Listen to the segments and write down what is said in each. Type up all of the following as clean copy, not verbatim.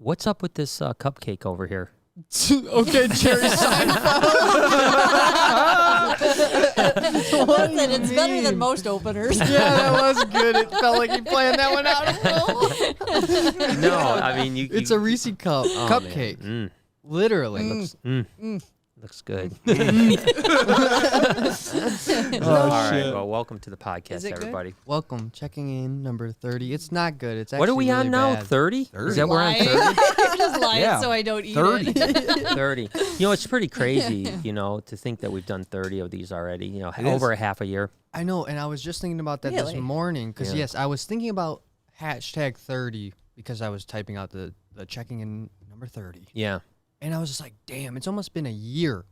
What's up with this cupcake over here? Okay, Jerry Seinfeld. Listen, it's better than most openers. Yeah, that was good. It felt like you planned that one out. No, I mean It's a Reese cup cupcake. Literally. Looks good. Oh, All right. Well, welcome to the podcast, everybody. Welcome. Checking in number 30. It's not good. It's actually What are we on now? bad. 30? Is that we're on 30? I'm just lying Yeah. so I don't eat 30. it. 30. You know, it's pretty crazy, to think that we've done 30 of these already, over a half a year. I know, and I was just thinking about that this Really? morning because, Yeah. yes, I was thinking about hashtag 30 because I was typing out the checking in number 30. Yeah. And I was just like, damn, it's almost been a year.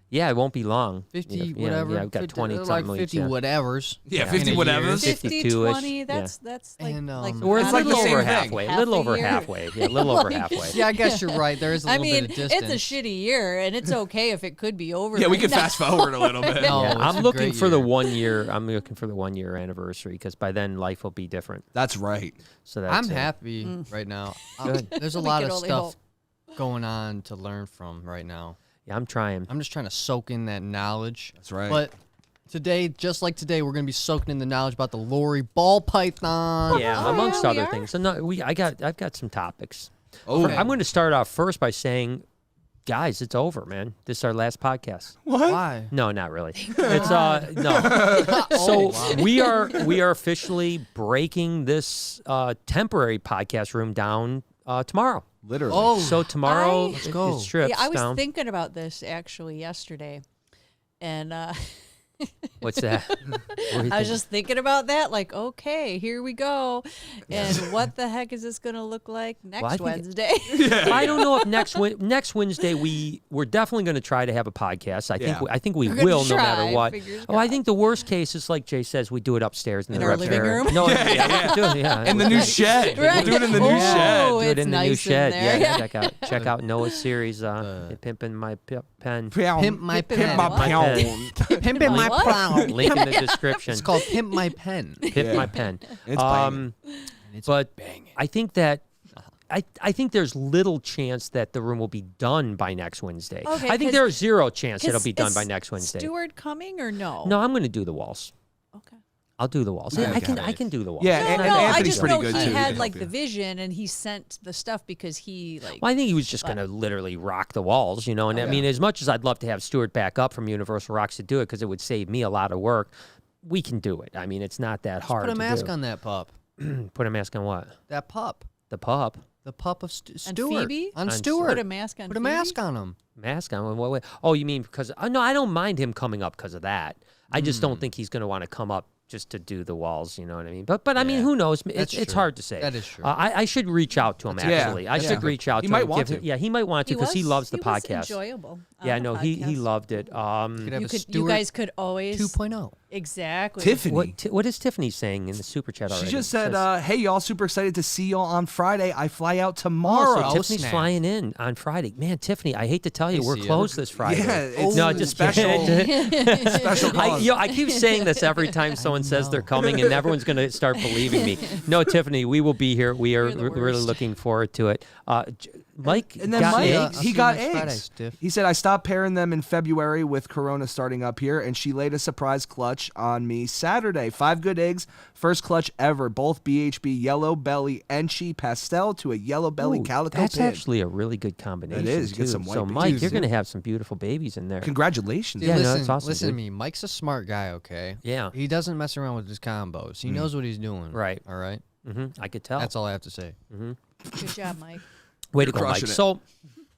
Yeah, it won't be long. 50 whatever. Yeah, I've got 50, 20 like something 50 each, yeah. whatevers. Yeah, Yeah. 50 In a year. whatevers. 50, 52-ish, 20, that's like, And, We're It's a like little the same over thing. halfway. A Half little a over year. halfway. Yeah, a little over Like- halfway. Yeah, I guess you're right. There is a I little mean, bit of distance. it's a shitty year, and it's okay if it could be over. Yeah, we right could now. fast forward a little bit. No, Yeah, it's I'm a looking great for the year. 1 year. I'm looking for the 1 year anniversary because by then life will be different. That's right. So that's I'm it. happy right now. Good. There's a We lot can of only stuff hope. going on to learn from right now. Yeah, I'm trying. I'm just trying to soak in that knowledge. That's right. But today, just like today, we're gonna be soaking in the knowledge about the Lorry Ball python. Yeah, Oh, amongst yeah, we other are. things. So no, I've got some topics. Oh, I'm going to start off first by saying, guys, it's over, man. This is our last podcast. Why? No, not really. It's no. So we are officially breaking this temporary podcast room down tomorrow. literally. Oh, So tomorrow Let's go. it strips Yeah, I was down. thinking about this actually yesterday, and What's that? What do you I was think? just thinking about that. Like, okay, here we go, and what the heck is this going to look like I next think- Wednesday? I don't know if next Wednesday we're definitely going to try to have a podcast. I think we We're gonna will no try, matter what. fingers Oh, I crossed. think the worst case is like Jay says, we do it upstairs in In the our living upstairs. room? No, yeah, in the new shed. Right. We'll do it in the new Oh, shed. do it it's in the nice new in shed. there. Yeah, check out Noah's series, Pimpin' My Pen. Pimp my Pimp pen. my What? pound. Pimpin' my What? pound. Link in the description. It's called Pimp My Pen. Pimp My Pen. It's banging. It's But banging. I think that I think there's little chance that the room will be done by next Wednesday. Okay, I think 'cause- there's zero chance it'll 'Cause be done is by next Wednesday. Stewart coming or no? No, I'm going to do the walls. Okay. I'll do the walls. Yeah, I can got I it. can do the walls. Yeah, No, and no, I Anthony's just pretty know good he too. He had can like help the you. vision, and he sent the stuff because he like. Well, I think he was just going to literally rock the walls, And I mean, as much as I'd love to have Stewart back up from Universal Rocks to do it because it would save me a lot of work, we can do it. I mean, it's not that hard Put a to mask do. on that pup. Put a mask on what? That pup. The pup. The pup of And Stewart. Phoebe? On On Stewart. Put a mask on. Put a Phoebe? mask on him. Mask on? What way? Oh, you mean because? No, I don't mind him coming up because of that. I just don't think he's going to want to come up just to do the walls. You know what I mean? But I mean, Yeah. who knows? That's It's true. hard to say. That is true. I should reach out to him That's- yeah, actually. I that's should good. reach out He to might him. want give him- to. Yeah, he might want to because he loves the was podcast. enjoyable. on Yeah, the no, he podcast. loved it. Could have You a could, you Stewart guys could always 2.0. exactly. Tiffany. What is Tiffany saying in the super chat already? She just It said, says- "Hey, y'all, super excited to see y'all on Friday. I fly out tomorrow." Oh, so Tiffany's snap. flying in on Friday. Man, Tiffany, I hate to tell you, Hey, we're see ya. closed this Friday. Yeah, it's no, just special. Special cause. I keep saying this every time someone says they're coming, and everyone's going to start believing me. No, Tiffany, we will be here. We are You're the really worst. looking forward to it. Mike And then got Mike, eggs. he I'll got see you next Friday, eggs. Stiff. He said, "I stopped pairing them in February with Corona starting up here, and she laid a surprise clutch on me Saturday. 5 good eggs, first clutch ever. Both BHB yellow belly Enchi pastel to a yellow belly Ooh, calico That's pig. actually a really good combination. It is. You get too. some white So, babies, Mike, you're yeah. going to have some beautiful babies in there. Congratulations. Dude, Yeah, no, listen, that's awesome, listen to dude. me. Mike's a smart guy, okay? Yeah. He doesn't mess around with his combos. He knows what he's doing. Right. All right? I could tell. That's all I have to say. Good job, Mike. Way to You're go, Mike. crushing it.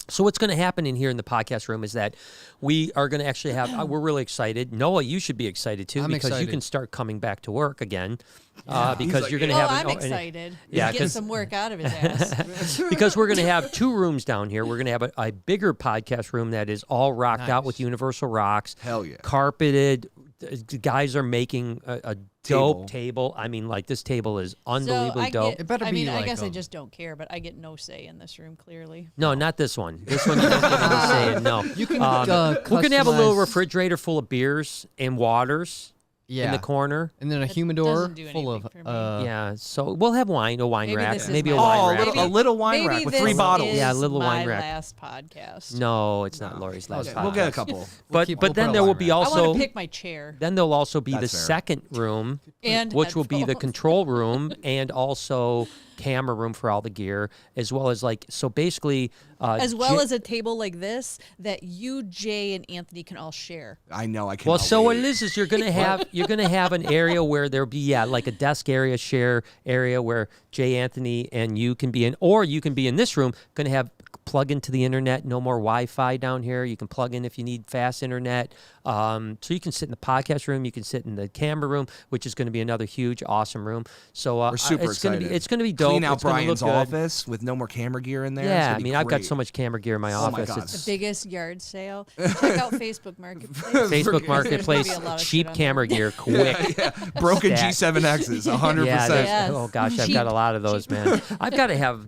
So what's going to happen in here in the podcast room is that we are going to actually have, we're really excited. Noah, you should be excited too I'm because you excited. can start coming back to work again because like, you're going to Oh, have I'm and- excited. Yeah, He's getting 'cause- some work out of his ass. because we're going to have 2 rooms down here. We're going to have a bigger podcast room that is all rocked out with Universal Rocks. Hell yeah. Carpeted. The guys are making a Table. dope table. I mean, like this table is So unbelievably I dope. get, It better I be mean, I like guess I a- just don't care, but I get no say in this room. Clearly. No, not this one. This one you don't get any say in. No. You can We're going to have a little customize- refrigerator full of beers and waters. in the corner. And then a That humidor doesn't do full of anything for me. Yeah, so we'll have a wine Maybe rack, this is maybe a my wine last- rack. a little wine maybe rack with this 3 bottles. is Yeah, a little my wine rack. last podcast. No, it's not Lori's last We'll get a podcast. couple. But we'll but put then a there will wine be rack. I also want to pick my chair then there'll also be the That's fair. second room, and which will be the headphones. control room and also camera room for all the gear, as well as so basically as well as a table like this that you, Jay, and Anthony can all share. I know. I can't. Well, so what it is you're gonna have an area where there'll be like a desk area, share area where Jay, Anthony, and you can be in, or you can be in this room. Gonna have plug into the internet. No more Wi-Fi down here. You can plug in if you need fast internet. So you can sit in the podcast room. You can sit in the camera room, which is going to be another huge, awesome room. So We're super it's excited. It's going to be dope. Clean out It's gonna Brian's look good. office with no more camera gear in there. It's Yeah, gonna I be mean, I've got great. so much camera gear in my Oh my office. God. It's The biggest yard sale. Check out Facebook Marketplace. Facebook Marketplace, There's gonna be a lot of cheap shit on camera gear, quick. Broken Stat. G7Xs, 100%. Yeah, Yes. oh gosh, I've Cheap. got a lot of those, man. I've got to have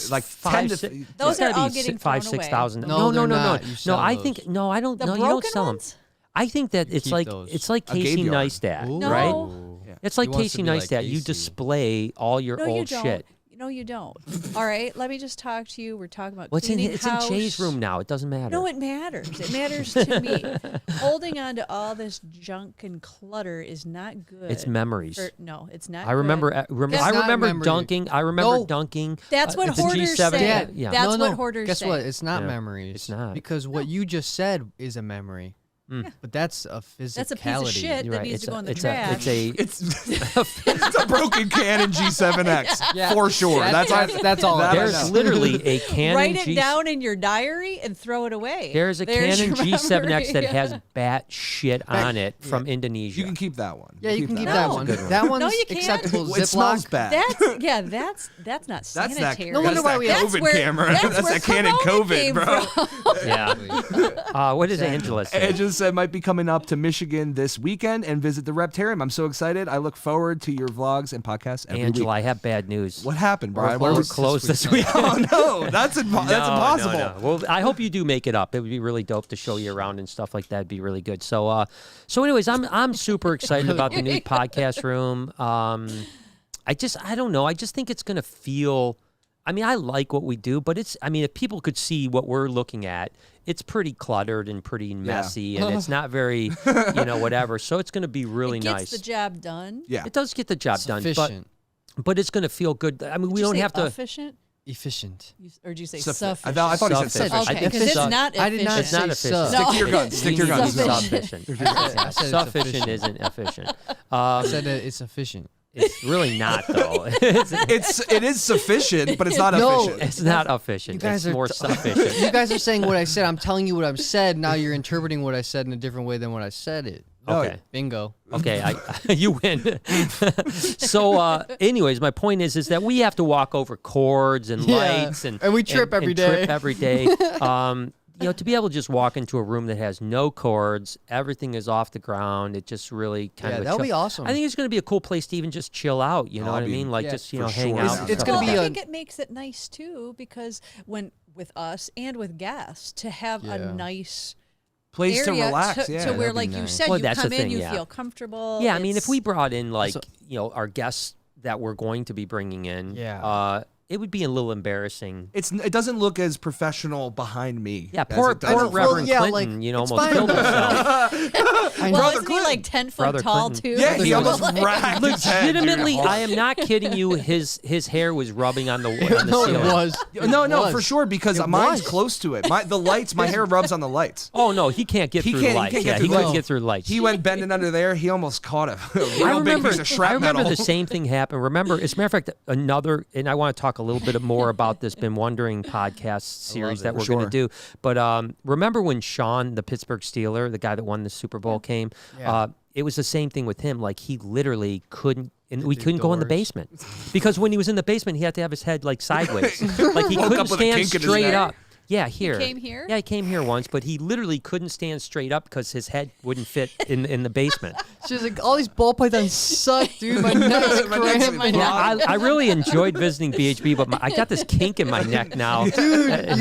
Like 5, 10 to 6, Those it's gotta are all be getting 5, thrown 6,000. away. No, No, no, they're no, no, not. You no. sell I those. think no, I don't. The No, you broken don't sell them. ones? I think that it's keep like those. it's like A Casey Gabe yard. Neistat, Ooh. right? No. It's like He wants Casey to be like Neistat. You Casey. display all your No, you old don't. shit. No, you don't. All right, let me just talk to you. We're talking about What's in cleaning it's in Jay's house. room now. It doesn't matter. No, it matters. It matters to me. Holding on to all this junk and clutter is not good. It's memories. No, it's not. I remember. Good. It's I not remember memory. dunking. I remember No. dunking. That's what at the hoarders G7. say. Yeah, yeah. That's no, what no. hoarders Guess say. what? It's not Yeah. memories. It's not. Because what you just said is a memory. But that's a physicality. That's a piece of shit You're that right. needs to go in the it's trash. It's a broken Canon G7X for sure. That's all. that I There's know. literally a Canon Write it G. down in your diary and throw it away. There's a There's Canon your G7X that memory. has bat shit on it from Indonesia. You can keep that one. Yeah, you can keep that that one. one. That's a good one. That one's No, you can't. acceptable. It smells Ziploc. bad. That's not That's that. sanitary. No wonder That's why that we have- That's COVID where- camera. that's That's where that Canon Corona COVID, came bro. from. Yeah. What does Angela say? Angela said might be coming up to Michigan this weekend and visit the Reptarium. I'm so excited. I look forward to your vlogs and podcasts every Angela, week. I have bad news. What happened, Brian? We're What was closed this week. Oh no, that's impossible. No. Well, I hope you do make it up. It would be really dope to show you around and stuff like that. It'd be really good. So, anyways, I'm super excited about the new podcast room. I don't know. I just think it's gonna feel. I mean, I like what we do, but if people could see what we're looking at, it's pretty cluttered and pretty messy, and it's not very, whatever. So it's going to be really It gets nice. the job done. Yeah. It does get the job done, Sufficient. but it's going to feel good. I mean, we Did you don't say have to. efficient. Efficient. Or did you say Sufficient. sufficient? I thought he said Sufficient. sufficient. Okay, I think because it's su- not efficient. I did not It's not say efficient. sub. Stick to your guns. We Stick to your need guns. Sufficient. I said it's Sufficient efficient. isn't efficient. I said that it's efficient. It's really not though. It is sufficient, but it's not No, efficient. It's not efficient. You guys it's are more t- sufficient. You guys are saying what I said. I'm telling you what I've said. Now you're interpreting what I said in a different way than what I said it. Okay. Bingo. Okay, you win. So, anyways, my point is that we have to walk over cords and Yeah, lights and and we trip every day. Trip every day. To be able to just walk into a room that has no cords, everything is off the ground. It just really kind Yeah, of. that'll chill. be awesome. I think it's going to be a cool place to even just chill out. You know what I mean? Like yeah, just for hang sure. out. It's- and it's stuff. gonna Well, be I a- think it makes it nice too because with us and with guests to have a Yeah. nice Place to area relax. to yeah. where, that'd be like you nice. said, Well, you that's come the in, thing, you yeah. feel comfortable. Yeah, I mean, if we It's- brought in like So- our guests that we're going to be bringing in, Yeah. it would be a little embarrassing. It doesn't look as professional behind me. Yeah, as poor it does poor in front. Reverend yeah, Clinton, like, almost it's fine. killed himself. I well, know. isn't he like 10 foot Brother tall Clinton. too? Yeah, he Brother almost racked his head. dude. Legitimately, I am not kidding you. His hair was rubbing on the No, ceiling. it was. No, It was. for sure, because It mine's was. close to it. My hair rubs on the lights. Oh no, he can't get He through can't- the he lights. can't Yeah, get he through couldn't the- get through the lights. He went bending under there. He almost caught a I real big remember, piece of shrapnel. I remember the same thing happened. Remember, as a matter of fact, another, and I want to talk a little bit more about this Been Wondering podcast series that we're going to do. But remember when Sean, the Pittsburgh Steeler, the guy that won the Super Bowl, came? Yeah. It was the same thing with him. Like he literally couldn't. And we through couldn't go in the doors. basement because when he was in the basement, he had to have his head like sideways, like he Woke couldn't up with a stand kink in his straight neck. up. Yeah, here. came here? Yeah, he came here once, but he literally couldn't stand straight up because his head wouldn't fit in the basement. She's like, all these ball pythons suck, dude. My neck's cramping. Yeah, I really enjoyed visiting BHB, but I got this kink in my neck now. Dude,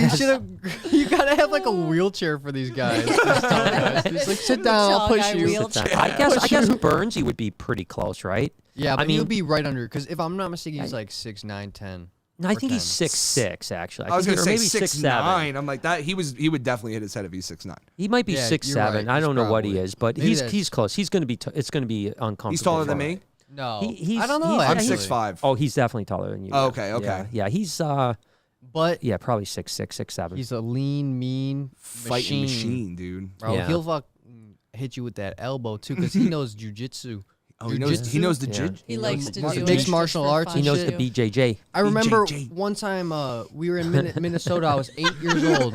you gotta have like a wheelchair for these guys. Just like, sit down, I'll Tall push guy you. wheelchair. I guess Burnsy would be pretty close, right? Yeah, but I mean, he'll be right under, because if I'm not mistaken, he's like 6'9", 10. No, I think he's 10. 6'6", actually. I was think gonna he- say or maybe 6'9". I'm like that. He would definitely hit his head if he's 6'9". He might be Yeah, 6'7". you're right. I don't He's know what he probably- is, but maybe he's that's- close. He's gonna be. It's gonna be uncomfortable. He's taller than for him. me. No, He's- I don't know. he's- I'm actually. 6'5". Oh, he's definitely taller than you. Oh, yeah. okay, okay. Yeah, he's But yeah, probably 6'6", 6'7". he's a lean, mean Fighting machine, dude. Bro, Yeah. he'll hit you with that elbow too, because he knows jujitsu. Oh, he knows the Yeah. jig. He likes to Mar- do mixed it martial just for arts fun, He knows the too. BJJ. I remember BJJ. one time we were in Minnesota. I was 8 years old.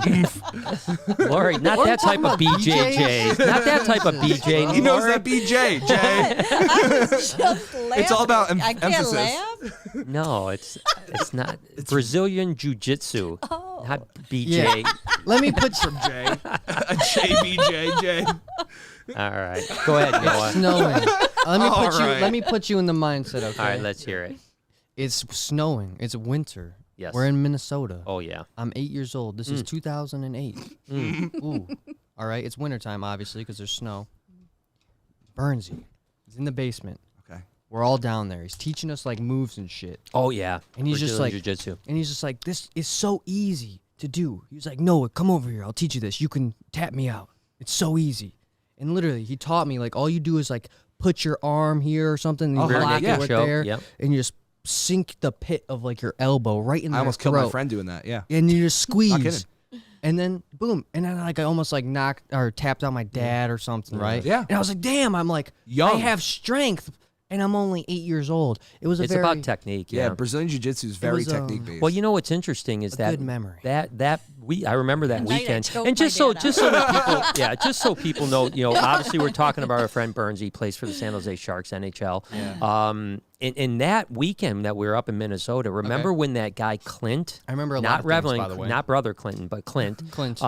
Lori, not What are that you type of talking about, BJJ. Not that type of BJ. He knows Lori. that BJ, Jay. I was just It's all about laughing. I can't emphasis. laugh. No, it's not Brazilian jiu-jitsu, Oh. not BJ. Let me put some. Jay. A JBJ. All right, go ahead, Noah. Snowing. All right. Let me put you in the mindset. Okay. All right, let's hear it. It's snowing. It's winter. Yes. We're in Minnesota. Oh yeah. I'm 8 years old. This is 2008. Ooh. All right. It's wintertime, obviously, because there's snow. Burnsy is in the basement. Okay. We're all down there. He's teaching us like moves and shit. Oh yeah. And he's just Brazilian like- jiu-jitsu. And he's just like, this is so easy to do. He was like, Noah, come over here. I'll teach you this. You can tap me out. It's so easy. And literally, he taught me, like, all you do is, like, put your arm here or something, and you Rear lock naked it right choke, there, yep. and you just sink the pit of, like, your elbow right in I their almost killed my throat. friend doing that. Yeah. And you just squeeze. kidding. And then, boom. And then, like, I almost, like, knocked or tapped out my dad or something, right? Yeah. And I was like, damn, I'm like, I Young. have strength, and I'm only 8 years old. It was a It's very... about technique. Yeah. Yeah. Brazilian jiu-jitsu is very was, technique based. Well, you know what's interesting is A that good memory. I remember that Night I weekend, choked and my just so dad that people, just so people know, obviously we're talking about our friend Burns. He plays for the San Jose Sharks, NHL. In that weekend that we were up in Minnesota, remember when that guy Clint? I remember a lot not of things, by Reveling, the way. not brother Clinton, but Clint. Clint.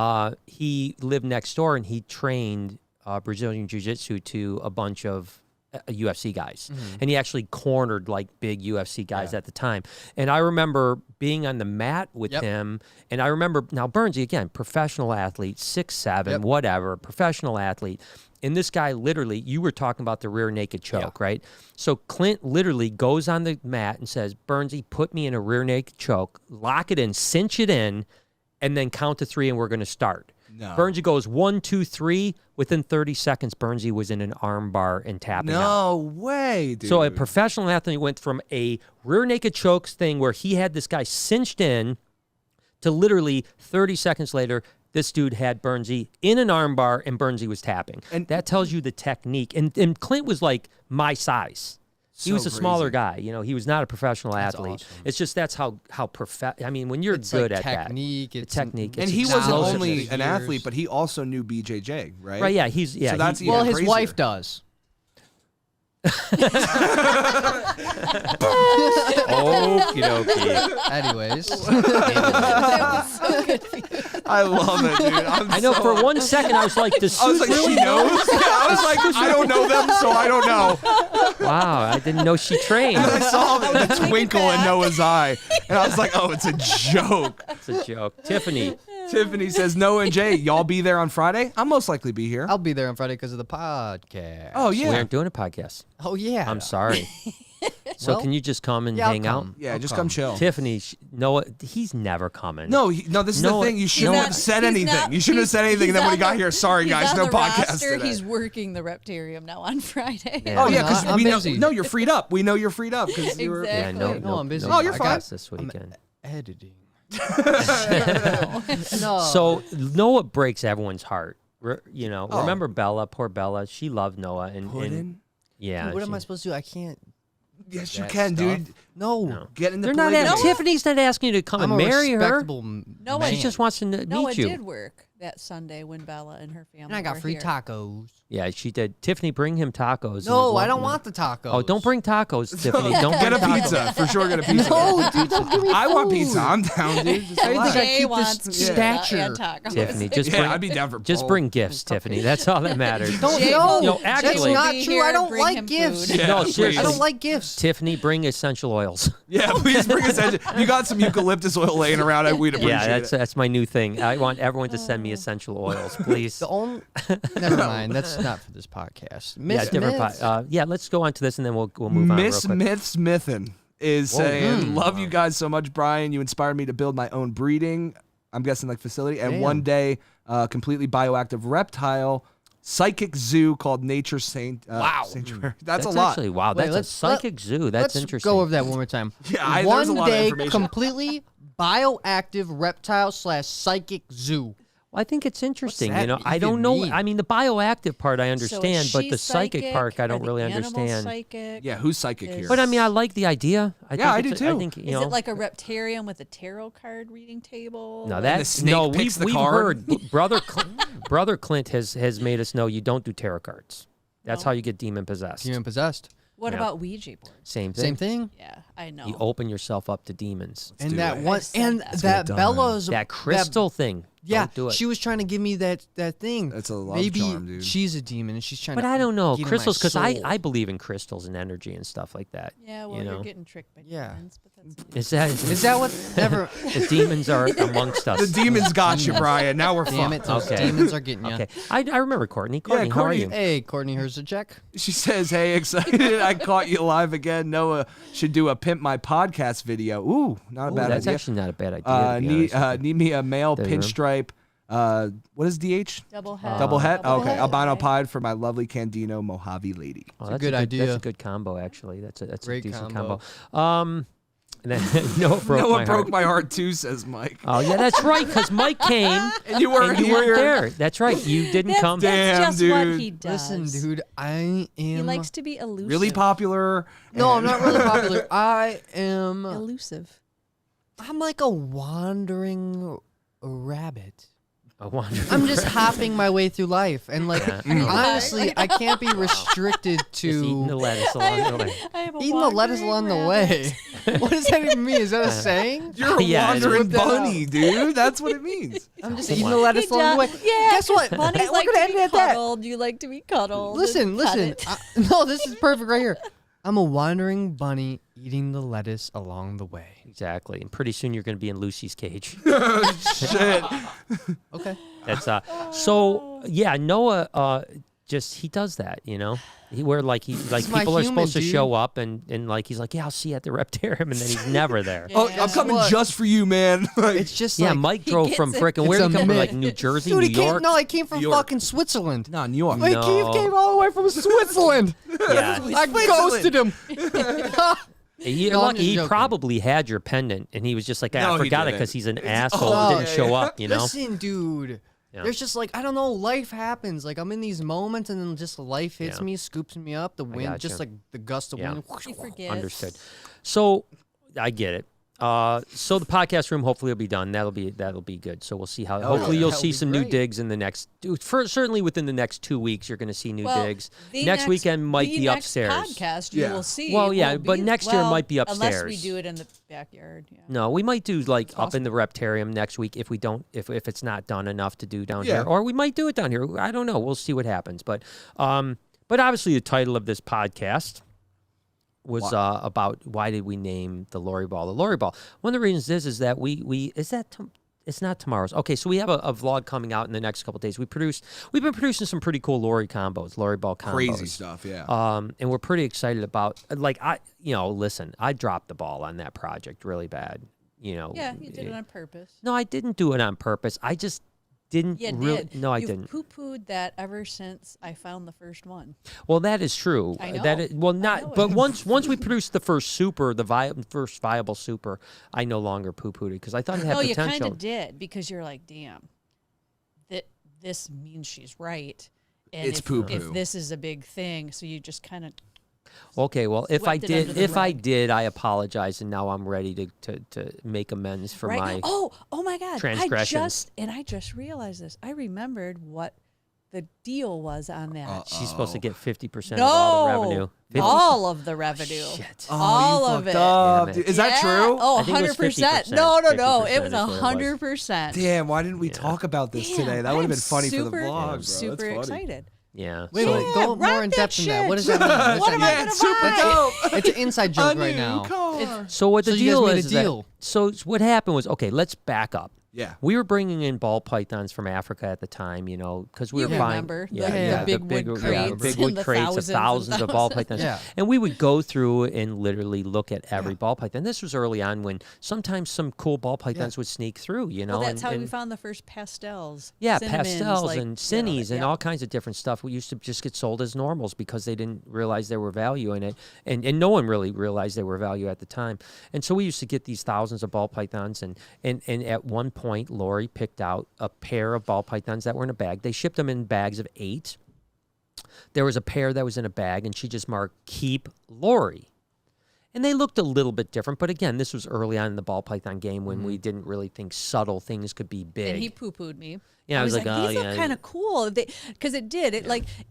He lived next door and he trained Brazilian Jiu-Jitsu to a bunch of UFC guys. And he actually cornered like big UFC guys at the time. And I remember being on the mat with him. And I remember, now Burnsy, again, professional athlete, 6'7", whatever, professional athlete. And this guy literally, you were talking about the rear naked choke, right? So Clint literally goes on the mat and says, Burnsy, put me in a rear naked choke, lock it in, cinch it in, and then count to 3 and we're going to start. No. Burnsy goes 1, 2, 3. Within 30 seconds, Burnsy was in an arm bar and tapping out. No way, dude. So a professional athlete went from a rear naked chokes thing where he had this guy cinched in to literally 30 seconds later, this dude had Burnsy in an arm bar and Burnsy was tapping. And that tells you the technique. And Clint was like my size. He was a smaller guy. He was not a professional athlete. awesome. It's just that's how I mean, when you're It's good like at technique, that. it's technique. And it's he wasn't explosiveness. only an Years. athlete, but he also knew BJJ, right? Right, yeah, he's So that's he- even well, his crazier. wife does. Okie dokie. Anyways. I love it, dude. I know for 1 second I was like, does I was Suze like, really she knows? Yeah, I was like, I don't know them, so I don't know. Wow, I didn't know she trained. And I saw the twinkle in Noah's eye, and I was like, oh, it's a joke. It's a joke. Tiffany. Tiffany says, Noah and Jay, y'all be there on Friday? I'll most likely be here. I'll be there on Friday because of the podcast. Oh, We yeah. aren't doing a podcast. Oh, yeah. I'm sorry. So Well, can you just come and yeah, I'll hang out? come. Yeah, I'll just come chill. Tiffany, Noah, he's never coming. No, this is No, the thing. You shouldn't not- have said he's anything. not- You shouldn't have said anything. And then when he he's got on here, sorry, he's guys, on no the podcast roster. today. He's working the Reptarium now on Friday. Yeah. Oh, yeah, I'm because not- we I'm know. busy. No, you're freed up. We know you're freed up. Because you were. Yeah, Exactly. no, I'm busy. no Oh, you're fine. podcasts this I'm weekend. editing. So Noah breaks everyone's heart. Oh. Remember Bella, poor Bella. She loved Noah, and Puddin'? yeah, Dude, what am she- I supposed to do? I can't. Yes, you that can, stuff. dude. No. Get in the They're not polygamy. asking. Tiffany's not asking you to come I'm and a marry her. respectable No, man. She just wants to meet No, it you. did work. that Sunday when Bella and her family And I got were free here. tacos. Yeah, she did. Tiffany, bring him tacos. No, I don't want the tacos. Oh, don't bring tacos, Tiffany. Don't Get bring a tacos. pizza. For sure, get a pizza. No, dude, don't give me I want food. pizza. I'm down, dude. Just I think relax. I Jay keep wants this pizza stature. and tacos. Tiffany, just Yeah, bring, I'd be down for just both. bring gifts, Tiffany. That's all that matters. Don't Jay no, will- No, Jay actually- will that's not be true. here I to don't bring like him gifts. food. Yeah, No, please. seriously. I don't like gifts. Tiffany, bring essential oils. Yeah, please bring us. You got some eucalyptus oil laying around. We'd appreciate Yeah, it. that's my new thing. I want everyone to send me essential oils, please. The only never mind. That's not for this podcast. Yeah, Miss different. Myths. Yeah, let's go on to this and then we'll move on. Miss real quick. Myths Mithin is saying, "Love you guys so much, Brian. You inspired me to build my own breeding. I'm guessing like facility, and Damn. one day, completely bioactive reptile." Psychic zoo called Nature Sanctuary. That's a lot. Actually, wow, Wait, that's a psychic zoo. That's Let's interesting. go over that one more time. Yeah, there's one a lot of day information. completely bioactive reptile / psychic zoo. Well, I think it's interesting. that You know, I even don't know. mean? I mean, the bioactive part I So understand, is but she the psychic part I or don't the really animal understand. Psychic? Yeah, who's psychic Is- here? But I mean, I like the idea. I Yeah, I think do I too. think you Is know. it like a reptarium with a tarot card reading table? No, the that snake no. picks the We've card? heard brother Clint has made us know you don't do tarot cards. That's No. how you get demon possessed. Demon possessed. What Yeah. about Ouija boards? Same thing. Same thing. Yeah, I know. You open yourself up to demons. And do that it. one, I said and that. Let's that get it Bella's That crystal thing. Yeah, Don't do it. she was trying to give me that thing. That's a love Maybe charm, dude. she's a demon and she's trying But to. I don't know get in my crystals because soul. I believe in crystals and energy and stuff like that. Yeah, well, you know? you're getting tricked by Yeah. demons, but that's Is that Is that what? Never. the demons are amongst us? the demons got you, Brian. Now we're Damn fucked. it! Those Okay. demons are getting you. Okay, I remember Courtney. Courtney, how are Courtney, you? Hey, Courtney, here's a check. She says, "Hey, excited! I caught you live again. Noah should do a pimp my podcast video. Ooh, not a Ooh, bad that's idea. actually not a bad idea. To be honest with you. Need me a male Doesn't remember. pinstripe. What is DH? double head. Double het. Okay, head, albino right? pied for my lovely Candino Mojave lady. Oh, a that's good That's idea. a good combo, actually. That's a Great decent combo. combo. And then Noah broke Noah my broke heart. my heart too, says Mike. Oh yeah, that's right. Because Mike came And you weren't and you here. weren't there. That's right. You didn't come. That's Damn, just what dude. he does. Listen, dude, I am. He likes to be elusive. Really popular. No, I'm and- not really popular. I am. Elusive. I'm like a wandering rabbit. I wonder. I'm just hopping my way through life, and like Yeah. honestly, I can't be restricted Just eating the to lettuce along the way. I have a eating the lettuce along the way. What does that even mean? Is that a saying? You're a Yeah, wandering look that up. bunny, dude. That's what it means. I'm just eating the lettuce along the way. Yeah. Guess what? Bunnies We're like gonna to end be it at that. cuddled. You like to be cuddled. Listen, Cut listen. it. No, this is perfect right here. I'm a wandering bunny eating the lettuce along the way. Exactly. And pretty soon you're going to be in Lucy's cage. Shit. Okay. That's so yeah. Noah just he does that. You know, where like It's my people are human, supposed to dude. show up and like he's like, yeah, I'll see you at the Reptarium, and then he's never there. Yeah. Oh, I'm coming What? just for you, man. Like, It's just Yeah, like Mike He drove gets from it. frickin' where It's did he a come from? myth. Like New Jersey, dude, New he came. York. No, I came from New York. fucking Switzerland. nah, New York. Wait, No. he came all the way from Switzerland. Yeah. I ghosted him. He, No, I'm lucky, just he joking. probably had your pendant, and he was just like, No, I he forgot it didn't. because he's an asshole. Oh, Didn't show up, you know. Listen, dude. Yeah. There's just like I don't know. Life happens. Like I'm in these moments, and then just life hits Yeah. me, scoops me up. The wind, gotcha. just like the gust of Yeah. wind. He forgets. Understood. So I get it. So the podcast room hopefully will be done. That'll be good. So we'll see how. Hopefully yeah. you'll That'll see be some new great. digs in the next. Certainly within the next 2 weeks, you're going to see new Well, digs. the Next weekend might the be next upstairs. Podcast you Yeah. will see. Well, yeah, will but be- next year well, might be unless we upstairs. do it in the backyard. Yeah. No, we might do like up in the Reptarium next week if we don't if it's not done enough to do down Yeah. here, or we might do it down here. I don't know. We'll see what happens. But obviously the title of this podcast was about why did we name the Lorry Ball the Lorry Ball. One of the reasons is that it's not tomorrow's. Okay, so we have a vlog coming out in the next couple of days. We've been producing some pretty cool Lorry combos, Lorry Ball combos. Crazy stuff, yeah. And we're pretty excited about listen, I dropped the ball on that project really bad. You know. Yeah, you did it on purpose. No, I didn't do it on purpose. I just didn't You really. did. No, I You've didn't. poo-pooed that ever since I found the first one. Well, that is true. I know. That is, well, I not. know But it. once we produced the first super, first viable super, I no longer poo-pooed it because I thought it had Oh, you potential. kind of did because you're like, damn, that this means she's right. And It's if, poo-poo. if this is a big thing, so you just kind of Okay, well, if I Swept it under the I rug. did, I apologize, and now I'm ready to make amends for Right? my. Oh my God! transgressions. I just realized this. I remembered what the deal was on that. She's supposed to get 50% of all the revenue. 50? All of the revenue. Shit. Oh, all you of fucked it. up. Damn it. dude. Is that Yeah. true? Oh, I think it was 100%. 50%. No. 50% It was is what it was. 100%. Damn, why didn't we talk about this today? That would have been funny for the super, vlog, bro. Super That's funny. excited. Yeah. Wait, so- wait, go rock more in that depth than that. shit. What does that mean? What What does am that I Yeah, mean? it's super buy? dope. It's an inside joke right now. car. So what the So you guys deal made a is that- deal. so what happened was, okay, let's back up. Yeah. We were bringing in ball pythons from Africa at the time, because we You were buying remember the- the big wood the crates big and wood the crates of thousands and thousands of ball pythons. Yeah. And we would go through and literally look at every ball python. This was early on when sometimes some cool ball pythons would sneak through, Well, that's how we and- found the first pastels. Yeah, cinnamons, pastels like, and cinnies and yeah. all kinds of different stuff. We used to just get sold as normals because they didn't realize there were value in it. And no one really realized there were value at the time. And so we used to get these thousands of ball pythons. And at one point, Lori picked out a pair of ball pythons that were in a bag. They shipped them in bags of 8. There was a pair that was in a bag, and she just marked, "Keep Lori." And they looked a little bit different. But again, this was early on in the ball python game when we didn't really think subtle things could be big. And he poo-pooed me. Yeah, I was like, oh, these yeah. look kind of cool. Because it did.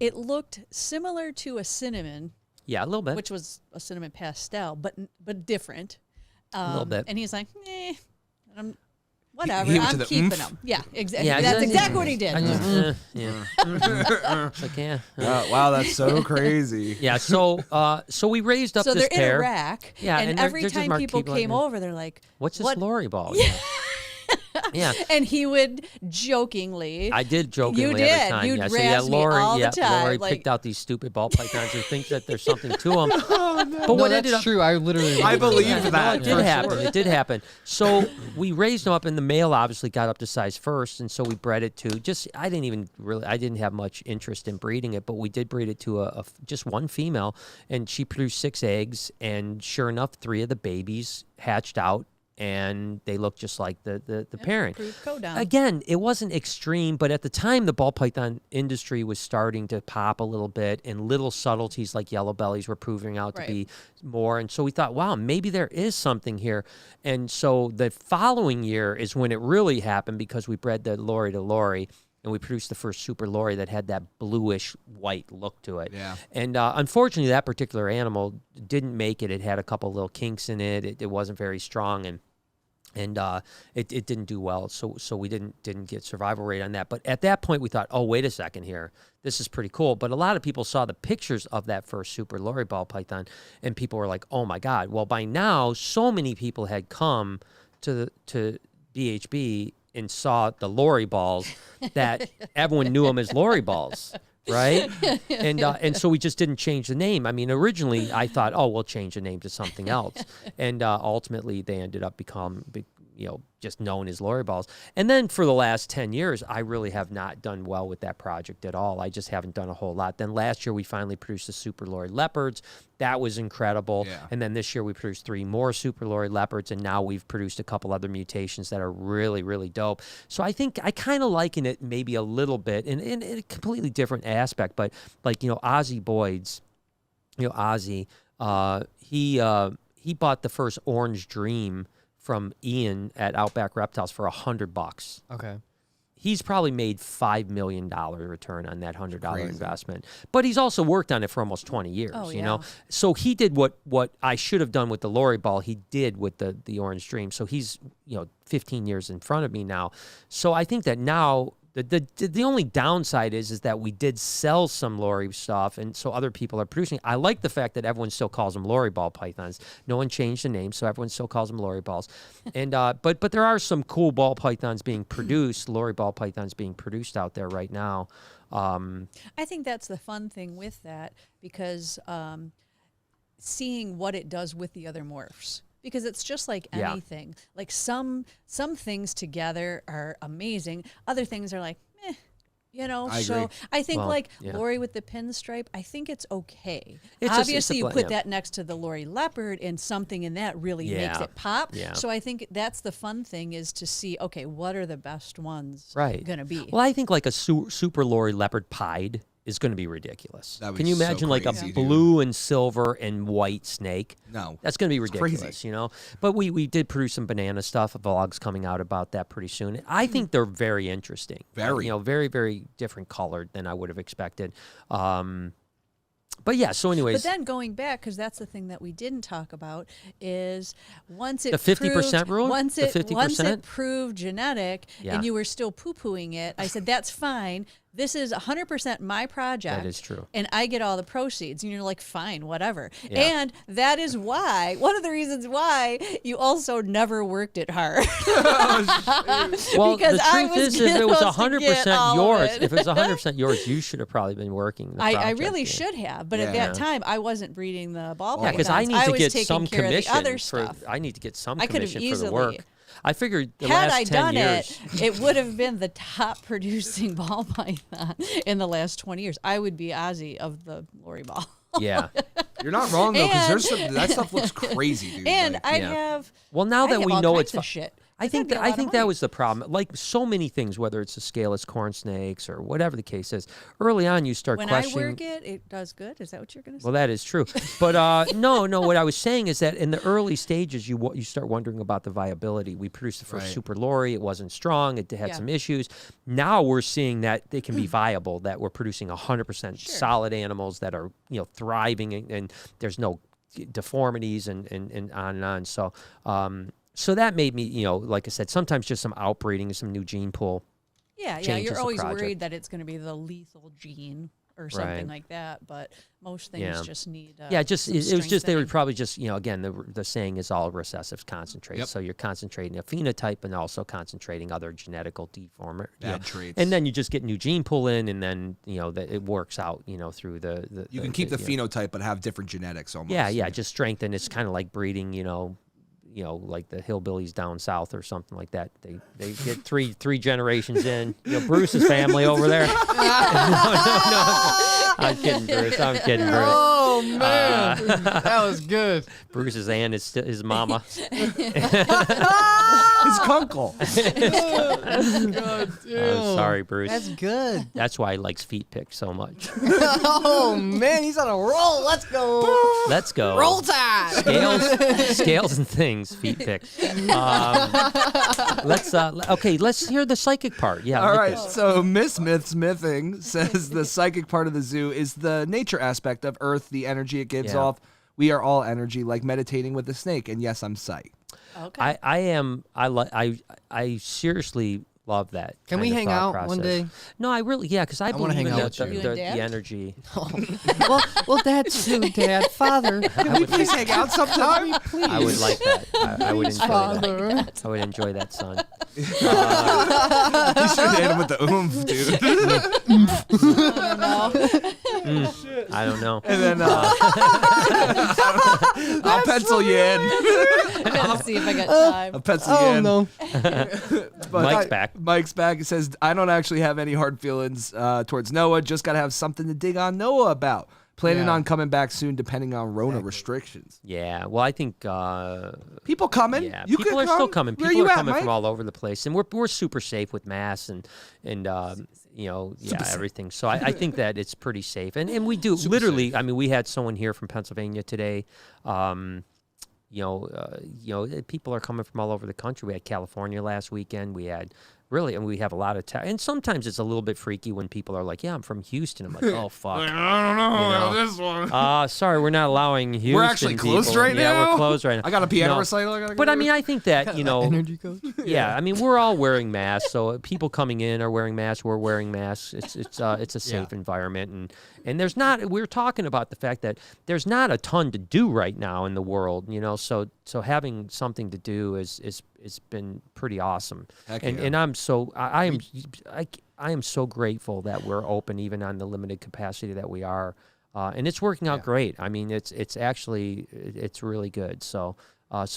It looked similar to a cinnamon, Yeah, a little bit. which was a cinnamon pastel, but different. little bit. And he's like, whatever. he went to I'm the keeping oomph. them. Yeah, exactly. Yeah, That's exactly. exactly what he did. I just, yeah. It's like, yeah. Wow, that's so crazy. Yeah, so we raised up So this they're pair. in a rack, Yeah, and and they're every just time marked people keep like came that. over, they're like, What's this what? Lorry Ball? Yeah. Yeah. And he would jokingly. I did jokingly You every did. time. You'd yeah. So razz me Lori, all the time, Lori like- picked out these stupid ball pythons and thinks that there's something to them. But No, what that's ended up true. I literally. I believe Yeah, that. no, it did happen. It did happen. So we raised them up, and the male obviously got up to size first, and so we bred it to I didn't have much interest in breeding it, but we did breed it to just one female, and she produced 6 eggs, and sure enough, 3 of the babies hatched out, and they looked just like the parent. Approved co-down. Again, it wasn't extreme, but at the time, the ball python industry was starting to pop a little bit, and little subtleties like yellow bellies were proving out to Right. be more. And so we thought, wow, maybe there is something here. And so the following year is when it really happened, because we bred the Lori to Lori, and we produced the first super Lori that had that bluish white look to it. Yeah. And unfortunately, that particular animal didn't make it. It had a couple little kinks in it. It wasn't very strong, and it didn't do well. So we didn't get survival rate on that. But at that point, we thought, oh, wait a second here. This is pretty cool. But a lot of people saw the pictures of that first super Lorry ball python, and people were like, oh, my God. Well, by now, so many people had come to BHB and saw the Lorry balls that everyone knew them as Lorry balls. Right? And so we just didn't change the name. I mean, originally I thought, oh, we'll change the name to something else. And ultimately they ended up just known as Lorry balls. And then for the last 10 years, I really have not done well with that project at all. I just haven't done a whole lot. Then last year we finally produced the Super Lorry Leopards. That was incredible. Yeah. And then this year we produced 3 more Super Lorry Leopards, and now we've produced a couple other mutations that are really, really dope. So I think I kind of liken it maybe a little bit in a completely different aspect, but like, Ozzy Boyd's, Ozzy, he bought the first Orange Dream from Ian at Outback Reptiles for $100. Okay. He's probably made $5 million return on that $100 Crazy. investment. But he's also worked on it for almost 20 years, Oh, you know? yeah. So he did what I should have done with the Lorry Ball, he did with the Orange Dream. So he's, 15 years in front of me now. So I think that now the only downside is that we did sell some Lorry stuff, and so other people are producing. I like the fact that everyone still calls them Lorry Ball pythons. No one changed the name, so everyone still calls them Lorry Balls. And but there are some cool ball pythons being produced, Lorry Ball pythons being produced out there right now. I think that's the fun thing with that, because seeing what it does with the other morphs. Because it's just like Yeah. anything. Like some things together are amazing. Other things are like, meh. I So agree. I think Well, like yeah. Lori with the pinstripe, I think it's okay. It's a Obviously, you bl- put yeah. that next to the Lori Leopard, and something in that really makes Yeah. it pop. Yeah. So I think that's the fun thing, is to see, okay, what are the best ones Right. going to be? Well, I think like a Super Lorry Leopard pied is going to be ridiculous. That would Can you be so imagine like a crazy, dude. blue and silver and white snake? No. That's going to be crazy. ridiculous, you know? But we did produce some banana stuff. A vlog's coming out about that pretty soon. I think they're very interesting. Very. You know, very, very different colored than I would have expected. But yeah, so anyways. But then going back, because that's the thing that we didn't talk about, is once it The 50% rule? once The it 50%? proved genetic, Yeah. and you were still poo-pooing it, I said that's fine. This is 100% my project. That is true. And I get all the proceeds. And you're like, fine, whatever. Yeah. And that is why, one of the reasons why you also never worked it hard. Well, because the I truth was is, if it was supposed to get 100% all of yours, it. if it was 100% yours, you should have probably been working the I project, really yeah. should have, but at Yeah. that time I wasn't breeding the ball Yeah, because pythons. I need to was get taking some care commission of the other for. stuff. I need to get some I could have commission for the easily- work. I figured the Had last I 10 done years. it would have been the top producing ball python in the last 20 years. I would be Ozzy of the Lorry Ball. Yeah. You're not wrong though, because And- there's some, that stuff looks crazy, dude. And like, I'd yeah. have. Well, now I'd that have we all know kinds it's of fi- shit. I think That'd be a lot of that money. was the problem. Like so many things, whether it's the scaleless corn snakes or whatever the case is, early on you start When I questioning. work it, it does good. Is that what you're going to say? Well, that is true, but no. What I was saying is that in the early stages, you start wondering about the viability. We produced the first Right. Super Lorry; it wasn't strong; it had Yeah. some issues. Now we're seeing that they can be viable. That we're producing 100% Sure. solid animals that are thriving and there's no deformities and on and on. So so that made me like I said, sometimes just some outbreeding, some new gene pool. Yeah, changes you're the always project. worried that it's going to be the lethal gene or something Right. like that. But most things Yeah. just need. Yeah, just some it was just they were strengthening. probably just again the saying is all recessives concentrate. Yep. So you're concentrating a phenotype and also concentrating other genetical deformer Bad traits. and then you just get new gene pool in, and then that it works out through the you can keep the phenotype but have different genetics almost. yeah just strengthen. It's kind of like breeding like the hillbillies down south or something like that. They get three generations in. Bruce's family over there. No. I'm kidding, Bruce. I'm kidding, Bruce. Oh man, that was good. Bruce's aunt is his mama. His uncle. God damn. I'm sorry, Bruce. That's good. That's why he likes feet picked so much. Oh man, he's on a roll. Let's go. Let's go. Roll Tide. Scales and things, feet picked. Let's hear the psychic part. Yeah. All like right, this. so Miss Smithing says the psychic part of the zoo is the nature aspect of Earth, the energy it gives Yeah. off. We are all energy, like meditating with the snake. And yes, I'm psyched. Okay. I seriously love that. Can kind we of hang thought out one process. day? No, I really, because I wanna believe hang in out the, with you. the, You and the Dad? energy. well, that's who, Dad, Father. Can we please hang out sometime? Please. I would like that. I would enjoy that. Father. I would enjoy that, son. You should have hit him with the oomph, dude. I don't know. And then I'll pencil you in. Let's see if I got time. I'll pencil you Oh in. no. But Mike's back. Mike's back. It says, I don't actually have any hard feelings towards Noah. Just got to have something to dig on Noah about. Planning Yeah. on coming back soon, depending on Rona restrictions. Yeah. Well, I think. People coming. Yeah, You people could are come. still coming. Where People you are at, coming Mike? from all over the place, and we're super safe with masks and everything. So I think that it's pretty safe, and we do literally. I mean, we had someone here from Pennsylvania today. People are coming from all over the country. We had California last weekend. We had. Really, and we have a lot of and sometimes it's a little bit freaky when people are like, "Yeah, I'm from Houston." I'm like, "Oh fuck." I don't know about this one. Sorry, we're not allowing Houston. We're actually closed people. right Yeah, now? we're closed right now. I got a piano No. recital I gotta go But I to. mean, I think that Energy coach. yeah. I mean, we're all wearing masks, so people coming in are wearing masks. We're wearing masks. It's a safe environment, and there's not. We're talking about the fact that there's not a ton to do right now in the world, So having something to do is been pretty awesome. Heck and yeah. and I'm so I am so grateful that we're open even on the limited capacity that we are, and it's working out great. I mean, it's actually it's really good. So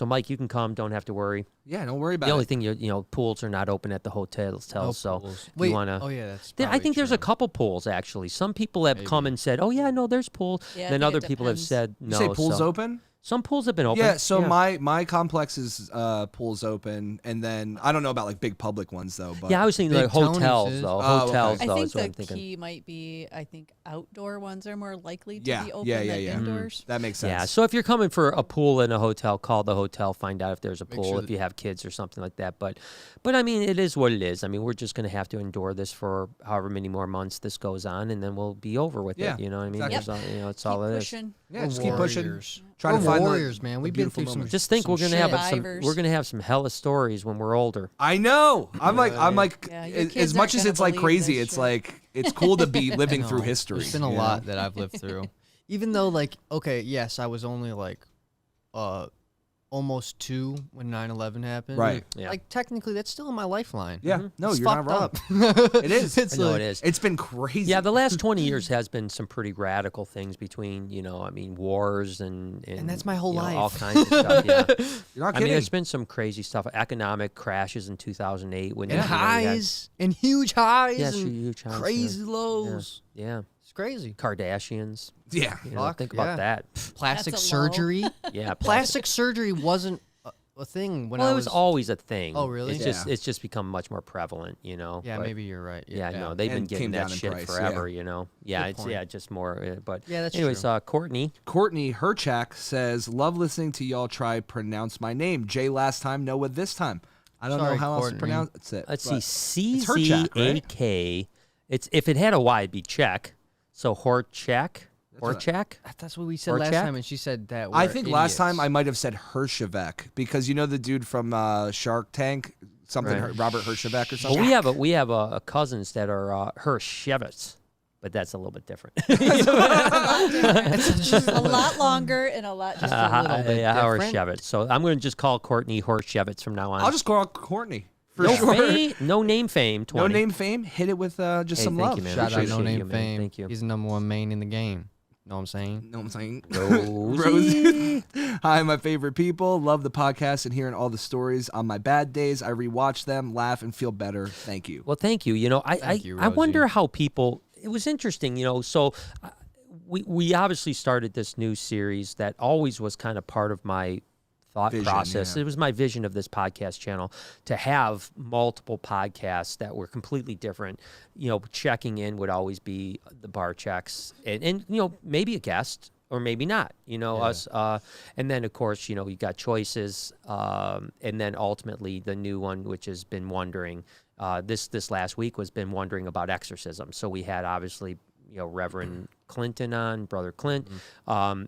Mike, you can come. Don't have to worry. Yeah, don't worry about The only it. thing pools are not open at the hotels. So Wait. you wanna. Oh yeah, that's. I probably think there's a true. couple pools actually. Some people have come and said, "Oh yeah, no, there's pools." Yeah, I then think other it people have depends. said You no. say pool's so, open? Some pools have been open. Yeah, so my complex's pool's open, and then I don't know about like big public ones though. But I was thinking like Big Tony's hotels is. though. Oh, Hotels okay. though I is what I'm think the thinking. key might be, I think outdoor ones are more likely to yeah, be open yeah, than yeah, yeah. indoors. That makes sense. Yeah, so if you're coming for a pool in a hotel, call the hotel, find out if there's a pool, sure if you have kids or something like that. But I mean, it is what it is. I mean, we're just going to have to endure this for however many more months this goes on, and then we'll be over with Yeah, it. You know what I mean? exactly. There's all- you know, it's Keep all it is. pushing. Yeah, just keep pushing. Warriors. Trying We're to find warriors, the, man. the We've been beautiful through some. moments. Just think some we're gonna shit. have Survivors. we're gonna have some hella stories when we're older. I know. I'm like Yeah, your as kids much aren't as gonna it's like believe crazy, this it's shit. like it's cool to be living No, through history. There's been a you know? lot that I've lived through. Even though, like, okay, yes, I was only like, almost 2 when 9/11 happened. Right. Yeah. Like technically, that's still in my lifeline. Yeah. No, It's you're not fucked wrong. up. It is. It's I know like, it is. It's been crazy. Yeah, the last 20 years has been some pretty radical things between, I mean, wars and that's my whole life. all kinds of stuff. Yeah. You're not I kidding. mean, there's been some crazy stuff. Economic crashes in 2008 when and you know, we had- highs and huge highs Yeah, and huge highs, yeah. crazy lows. Yeah, It's crazy. Kardashians. yeah. Fuck, Think yeah. about that. Plastic That's a low. surgery. Yeah, Plastic surgery wasn't a thing when Well, I it was always a thing. Oh, really? It's just become much more prevalent. Yeah, but- maybe you're right. Yeah, no, they've been And getting came that down in shit price, forever. yeah. Yeah, Good it's point. just more. But Yeah, that's anyways, true. Courtney. Courtney Herchak says, "Love listening to y'all try pronounce my name. J last time, Noah this time. I don't know Sorry, how else to Courtney. pronounce it. Let's but see, it's Herchak, right? CZAK. It's if it had a Y, it'd be Czech. So Horchak, what Horchak. That's what we said Or last check? time, and she said that. I we're think last time I idiots. might have said Hershevek because you know the dude from Shark Tank, something Right. Robert Hershevek or Well, something. we have cousins that are Hershevitz, but that's a little bit different. It's just a lot longer and a lot just a little bit. yeah, different. Horshevitz. So I'm going to just call Courtney Horshevitz from now on. I'll just call out Courtney for no, sure. no name fame. 20. No name fame. Hit it with just Hey, some thank love. you, man. Shout out Appreciate No Name you, man. Fame. Thank you. He's the #1 main in the game. Know what I'm saying? Know what I'm saying? Rosie. Hi, my favorite people. Love the podcast and hearing all the stories. On my bad days, I rewatch them, laugh, and feel better. Thank you. Well, thank you. Thank you, I wonder Rosie. how people. It was interesting, So we obviously started this new series that always was kind of part of my thought Vision, process. yeah. It was my vision of this podcast channel to have multiple podcasts that were completely different. Checking in would always be the bar checks, and maybe a guest. Or maybe not, us. And then, of course, you got choices. And then ultimately the new one, which has been wondering, this last week was been wondering about exorcism. So we had obviously, Reverend Clinton on, Brother Clint,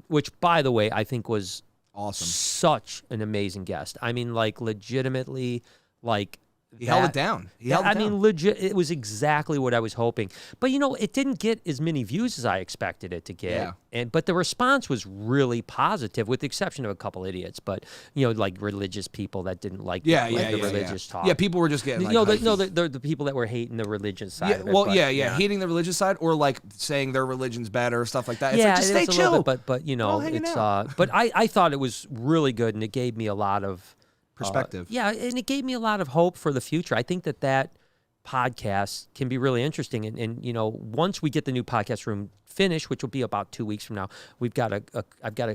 which, by the way, I think was Awesome. such an amazing guest. I mean, like, legitimately, like, He held it down. He held it down. mean, legit. It was exactly what I was hoping. But it didn't get as many views as I expected it to get. Yeah. But the response was really positive, with the exception of a couple idiots. But like religious people that didn't like the religious talk. Yeah, people were just getting like, the people that were hating the religion side. yeah, of it, well, but, hating the religious side or like saying their religion's better or stuff like that. It's Yeah, like, just it stay was a little chill. bit, but all hanging it's out. but I thought it was really good, and it gave me a lot of Perspective. yeah, and it gave me a lot of hope for the future. I think that podcast can be really interesting, and once we get the new podcast room finished, which will be about 2 weeks from now, I've got a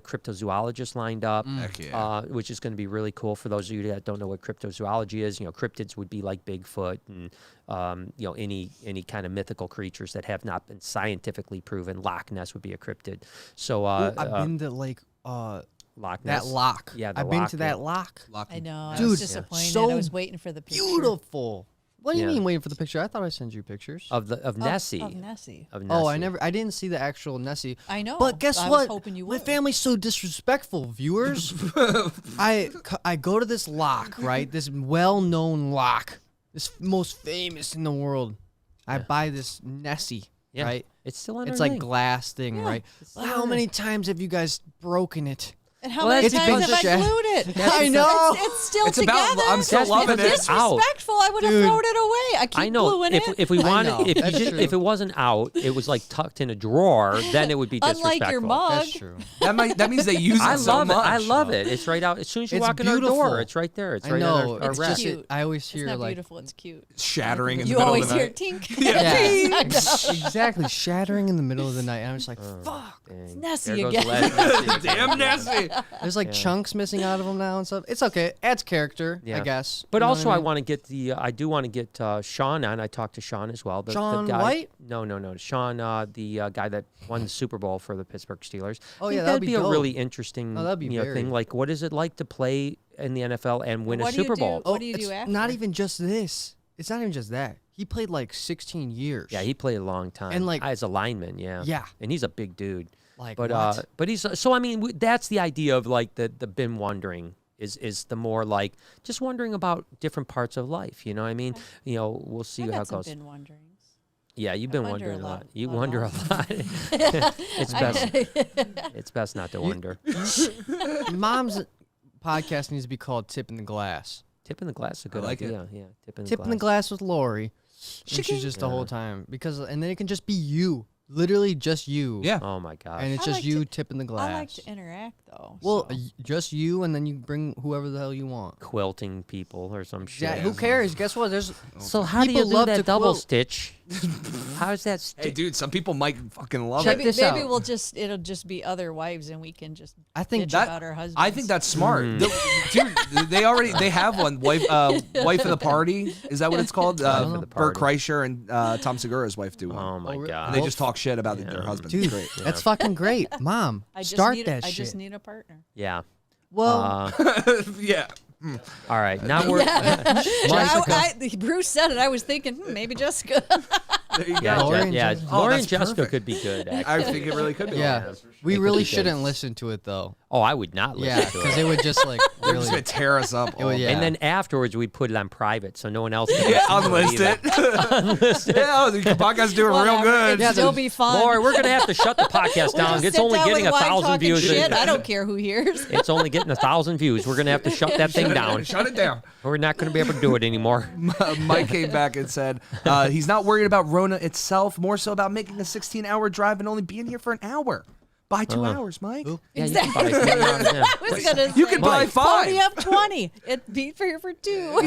cryptozoologist lined up, Heck yeah. which is going to be really cool for those of you that don't know what cryptozoology is. Cryptids would be like Bigfoot and any kind of mythical creatures that have not been scientifically proven. Loch Ness would be a cryptid. So I've been to Loch Ness. that lock. Yeah, the I've been lock, to yeah. that lock. I know. I Dude, was disappointed. so I was waiting for the picture. Beautiful. What do you Yeah. mean waiting for the picture? I thought I sent you pictures. of Nessie. Of Nessie. Of Oh, Nessie. I didn't see the actual Nessie. I know. But guess I what? was hoping you My would. family's so disrespectful, viewers. I go to this lock, right? This well-known lock, this most famous in the world. I buy this Nessie, Yeah. right? It's still on It's our like thing. glass thing, Yeah, right? it's still How on many times have you guys broken it? And how Well, many that's times because have I Jack- glued it? I know. It's still It's about- together. I'm still That's loving because it. it's out. Disrespectful. I would have Dude. thrown it away. I keep I know. gluing If it. if we know, wanted, that's true. if it wasn't out, it was like tucked in a drawer, then it would be disrespectful. Unlike your mug. That's true. That means they use it I so love much. it. I love it. It's right out. As soon as you It's walk in our beautiful. door, it's right there. It's I right know. on our It's rack. just cute. I always It's hear not like beautiful. It's cute. Shattering in the You middle always of the hear night. tink. Yeah. I know. exactly shattering in the middle of the night. And I'm just like, fuck. Dang. Nessie There goes again. Leslie. Damn Nessie. There's like chunks missing out of them now and stuff. It's okay. Adds character, I Yeah. guess. But You know also, what I mean? want to get I do want to get Sean on. I talked to Sean as well. The Shaun guy, White? No. Sean, the guy that won the Super Bowl for the Pittsburgh Steelers. Oh, I think yeah, that'd that'd be be a dope. really interesting Oh, that'd be very- thing. Like, what is it like to play in the NFL and win a What do you Super do? Bowl? What do you do it's after? Not even just this. It's not even just that. He played like 16 years. Yeah, he played a long time. And, like- as a lineman, yeah. Yeah. And he's a big dude. Like, But what? but he's so I mean that's the idea of like the been wondering is the more like just wondering about different parts of life. You know what I mean? You know, we'll see I how got it some goes. been wonderings. Yeah, you've been wonder wondering a a lot. lot You about wonder a life. lot. it's best. It's best not to wonder. Mom's podcast needs to be called Tip in the Glass. Tip in the glass is a good like it. idea. Yeah, tip in the Tip glass. in the glass with Lori. And she's just the whole time and then it can just be you, literally just you. Yeah. Oh my gosh. And it's I just like you to- tipping the glass. I like to interact though. Well, so. just you, and then you bring whoever the hell you want. Quilting people or some shit. Yeah, who cares? Guess what? There's So how do People you do love that to double quilt. stitch? How's that? Hey, dude, some people might fucking love Check it. this Maybe out. it'll just be other wives and we can just I think bitch that- about our husbands. I think that's smart. Hmm. Dude, they have one. Wife of the party. Is that what it's called? of the Bert party. Kreischer and Tom Segura's wife do one. Oh my really? god. And they just talk shit about their husbands. dude, It's great. that's fucking great, Mom. I just start need, that I shit. just need a partner. Yeah. well, Yeah. All right. Now we're. Bruce said it. I was thinking maybe Jessica. There you Yeah, go. Lori and yeah. Jessica. Lori and that's Jessica perfect. could be good. Actually. I think it really could be. yeah, we It could really be good. shouldn't listen to it though. Oh, I would not listen Yeah, to because it. it would just like They're really. just gonna tear us up. would- yeah. And then afterwards, we'd put it on private so no one else can Yeah, listen to unlist either. it. Yeah, the podcast's doing real Whatever, good. It'd still be fun. Lori, we're gonna have to shut the podcast We'll down. just It's sit only down getting with wine 1,000 talking views. Shit. I don't care who hears. It's only getting 1,000 views. We're gonna have to shut that thing down. Shut it down. We're not gonna be able to do it anymore. Mike came back and said he's not worried about Rona itself, more so about making a 16-hour drive and only being here for an hour. Buy 2 hours, Mike. Yeah, you can buy it. Yeah. I was gonna You say, can buy 5. Pony up 20. It beat for here for 2.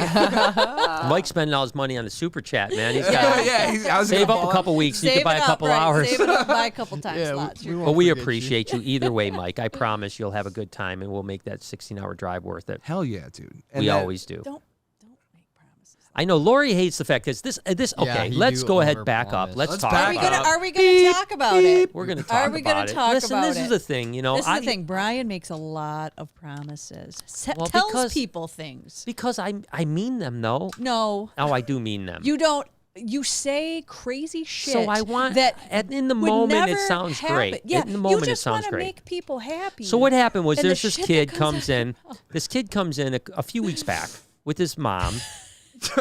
Mike's spending all his money on the super chat, man. He's Yeah, got yeah. I was save gonna up a ball couple weeks. You Save can buy it a up, couple right, hours. Save it up, buy a couple time Yeah, slots. we You're won't But we forget you. appreciate you either way, Mike. I promise you'll have a good time, and we'll make that 16-hour drive worth it. Hell yeah, dude. And We that- always do. Don't make promises. I know Lori hates the fact because this. Okay, you let's do go ahead, back up. overpromise. Let's Let's talk back Are we about gonna it. Are we gonna talk about it? We're gonna talk Are we gonna about it. talk Listen, about this it? is the thing. You know, This is the thing. Brian makes a lot of promises. Well, Tells because- people things. because I mean them though. No, Oh, I do mean them. you don't. You say crazy shit. So I want that in the would moment it never sounds happen. great. Yeah, In the moment you it just sounds wanna great. make people happy. So what happened was And the there's this shit that kid comes comes in. This kid comes in a few weeks back with his mom,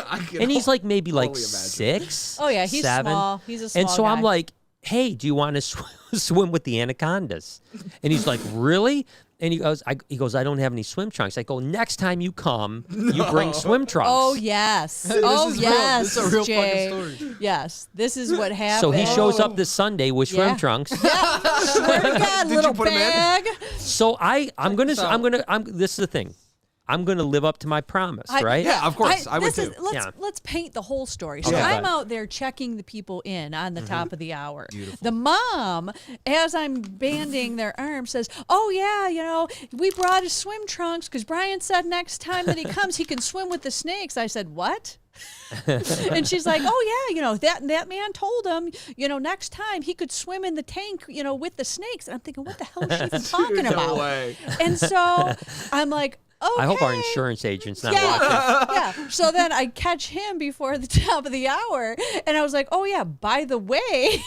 I can and he's like maybe like only imagine. 6. Oh yeah, he's 7. small. He's a small And so I'm guy. like, hey, do you want to swim with the anacondas? And he's like, really? And he goes, I don't have any swim trunks. I go, next time you come, you bring swim trunks. Oh yes. Oh is real. yes. This is a real Jay. fucking story. Yes, this is what happened. So he shows up this Sunday with swim Yeah. trunks. Swear to God, Did little you put him in? bag. So this is the thing. I'm gonna live up to my promise, right? Yeah, of course. I would this is- too. Let's Yeah. let's paint the whole story. So Okay, go I'm ahead. out there checking the people in on the top of the hour. The mom, as I'm banding their arm, says, "Oh yeah, we brought his swim trunks because Brian said next time that he comes, he can swim with the snakes." I said, "What?" And she's like, "Oh yeah, that man told him, next time he could swim in the tank, with the snakes." And I'm thinking, what the hell is she even talking No about? way. And so I'm like, okay. I hope our insurance agent's not Yeah, watching. yeah. So then I catch him before the top of the hour, and I was like, "Oh yeah, by the way,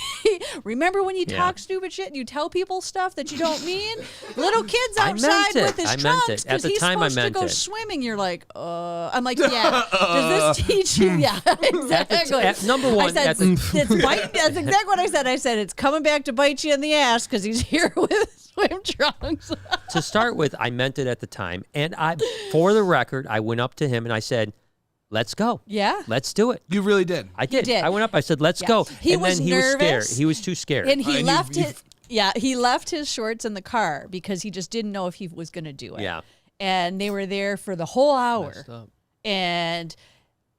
remember when you Yeah. talk stupid shit and you tell people stuff that you don't mean? Little kids I meant outside it. with his I meant trunks it. At because the he's time, I supposed to meant go it. swimming." You're like, I'm like, "Yeah." Does this teach you? Yeah, exactly. number one, I said, at the- that's exactly what I said. I said it's coming back to bite you in the ass because he's here with swim trunks. To start with, I meant it at the time, and for the record, I went up to him and I said, let's go. Yeah. Let's do it. You really did. I did. did. I went up. I said, let's go. He and was then he nervous. was scared. He was too scared. And he And left you- it. Yeah, he left his shorts in the car because he just didn't know if he was going to do it. Yeah. And they were there for the whole hour. Messed up. And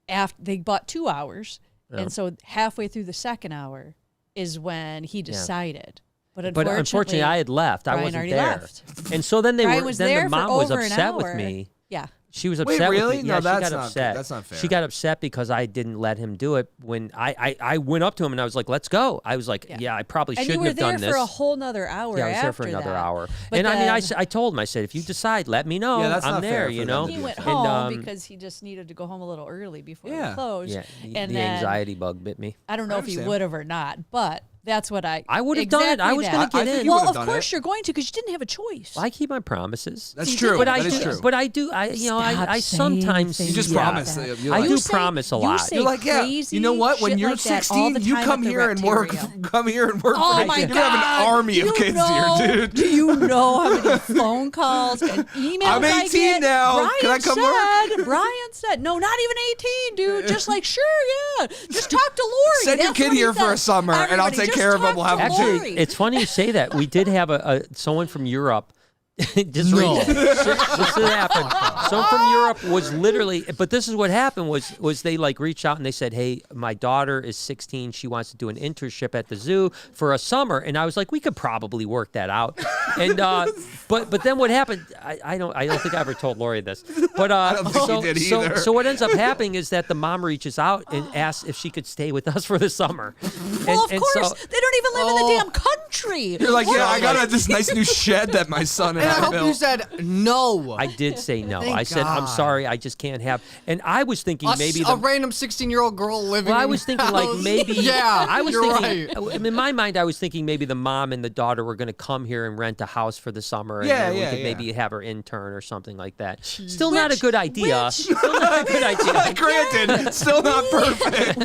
after they bought 2 hours. And so halfway through the second hour is when he decided. But unfortunately, I had left. I Brian wasn't already there. left. And so then Brian was then there the for mom was over an upset with hour. me. Yeah. She was Wait, upset really? with me. No, Yeah, that's she got not- upset. that's not fair. She got upset because I didn't let him do it when I went up to him and I was like, let's go. I was like, yeah, I probably And you shouldn't were have done there this. for a whole nother hour Yeah, I was there for after another that. hour. But And I mean, then I told him, I said, if you decide, let me know. Yeah, that's I'm not there, fair you for know? them to he do went that. home And, because he just needed to go home a little early before Yeah. it closed. yeah, and the then, anxiety bug bit me. I don't know if he understand. would have or not, but that's what I I would have done it. I was going to I get think in. you Well, would've of done course it. you're going to because you didn't have a choice. I keep my promises. That's You true. did. But That I is do. true. But I do. I Stop I saying sometimes things You just like promise. that. You're I like- do You say- promise a you lot. say You're like, yeah. crazy You know what? When shit you're like that all 16, the you time come at the here and work. Rectarium. Come here and work. Oh for my me. God! You're gonna have an army of kids here, dude. Do you know how many phone calls and emails I'm I 18 get? now. Brian Can I come said, Brian said, no, not even 18, dude. Just like, sure, yeah. Just talk to Lori. Send your That's kid what he here for a said. summer, and I'll Everybody, take just care of it. talk We'll to have a Actually, Lori. it's funny you say that. We did have someone from Europe. Just No. read it. This happened. Someone from Europe was literally, but this is what happened was they like reached out and they said, hey, my daughter is 16. She wants to do an internship at the zoo for a summer. And I was like, we could probably work that out. And but then what happened? I don't think I ever told Lori this. But don't think you did either. So what ends up happening is that the mom reaches out and asks if she could stay with us for the summer. Well, of And course. so- They don't even live in the damn country. You're like, yeah, I What? got this nice new shed that my son and And I I hope you built. said no. I did say no. Thank I said, I'm God. sorry, I just can't have. And I was thinking maybe a random 16-year-old girl living. well, I in was the thinking like house. maybe. Yeah, I was you're thinking. right. In my mind, I was thinking maybe the mom and the daughter were going to come here and rent a house for the summer, and Yeah, then we yeah, could yeah. maybe have her intern or something like that. Still not a good idea. which- Still not a good idea. Granted, still not perfect.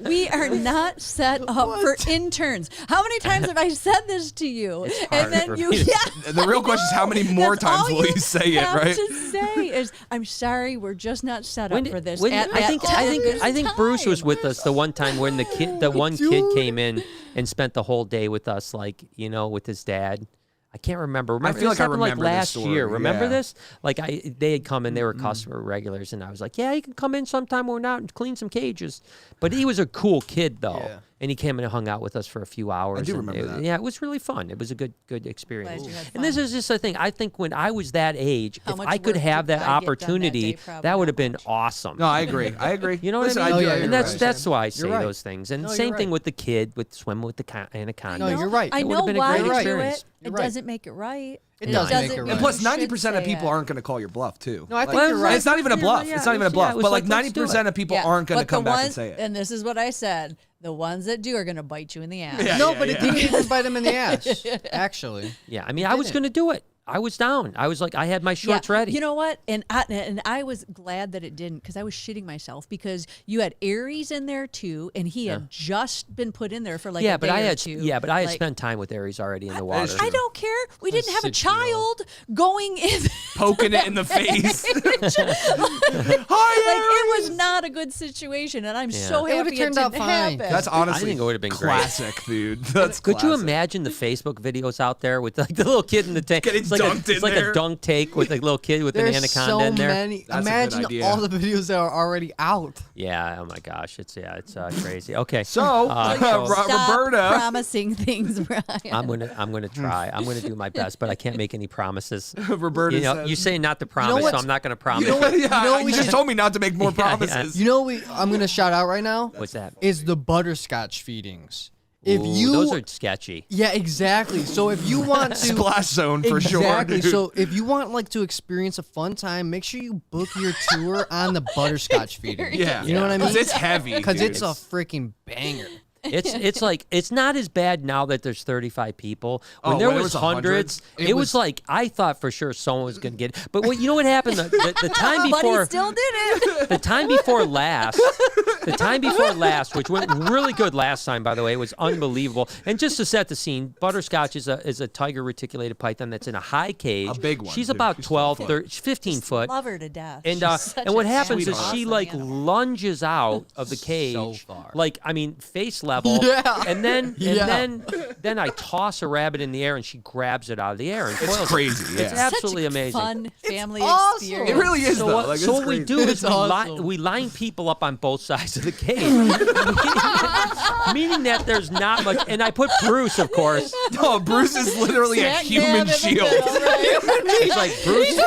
We are not set up for interns. How many times have I said this to you? It's hard And then for you, me to- yeah. The real question is how many more That's times all will you say it, have right? to say is, I'm sorry, we're just not set up When for did- this. when- at I that think Bruce was time. with us the one time when the one kid came in and spent the whole day with us, like with his dad. I can't remember. Remember, feel this like I happened remember this last story, year. Remember yeah. this? Like they had come in, they were customer regulars, and I was like, yeah, you can come in sometime when we're not and clean some cages. But he was a cool kid though, Yeah. and he came in and hung out with us for a few hours. do and remember that. Yeah, it was really fun. It was a good experience. Glad you had And this fun. is just a thing. I think when I was that age, How if much I could work have did that I get done that opportunity, day? Probably that would not have been much. awesome. No, I agree. I agree. You know what Listen, I mean? Oh, yeah, and you're that's right. that's why I say right. those things. And No, same you're thing right. with the kid with swimming with the anaconda. No, you're right. I It would know have been a why great you do experience. it. You're It right. doesn't make it right. It doesn't make it right. And plus, You should 90% of say people it. aren't going to call your bluff, too. No, I think Well, you're right. It's not even a bluff. Yeah, It's not even a it bluff. was But like like, let's do 90% it. of people Yeah, aren't going to but the come back and ones- say it. And this is what I said. The ones that do are going to bite you in the ass. Yeah. No, but it didn't even bite him in the ass. Actually, Yeah, I mean, I was didn't. going to do it. I was down. I was like, I had my shorts ready. You know what? And I was glad that it didn't because I was shitting myself because you had Aries in there too, and he had just been put in there for like a but day I or had two. but I had Like, spent time with Aries already in the is water. true. I don't care. We didn't have a 6-year-old. child going in. Poking it in the face. Like it was not a good situation, and I'm so It would've happy turned it out didn't fine. happen. That's honestly I think it would have been great. classic, dude. That's Could you classic. imagine the Facebook videos out there with like the little kid in the tank? Getting it's like dunked in it's like there. a dunk take with a little kid with there's an anaconda so in there. many. That's a good Imagine idea. all the videos that are already out. Yeah. Oh my gosh. It's crazy. Okay. So, so- Stop Roberta. promising things, Brian. I'm gonna try. I'm gonna do my best, but I can't make any promises. Roberta You says, say not to promise, so what's- I'm not gonna promise. You know what? yeah, You know what we you just should- told me not to make more Yeah, yeah. promises. You know I'm gonna shout out right now. What's that? Is the butterscotch feedings. If Ooh, you those are sketchy. Yeah, exactly. So if you want to Splash zone for sure, exactly. dude. So if you want like to experience a fun time, make sure you book your tour on the butterscotch feeding. yeah. You know what I mean? 'Cause it's heavy, Because dude. it's a freaking banger. It's like it's not as bad now that there's 35 people. When there when it was was 100, hundreds, it was like I thought for sure someone was going to get it. But you know what happened? The time But before he still did it. the time before last, which went really good last time, by the way, it was unbelievable. And just to set the scene, Butterscotch is a tiger reticulated python that's in a high cage. A big one, She's dude. about She's 12, 15 foot. Love her to death. And She's such and what a happens is awesome she like animal. lunges out of the cage, So far. like I mean face level, Yeah. and then Yeah. then I toss a rabbit in the air and she grabs it out of the air and It's coils it. crazy. It's Yeah. absolutely Such a amazing. Fun family awesome. experience. It really is, So though. what, Like, so it's what we crazy. do is It's awesome. we line people up on both sides of the cage, meaning that there's not much. And I put Bruce, of course. Oh, Bruce is literally a Smack human dab in the shield. middle, right? He's like Bruce.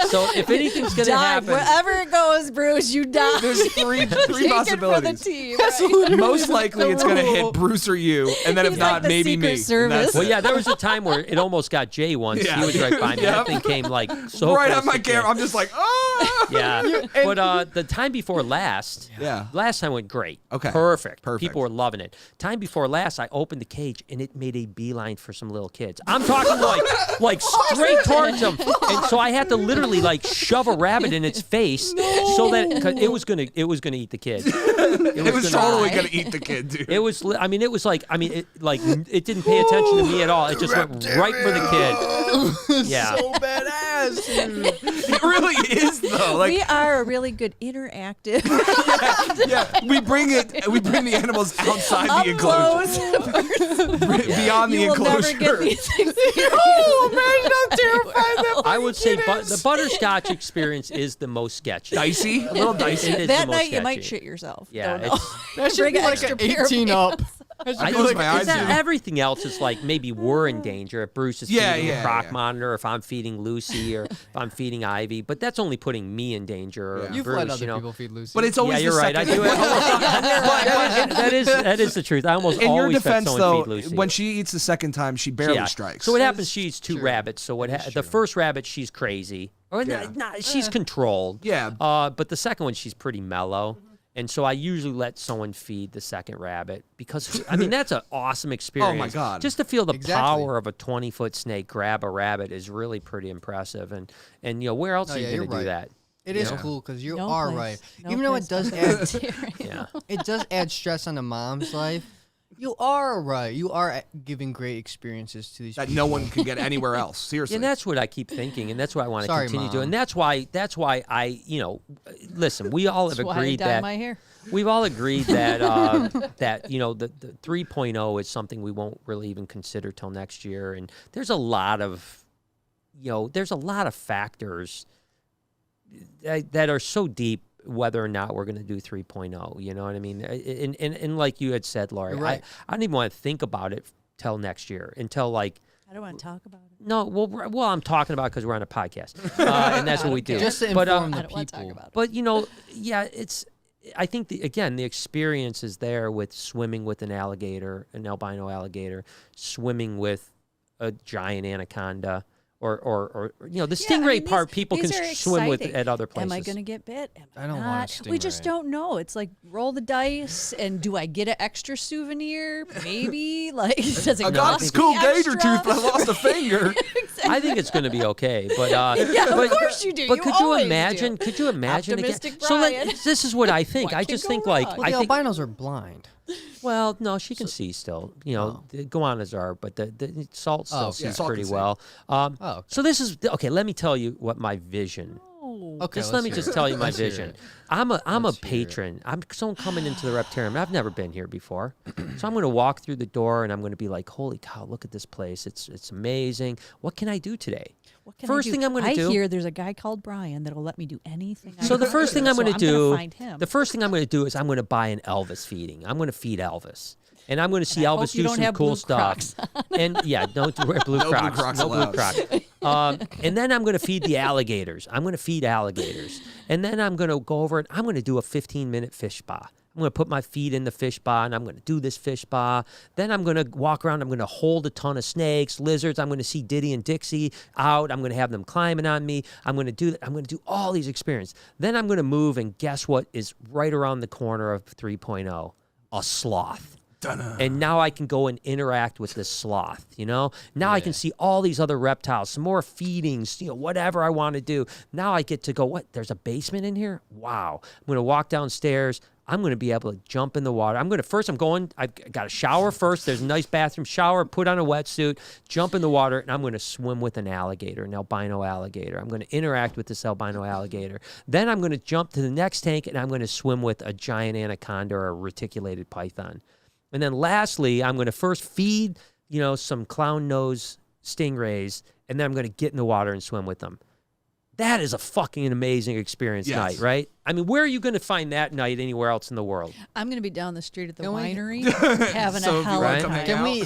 So if anything's gonna Dive. happen, Wherever it goes, Bruce, you die. There's three Take it for the possibilities. team. Right? Most likely it's going to rule. hit Bruce or you, and then if He's not, like the maybe Secret me. Service. And that's well, it. yeah, there was a time where it almost got Jay once. Yeah. He was right behind me. Yep. That thing came like so right close on my to Jay. camera. I'm just like, oh. Yeah, but the time before last, Yeah. last time went great. Okay. Perfect. Perfect. People were loving it. Time before last, I opened the cage and it made a beeline for some little kids. I'm talking like straight towards them, and so I had to literally like shove a rabbit in its face so that 'cause it was gonna eat the kid. It was gonna- totally going to eat the kid, dude. It was. I mean, it was like. I mean, it didn't pay attention to me at all. It just went right for the kid. Yeah. So badass, dude. It really is, though. Like, We are a really good interactive, yeah, we bring the animals outside up the enclosure, close. beyond the You will never enclosure. get these experiences. Oh man, I'm terrified. I would say the butterscotch experience is the most sketchy. Dicey, a little dicey. It is That the most night you might sketchy. shit yourself. Yeah, Don't know. it's- That should Bring be an like extra an pair of 18 up. That should I be close like my an eyes, 18 dude. everything else is like maybe we're in danger. If Bruce is Yeah, feeding yeah, the crock yeah. monitor, if I'm feeding Lucy, or if I'm feeding Ivy, but that's only putting me in danger. Or Yeah. You've Bruce, let other you know. people feed Lucy. But it's always Yeah, you're the right. I second. do it. That is the truth. I almost In your always let defense, someone though, feed Lucy. when she eats the second time, she barely Yeah. strikes. So what happens? She eats two true. rabbits. So the first rabbit, she's crazy, or Yeah. she's controlled. Yeah. But the second one, she's pretty mellow. And so I usually let someone feed the second rabbit because, I mean, that's an awesome experience. God. Just to feel the Exactly. power of a 20-foot snake grab a rabbit is really pretty impressive. And you know, where else No, are you yeah, going you're to do right. that? It is Yeah. cool because you No are place. right. No Even though place it does on add, earth, Terry. Yeah. it does add stress on the mom's life. You are right. You are giving great experiences to these that people. no one can get anywhere else. Seriously. And that's what I keep thinking, and that's what I want to Sorry, continue Mom. doing. That's why I, you know, listen, we all have That's why I agreed dye that my hair. we've all agreed that that you know the 3.0 is something we won't really even consider till next year, and there's a lot of factors that are so deep whether or not we're going to do 3.0. You know what I mean? And like you had said, Laurie, You're right. I don't even want to think about it till next year, until like. I don't want to talk about it. No, well, I'm talking about because we're on a podcast, and that's what we do. Just to But, inform I the don't want to talk people. about it. But you know, yeah, it's. I think the experience is there with swimming with an alligator, an albino alligator, swimming with a giant anaconda, or you know, the Yeah, I stingray mean, part these- people these can are swim with exciting. at other places. Am I going to get bit? Am I don't want not? a We just stingray. don't know. It's like roll the dice, and do I get an extra souvenir? Maybe. Like, does it I got cost this me cool gator extra? tooth, but I lost a finger. I think it's going to be okay, but Yeah, of but, course you do. But You could you always imagine? do. Could you imagine again? Optimistic So Brian. this is what I think. What I can just go think like wrong? Well, I the think. albinos are blind. Well, no, she can see still. You know, the iguanas are, but the salt still Oh, okay. sees Salt pretty can see. well. Oh, okay. So this is okay. Let me tell you what my vision. Oh, Okay, Just let me let's just hear it. tell you my Let's hear vision. it. I'm a Let's hear it. patron. I'm someone coming into the Reptarium. I've never been here before, so I'm going to walk through the door and I'm going to be like, "Holy cow! Look at this place. It's amazing. What can I do today?" What can First I do? thing I'm gonna do- I hear there's a guy called Brian that'll let me do anything. I So the want first thing to, I'm going to so do, gonna find him. the first thing I'm going to do is I'm going to buy an Elvis feeding. I'm going to feed Elvis, and I'm going to see I Elvis hope you do don't some have cool blue stuff. Crocs And yeah, don't wear blue No blue Crocs. Crocs No blue allowed. Crocs. And then I'm going to feed the alligators. I'm going to feed alligators, and then I'm going to go over and I'm going to do a 15-minute fish spa. I'm going to put my feet in the fish spa, and I'm going to do this fish spa. Then I'm going to walk around. I'm going to hold a ton of snakes, lizards. I'm going to see Diddy and Dixie out. I'm going to have them climbing on me. I'm going to do all these experiences. Then I'm going to move, and guess what is right around the corner of 3.0? a sloth. And now I can go and interact with this sloth, you know? Now I can see all these other reptiles, some more feedings, you know, whatever I want to do. Now I get to go, what? There's a basement in here? Wow. I'm going to walk downstairs. I'm going to be able to jump in the water. I've got to shower first. There's a nice bathroom, shower, put on a wetsuit, jump in the water, and I'm going to swim with an alligator, an albino alligator. I'm going to interact with this albino alligator. Then I'm going to jump to the next tank, and I'm going to swim with a giant anaconda or a reticulated python. And then lastly, I'm going to first feed, you know, some clown nose stingrays, and then I'm going to get in the water and swim with them. That is a fucking amazing experience night, right? I mean, where are you going to find that night anywhere else in the world? I'm going to be down the street at the winery having a hell of a time. Can we?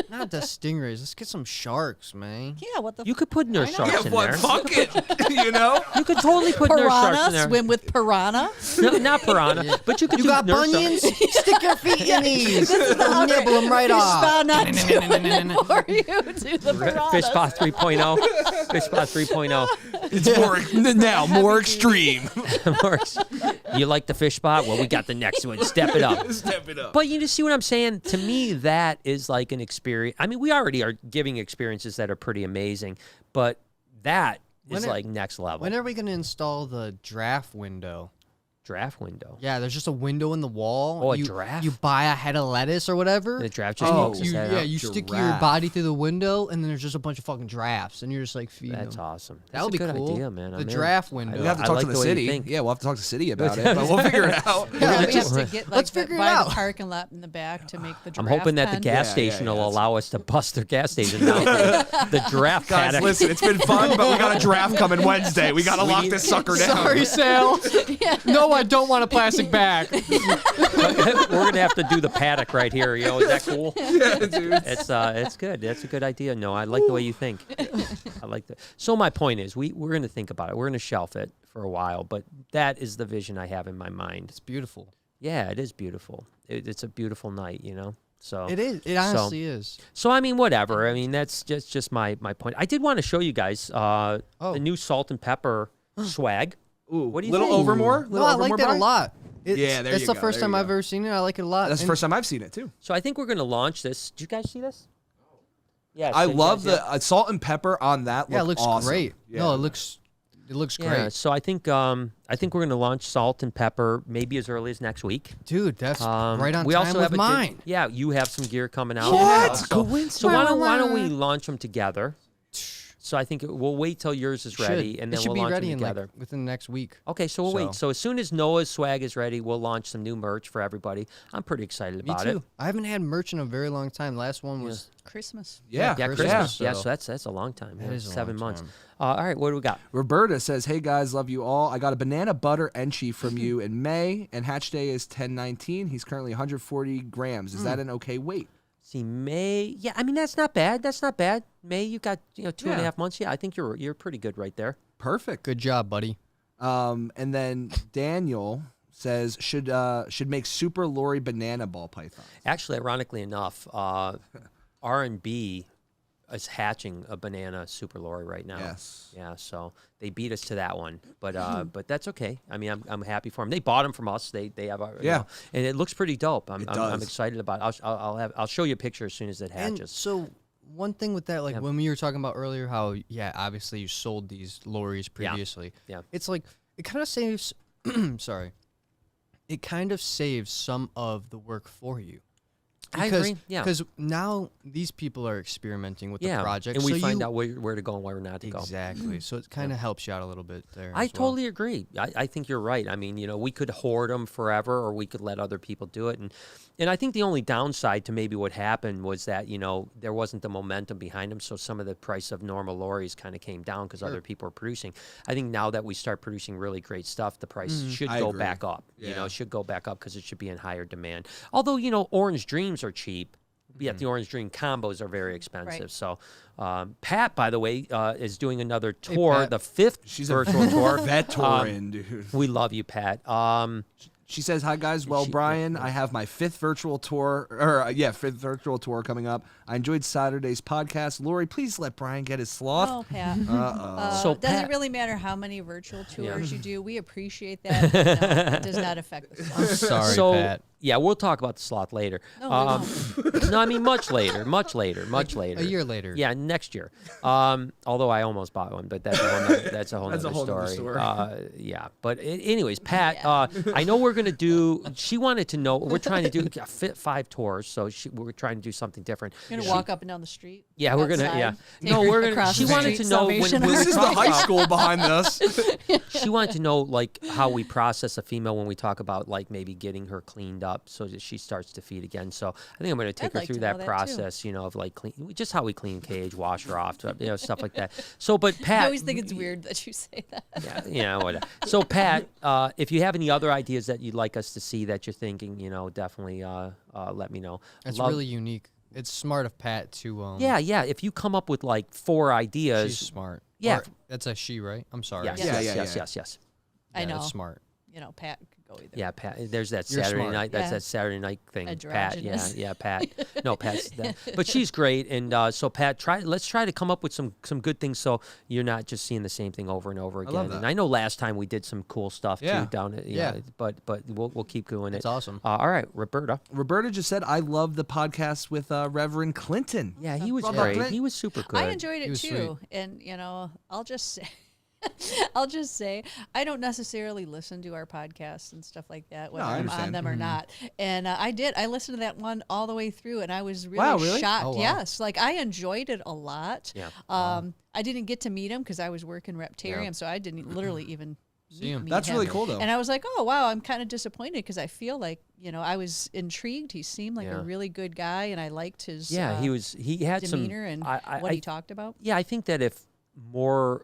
Not the stingrays. Let's get some sharks, man. Yeah, what the? You could put nurse sharks in there. Fuck it. You know? You could totally put nurse sharks in there. Swim with piranha. No, not piranha, but you could do got nurse bunions? sharks. Stick your feet in these. We'll nibble them right off. Not doing it for you to the piranhas. Fish spot 3.0. Fish spot 3.0. It's more extreme. You like the fish spot? Well, we got the next one. Step it up. Step it up. But you just see what I'm saying? To me, that is like an experience. I mean, we already are giving experiences that are pretty amazing, but that is like next level. When are we going to install the draft window? Draft window. Yeah, there's just a window in the wall. Oh, a draft? You buy a head of lettuce or whatever. The draft just pokes his you, head yeah, out. you stick your body through the window, and then there's just a bunch of fucking drafts, and you're just like feeding That's them. awesome. That would be a good cool. idea, man. The draft window. We have to talk to the city. Yeah, we'll have to talk to the city about it, but we'll figure it out. Yeah, we have to get Let's figure it buy out. the parking lot in the back to make the draft. I'm hoping that the pen. gas station will allow us to bust their gas station down. The draft Guys, paddock. listen, it's been fun, but we got a draft coming Wednesday. We got to lock this sucker down. Sorry, Sal. No, I don't want a plastic bag. We're gonna have to do the paddock right here. You know, is that cool? Yeah, dude. It's good. That's a good idea. No, I like the way you think. I like that. So my point is, we're gonna think about it. We're gonna shelf it for a while, but that is the vision I have in my mind. It's beautiful. Yeah, it is beautiful. It's a beautiful night, you know. So it is. It honestly is. So I mean, whatever. I mean, that's just my point. I did want to show you guys the new salt and pepper swag. Ooh, what do you little think? Overmore? No, I like that a lot. Yeah, there That's you the go, first there time you I've go. ever seen it. I like it a lot. That's the first time I've seen it, too. So I think we're going to launch this. Did you guys see this? Yeah, I so you love guys- the salt and pepper on that. Yeah, it looks awesome. great. Yeah. No, it looks Yeah, great. so I think we're going to launch salt and pepper maybe as early as next week. Dude, that's right on we time also with have mine. Yeah, you have some gear coming out. What? So why don't we launch them together? So I think we'll wait till yours is ready, and then it should we'll be launch ready them in together. like within the next week. Okay, so we'll wait. So as soon as Noah's swag is ready, we'll launch some new merch for everybody. I'm pretty excited Me about too. it. I haven't had merch in a very long time. The last one was Christmas. Yeah, Christmas, Christmas. yeah. Yeah, so that's a long time. That is a 7 long months. time. All right, what do we got? Roberta says, "Hey guys, love you all. I got a banana butter Enchi from you in May, and hatch day is 10/19. He's currently 140 grams. Is that an okay weight?" See, May. Yeah, I mean that's not bad. That's not bad. May, you got 2.5 months. Yeah, I think you're pretty good right there. Perfect. good job, buddy. And then Daniel says, "Should make super Lorry banana ball pythons." Actually, ironically enough, R&B is hatching a banana super lorry right now. Yes. Yeah, so they beat us to that one, but that's okay. I mean, I'm happy for them. They bought them from us. They have our, you know, and it looks pretty dope. I'm excited about it. I'll show you a picture as soon as it hatches. And so one thing with that, like when we were talking about earlier, how obviously you sold these lorries previously. Yeah. It's like it kind of saves. Sorry. It kind of saves some of the work for you. I agree. Yeah. Because now these people are experimenting with the project, and we so find out where to go and where not to go. Exactly. So it kind of helps you out a little bit there. I as well. totally agree. I think you're right. I mean, we could hoard them forever, or we could let other people do it. And I think the only downside to maybe what happened was that, there wasn't the momentum behind them, so some of the price of normal lorries kind of came down because other people are producing. I think now that we start producing really great stuff, the price should go back up. Yeah. It should go back up because it should be in higher demand. Although, Orange Dreams are cheap. Yet the Orange Dream combos are very expensive. Right. So, Pat, by the way, is doing another tour, Pat. the 5th She's virtual tour. Veteran, dude. We love you, Pat. She says, "Hi guys. Well, Brian, I have my 5th virtual tour, 5th virtual tour coming up. I enjoyed Saturday's podcast. Lori, please let Brian get his sloth." Oh, Pat. So does Pat- it really matter how many virtual tours you do? We appreciate that. But no, it does not affect the I'm sorry, So- Pat. Yeah, we'll talk about the sloth later. No, we won't. No, I mean much later, much later. A year later. Yeah, next year. Although I almost bought one, but that's a whole nother story. Yeah, but anyways, Pat, I know we're gonna do. She wanted to know. We're trying to do fit 5 tours, so we're trying to do something different. You're gonna walk up and down the street. Yeah, we're gonna. outside, Yeah, take no, her we're gonna. across She the wanted street, to know when Salvation we This is the talk high about- school behind us. She wanted to know like how we process a female when we talk about like maybe getting her cleaned up so that she starts to feed again. So I think I'm going to take I'd her like through to know that that, too. process, of like just how we clean cage, wash her off, stuff like that. So, but I Pat, always think it's weird that you say that. yeah, whatever. So Pat, if you have any other ideas that you'd like us to see that you're thinking, definitely let me know. It's really unique. It's smart of Pat to. Yeah. If you come up with like 4 ideas, She's smart. Yeah. Or, that's a she, right? I'm sorry. yes, Yeah. yes. I know. That's smart. Pat could go either. Yeah, Pat. There's that You're Saturday smart. night. That's Yeah. that Saturday night thing. Pat. Yeah, Androgynous. yeah, Pat. No, Pat's. But she's great, and so Pat, let's try to come up with some good things, so you're not just seeing the same thing over and over again. love that. And I know last time we did some cool stuff Yeah. too down at Yeah. but we'll keep doing it. It's awesome. All right, Roberta. Roberta just said, I love the podcast with Reverend Clinton. Yeah, he was Love great. that. He was super good. I enjoyed it was too, and I'll just say. I'll just say I don't necessarily listen to our podcasts and stuff like that, whether I I'm on understand. them or not. And I did. I listened to that one all the way through, and I was really, Wow, really? shocked. Oh, wow. Yes, like I enjoyed it a lot. Yeah. I didn't get to meet him because I was working Reptarium, so I didn't literally even See him. meet That's him. really cool, though. And I was like, oh wow, I'm kind of disappointed because I feel like I was intrigued. He seemed like Yeah. a really good guy, and I liked his Yeah, he had demeanor some. and what he talked about. Yeah, I think that if more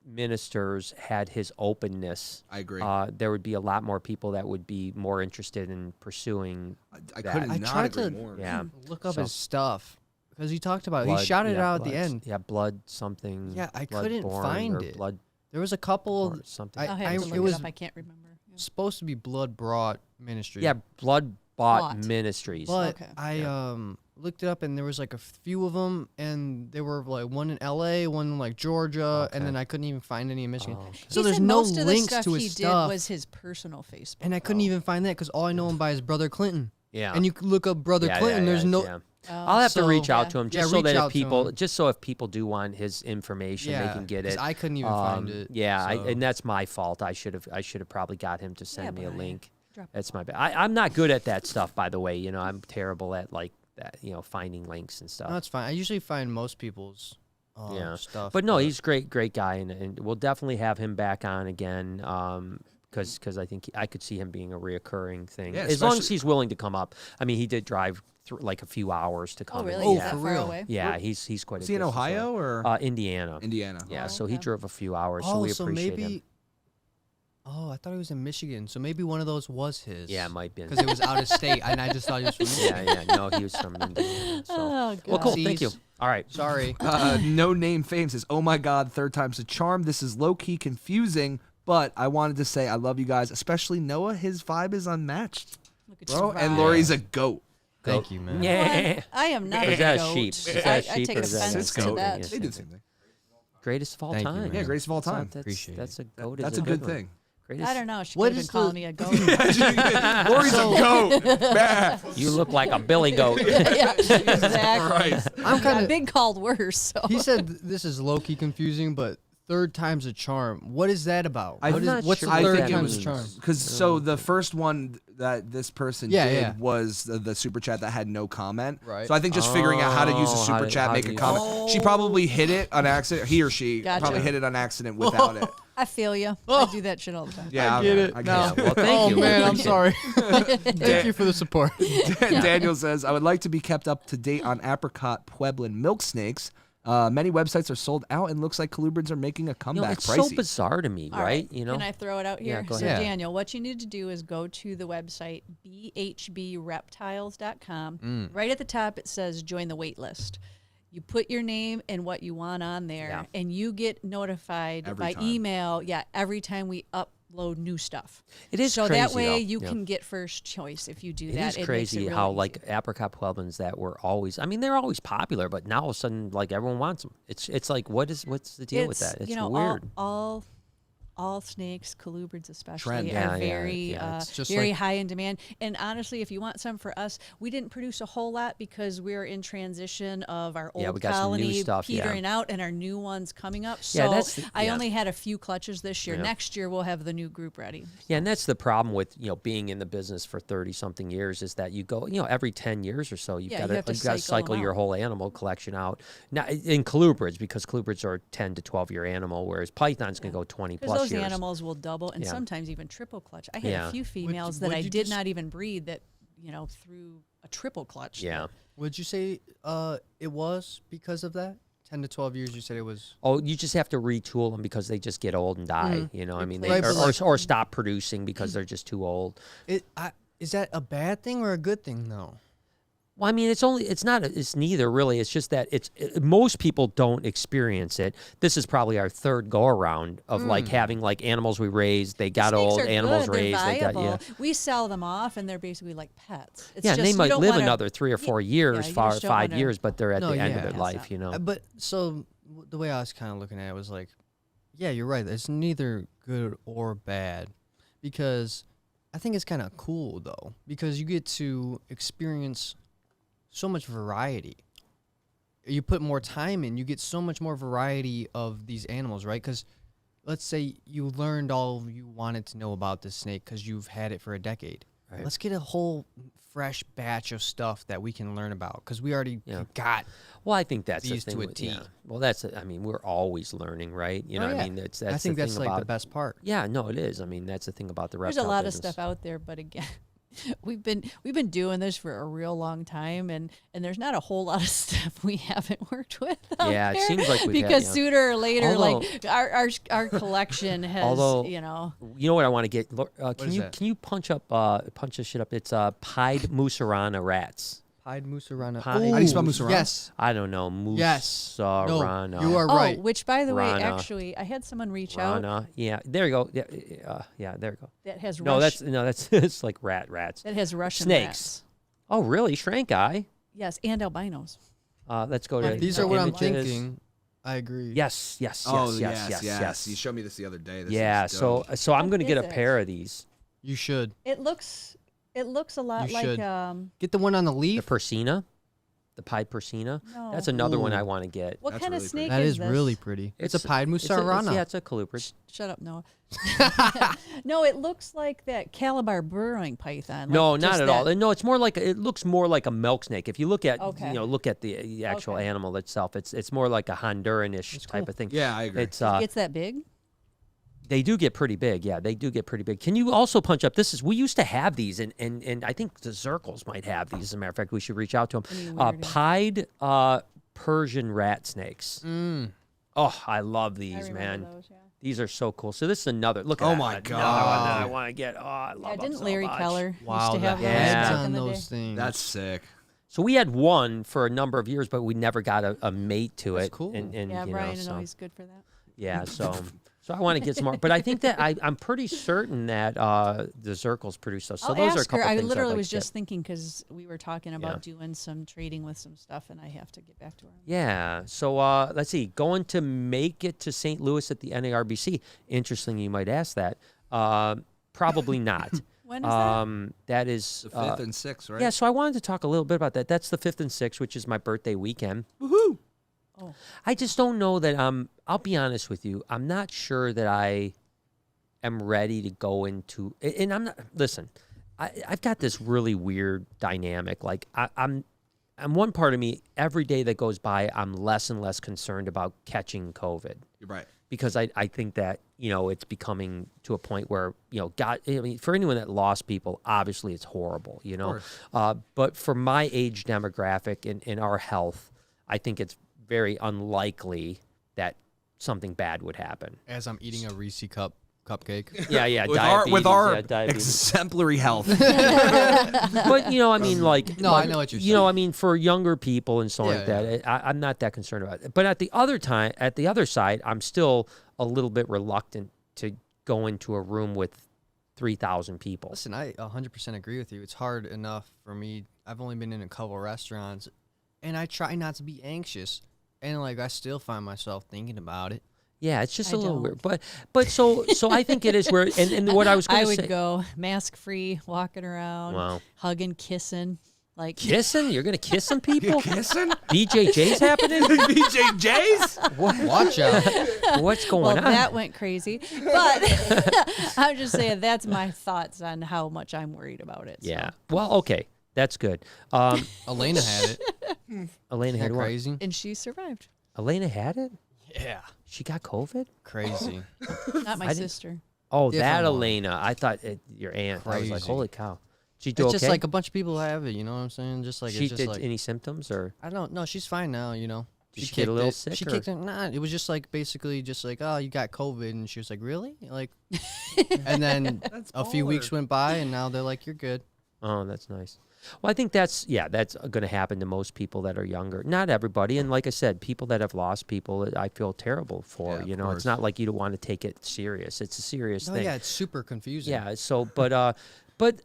ministers had his openness, I agree. there would be a lot more people that would be more interested in pursuing. I that. couldn't I not tried agree to- more. Yeah, Look up So- his stuff because he talked about. blood- He shouted it yeah, out at the blood- end. Yeah, blood something. Yeah, I blood couldn't born find or it. Blood There was a couple. or something. I'll have to look it was it up. I can't remember. Yeah. supposed to be blood brought ministry. Yeah, blood bought Bought. ministries. But Okay. I looked it up and there was like a few of them and they were like one in LA, one in like Georgia, and Okay. then I couldn't even find any in Michigan. Oh, okay. So He there's said no most of links the stuff to his he stuff. did was his personal Facebook. And I couldn't though. even find that because all I know him by is Brother Clinton. Yeah. And you could look up Brother Yeah, Clinton. yeah, There's yeah, no. yeah. Oh. I'll have to So- reach out Yeah. to him Yeah, just so reach that out if to people, him. just so if people do want his information, they can get it. 'cause I couldn't even find it. Yeah, so. and that's my fault. I should have probably got him to send me a Brian. link. Drop That's my bad. I'm not good at that stuff, by the way. I'm terrible at like that. Finding links and stuff. No, it's fine. I usually find most people's Yeah. stuff. But no, he's great guy, and we'll definitely have him back on again. Because I think I could see him being a reoccurring thing, Yeah, as long as especially- he's willing to come up. I mean, he did drive through like a few hours to come. Oh, really? And, Is yeah, that for far real? away? yeah, he's quite. Is a he in distance away. Ohio or Indiana? Indiana? Yeah, Oh, so he okay. drove a few hours, so Oh, we so appreciate maybe. him. Oh, I thought he was in Michigan. So maybe one of those was his. Yeah, it might be. Because it was out of state, and I just thought he was from Michigan. yeah. No, he was from Indiana. So. Oh, Well, cool. God. Thank you. Seas. All right. Sorry. No name fame says, "Oh my God, third time's a charm. This is low key confusing, but I wanted to say I love you guys, especially Noah. His vibe is unmatched, Look at bro, you, and Brian. Lori's a goat. Thank you, man. Yeah. I am not Is a that a goat. sheep? Is that I, a I sheep take or is that offense a to goat? that. Yes. They do the same thing. Greatest of all Thank you, time. man. Yeah, greatest of all time. That's, Appreciate that's a goat. That's is a good one. thing. Greatest. I don't know. She What could have is been calling the- me a goat. Lori's a goat. Bah. You look like a billy goat. Yeah, exactly. Christ. I'm kind I've of. been called worse. So. He said this is low key confusing, but third time's a charm. What is that about? I'm What is- not what's sure the what third that time's means. charm? Because so the first one that this person Yeah, did yeah. was the super chat that had no comment. Right. So I think just figuring out how to use a Oh, how super to- chat, how make to a use comment. She probably hit it on accident. He or she Gotcha. probably hit it on accident without it. I feel you. I do that shit all the time. Yeah, I get it I now. get Well, thank Oh you. We man, I'm appreciate sorry. Thank you for the support. Daniel says, I would like to be kept up to date on apricot Pueblan milk snakes. Many websites are sold out and looks like Colubrins are making a comeback. It's pricey. so bizarre to me, All right? Can I throw it out Yeah, here? go So, ahead. Daniel, what you need to do is go to the website bhbreptiles.com. Right at the top, it says join the wait list. You put your name and what you want on there, Yeah. and you get notified Every by time. email. Yeah, every time we upload new stuff. It is so that crazy, way though. you Yeah. can get first choice if you do It that. is makes crazy really how easy. like apricot Pueblans that were always. I mean, they're always popular, but now all of a sudden, like everyone wants them. It's like what's the deal with that? It's you know, weird. all all snakes, colubrids especially, Trend. Yeah, are yeah, very, yeah, it's just very like- high in demand. And honestly, if you want some for us, we didn't produce a whole lot because we're in transition of our Yeah, old we got some new colony stuff, yeah. petering out and our new ones coming up. So Yeah, that's the- I yeah. only had a few clutches this year. Yeah. Next year we'll have the new group ready. Yeah, and that's the problem with being in the business for 30-something years is that you go every 10 years or so you've Yeah, got you have to cycle cycle them your out. whole animal collection out. Now in colubrids, because colubrids are 10 to 12-year animal, whereas pythons can go 20 Because plus those years. animals will double and Yeah. sometimes even triple clutch. I had Yeah. a few females that would I you did just- not even breed that, through a triple clutch. Yeah. Would you say it was because of that? 10 to 12 years, you said it was. Oh, you just have to retool them because they just get old and die. I mean, they, Right, but like- or stop producing because they're just too old. Is that a bad thing or a good thing, though? Well, I mean, it's neither really. It's just that most people don't experience it. This is probably our third go around of like having like animals we raised. They got Snakes old. are Animals good. They're raised. They got viable. We sell them off, and they're basically like pets. It's yeah. just, And they you might don't live wanna- another 3 or 4 years, you five just don't wanna- years, but they're at No, the end of yeah. their life. But so the way I was kind of looking at it was like, yeah, you're right. It's neither good or bad because I think it's kind of cool though because you get to experience so much variety. You put more time in, you get so much more variety of these animals, right? Because let's say you learned all you wanted to know about this snake because you've had it for a decade. Right. Let's get a whole fresh batch of stuff that we can learn about because we already Yeah. got. Well, I think that's These the to thing. a with- T. Yeah. Well, I mean, we're always learning, right? You know, Oh, what yeah. I mean, that's I think the that's thing like about the best part. Yeah, no, it is. I mean, that's the thing about the There's reptile a lot business. of stuff out there, but again, we've been doing this for a real long time, and there's not a whole lot of stuff we haven't worked with. Out Yeah, it there seems like we've had, because yeah. sooner or later, Although- like our collection has, Although- you know. You know what I want to get? Can is you that? can you punch this shit up? It's pied musarana rats. Pied Musarana. Pied- How do you spell Musarana? Yes. I don't know. Yes. Musarana. No, you are Oh, right. which by the way, Rana. actually, I had someone reach out Rana. Yeah, there you go. Yeah, there you go. that has No, Rush- that's it's like rats. that has Russian Snakes. rats. Oh, really? Shrank eye? Yes, and albinos. Let's go to These are what I'm images. thinking. I agree. Yes. Oh, yes. You showed me this the other day. This Yeah, is so dope. so I'm What going to get is a it? pair of these. You should. It looks a lot You like should. Get the one on the The leaf. Persina, the pied Persina. No. That's another one Ooh. I want to get. what That's kind of really snake That is is this? really pretty. It's a pied It's Musarana. yeah, it's a colubrid. Shut up, Noah. No, it looks like that Calabar burrowing python. No, like not just at all. that- No, it's more like it looks more like a milk snake. If you look at Okay. look at the actual Okay. animal itself, it's more like a Honduran-ish type of thing. Yeah, I agree. It's It gets that big? they do get pretty big. Yeah, they do get pretty big. Can you also punch up? We used to have these, and I think the Zirkles might have these. As a matter of fact, we should reach out to them. I mean, weird, yeah. Pied Persian rat snakes. Oh, I love I these, remember man. those, yeah. These are so cool. So this is another. Look at Oh that. my Another one that I God. want to get. Oh, I love Yeah, them didn't so Larry much. Keller Wow, used to the have those heads back on in the those day? things. That's sick. So we had one for a number of years, but we never got a mate to That's it. cool. And Yeah, you Brian know, is so, always good for that. yeah, so I want to get some more. But I think that I'm pretty certain that the Zirkles produce those. So I'll those are a ask her. couple I things I'd literally like was to get. just thinking because we were talking about doing some trading with some stuff, and I have to get back to her. Yeah. So let's see. Going to make it to St. Louis at the NARBC. Interesting, you might ask that. Probably not. When is that? That is The 5th and 6th, right? yeah. So I wanted to talk a little bit about that. That's the 5th and 6th, which is my birthday weekend. Woohoo! Oh. I just don't know that I'll be honest with you. I'm not sure that I am ready to go into. And I'm not. Listen, I've got this really weird dynamic. Like I'm one part of me. Every day that goes by, I'm less and less concerned about catching COVID. You're right. Because I think that, it's becoming to a point where, God, I mean, for anyone that lost people, obviously it's horrible, But for my age demographic and our health, I think it's very unlikely that something bad would happen. As I'm eating a Reese cupcake. Yeah, With our diabetes. exemplary health. But, I mean, like... No, I know what you're saying. I mean, for younger people and so on Yeah, like that, I'm not that concerned about it. But at the other side, I'm still a little bit reluctant to go into a room with 3,000 people. Listen, I 100% agree with you. It's hard enough for me. I've only been in a couple restaurants, and I try not to be anxious. And, I still find myself thinking about it. Yeah, it's just I a little don't. weird. But so what I think it is where and what I was going I to would say. go mask free, walking around, Wow. hugging, kissing, like Kissing? You're gonna kiss some people? Kissing? BJJ's happening? BJJ's? Watch out. What's going Well, on? that went crazy. But I'm just saying that's my thoughts on how much I'm worried about it. So. Yeah. Well, okay. That's good. Elena had it. Elena Isn't had that what? crazy? And she survived. Elena had it? Yeah. She got COVID? Crazy. Not my sister. Oh, Different that one. Elena. I thought your aunt. I was like, Crazy. holy cow. She do It's okay? just like a bunch of people have it, you know what I'm saying? Just like she it's just did like any symptoms or I don't know. She's fine now, you know. Did she get a little it. sick, She or- kicked it. Nah, it was just like basically just like, oh, you got COVID, and she was like, really? Like, and then a few weeks went by, and now they're like, you're good. Oh, that's nice. Well, I think that's going to happen to most people that are younger. Not everybody, and like I said, people that have lost people, I feel terrible for. Yeah, You of know, course. it's not like you don't want to take it serious. It's a serious Oh thing. yeah, it's super confusing. Yeah. So, but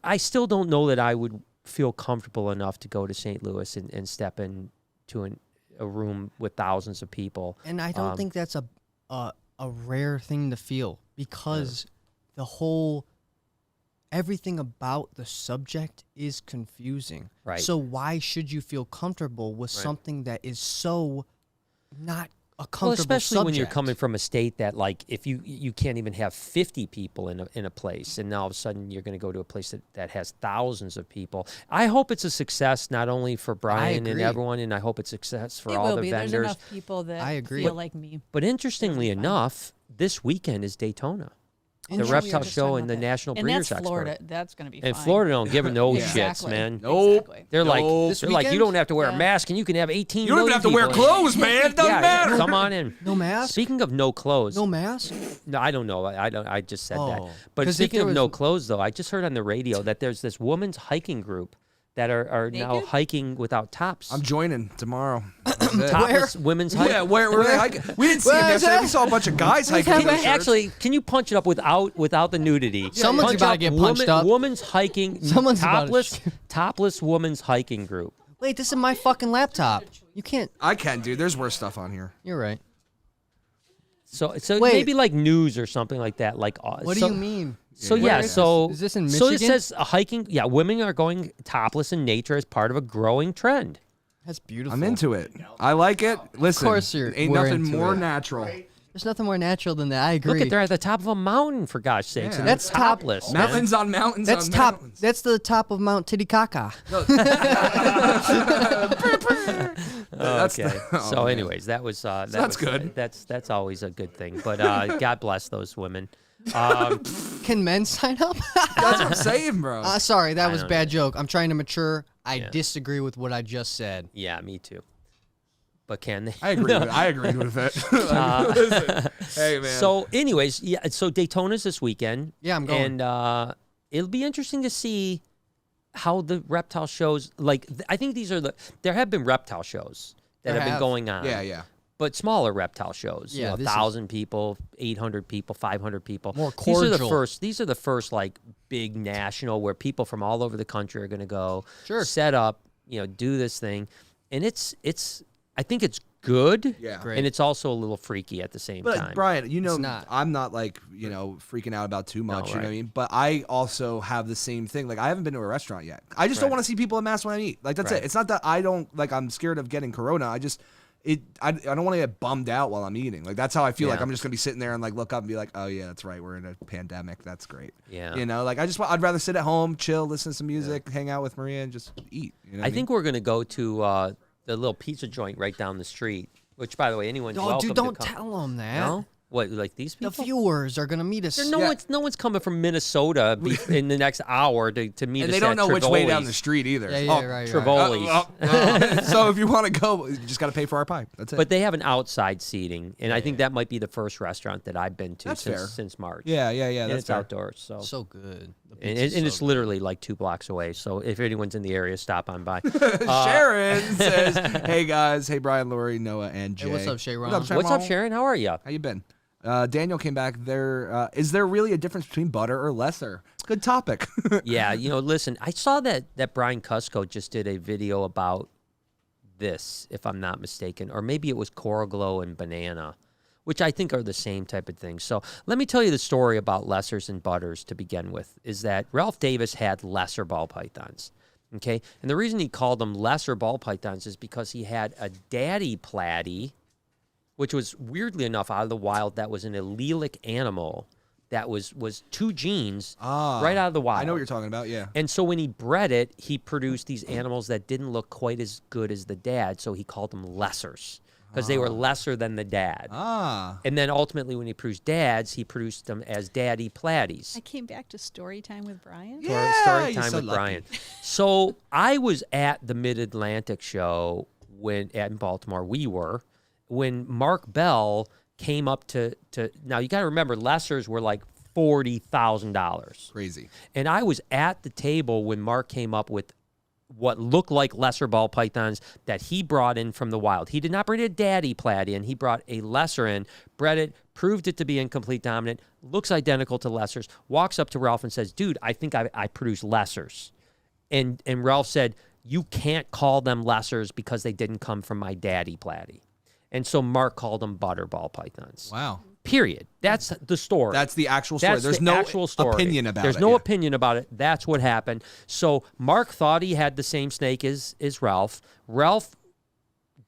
I still don't know that I would feel comfortable enough to go to St. Louis and step into a room with thousands of people. And I don't think that's a rare thing to feel because the whole everything about the subject is confusing. Right. So why should you feel comfortable with something that is so not a comfortable Well, especially when you're subject? coming from a state that, like, if you can't even have 50 people in a place, and now all of a sudden you're going to go to a place that has thousands of people. I hope it's a success, not only for Brian and agree. everyone, and I hope it's a success for It all will the be. vendors. There's enough people that I agree. feel like me. But interestingly enough, this weekend is Daytona, the reptile show and the National And Breeders' that's Expo. Florida. That's going to be And fine. Florida don't give no Yeah. shits, Exactly. man. Nope. Exactly. They're like, This you weekend? don't have to wear a Yeah. mask, and you can have 18 You don't even million have to wear people in. clothes, man. It doesn't Yeah, matter. come on in. No mask? Speaking of no clothes, No mask? no, I don't know. I don't. I just said that. Oh. But 'Cause if speaking there of no was- clothes, though, I just heard on the radio that there's this women's hiking group that are now Naked? hiking without tops. I'm joining tomorrow. That's it. Topless women's hiking. Yeah, where they hiking? We didn't see Where him is yesterday. that? We saw a bunch of guys hiking. Can in you shirts. actually, can you punch it up without the nudity? Someone's Punch about to up get punched up. Women's hiking. Someone's about to topless women's hiking group. Wait, this is my fucking laptop. You can't. I can, dude. There's worse stuff on here. You're right. So Wait. maybe like news or something like that. Like What do you mean? So Where yeah, is so this? Is this in So it Michigan? says hiking. Yeah, women are going topless in nature as part of a growing trend. That's beautiful. I'm into it. I like it. Listen, course you're- ain't we're nothing into more it. natural. There's nothing more natural than that. I agree. Look at they're at the top of a mountain, for gosh sakes. Yeah. And That's they're topless. man. Mountains on mountains That's on top. mountains. That's the top of Mount Titicaca. That's Okay. the- oh, So, man. anyways, that was that's was, good. That's always a good thing. But God bless those women. Can men sign up? That's what I'm saying, bro. Sorry, that was a don't bad joke. I'm trying to mature. I Yeah. disagree with what I just said. Yeah, me too. But can they? I agree. I agreed with it. Listen, hey, man. So, anyways, yeah. So Daytona's this weekend. Yeah, I'm going. And it'll be interesting to see how the reptile shows. Like, I think there have been reptile shows that There have been have. going on. yeah. But smaller reptile shows. Yeah, you this know, is- 1,000 people, 800 people, 500 people. More These are the cordial. first. These are the first like big national where people from all over the country are going to go. Sure. Set up. Do this thing, and it's. I think it's good. Yeah. Great. And it's also a little freaky at the same But time. Brian, It's not. I'm not like, freaking out about too much, you know what I right. mean? But I also have the same thing. Like I haven't been to a restaurant yet. I just don't Right. want to see people in masks when I eat. Like that's Right. it. It's not that I don't I'm scared of getting corona. I don't want to get bummed out while I'm eating. Like that's how I feel like Yeah. I'm just going to be sitting there and like look up and be like, "Oh yeah, that's right. We're in a pandemic. That's great." Yeah. Like I'd rather sit at home, chill, listen to some music, hang out with Maria and just eat, you know what I think we're going to go to the little pizza joint right down the street. Which, by the way, anyone's Oh, welcome dude, don't to come. tell them that. No? What, like these The people? viewers are gonna meet us. There's no one's coming from Minnesota in the next hour to meet us. and they don't at know which way down Trivoli's. the street either. Yeah, right. Trivoli's. So if you want to go, you just got to pay for our pie. That's it. But they have an outside seating, and I think that might be the first restaurant that I've been to That's fair. since March. yeah. And That's it's fair. outdoors, so. So good. The And pizza's it's so literally like 2 blocks away. So if anyone's in the area, stop on by. Sharon says, "Hey guys, hey Brian, Lori, Noah, and Jay. Hey, what's up, Sharon? What's What's up, Sharon? How are you? How you been?" Daniel came back. Is there really a difference between butter or lesser? Good topic. Yeah, listen, I saw that Brian Cusco just did a video about this, if I'm not mistaken, or maybe it was Coral Glow and Banana, which I think are the same type of thing. So let me tell you the story about lessers and butters to begin with, is that Ralph Davis had lesser ball pythons. Okay, and the reason he called them lesser ball pythons is because he had a daddy platy, which was weirdly enough out of the wild, that was an allelic animal that was 2 genes right out of the wild. I know what you're talking about, yeah. And so when he bred it, he produced these animals that didn't look quite as good as the dad, so he called them lessers because they were lesser than the dad. And then ultimately when he produced dads, he produced them as daddy platies. I came back to story time with Brian. Story time with Brian. So I was at the Mid-Atlantic show in Baltimore. We were. When Mark Bell came up to now you got to remember, lessers were like $40,000. Crazy. And I was at the table when Mark came up with what looked like lesser ball pythons that he brought in from the wild. He did not bring a daddy platy in. He brought a lesser in, bred it, proved it to be incomplete dominant, looks identical to lessers, walks up to Ralph and says, dude, I think I produce lessers. And Ralph said, you can't call them lessers because they didn't come from my daddy platy. And so Mark called them butterball pythons. Wow. Period. That's the story. That's the actual story. That's There's the no actual story. opinion about it. There's no opinion about it. That's what happened. So Mark thought he had the same snake as Ralph. Ralph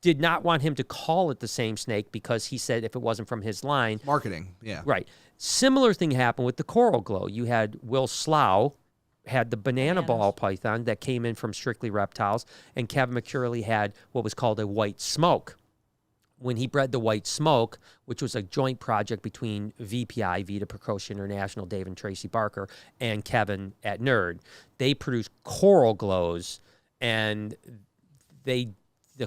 did not want him to call it the same snake because he said if it wasn't from his line. Marketing, yeah. Right. Similar thing happened with the coral glow. You had Will Slough had the banana ball python that came in from Strictly Reptiles, and Kevin McCurley had what was called a white smoke. When he bred the white smoke, which was a joint project between VPI, Vita Precocious International, Dave and Tracy Barker, and Kevin at Nerd, they produced coral glows, and the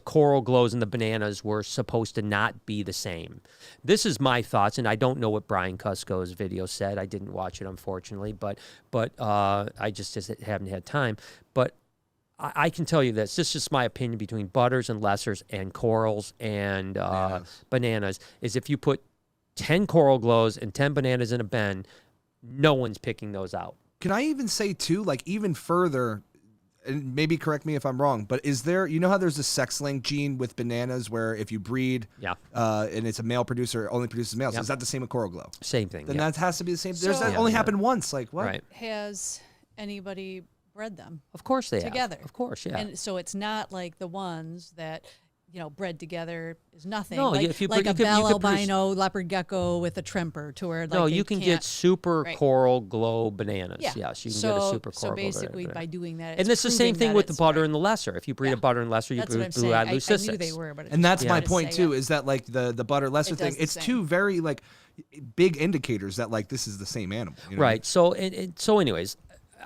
coral glows and the bananas were supposed to not be the same. This is my thoughts, and I don't know what Brian Cusco's video said. I didn't watch it, unfortunately, but I just haven't had time. But I can tell you this. This is just my opinion between butters and lessers and corals and bananas, is if you put 10 coral glows and 10 bananas in a bin, no one's picking those out. Can I even say, too, like even further, and maybe correct me if I'm wrong, but is there, you know how there's a sex-linked gene with bananas where if you breed and it's a male producer, it only produces males? Is that the same with coral glow? Same thing. Then that has to be the same. So, that only happened once. Like, what? Right. Has anybody bred them? Of course they together. Have. Of course, yeah. And so it's not like the ones that, bred together is nothing. No, like, if you like you a bell albino leopard gecko with a trimper to where like you can get super coral glow bananas. Yeah. Yes, you can get a super coral So basically glow by doing that, and it's the same thing with the butter and the lesser. If you breed a butter and lesser, you breed blue-eyed leucistus. I knew they were, but and that's my point too, is that like the butter lesser thing, it's two very like big indicators that like this is the same animal. Right. So so anyways,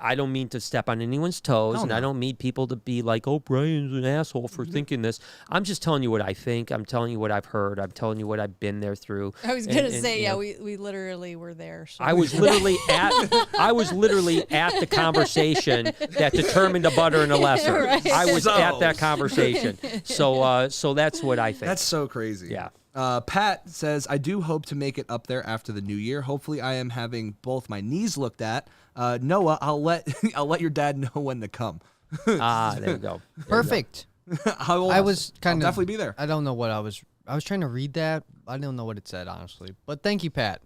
I don't mean to step on anyone's toes, I don't mean people to be like, oh, Brian's an asshole for thinking this. I'm just telling you what I think. I'm telling you what I've heard. I'm telling you what I've been there through. I was going to say, we literally were there. So. I was literally at the conversation that determined a butter and a lesser. Right. I was at that conversation. So that's what I think. That's so crazy. Yeah. Pat says, I do hope to make it up there after the new year. Hopefully I am having both my knees looked at. Noah, I'll let your dad know when to come. There we go. Perfect. I was kind of definitely be there. I don't know what I was trying to read that. I don't know what it said, honestly. But thank you, Pat.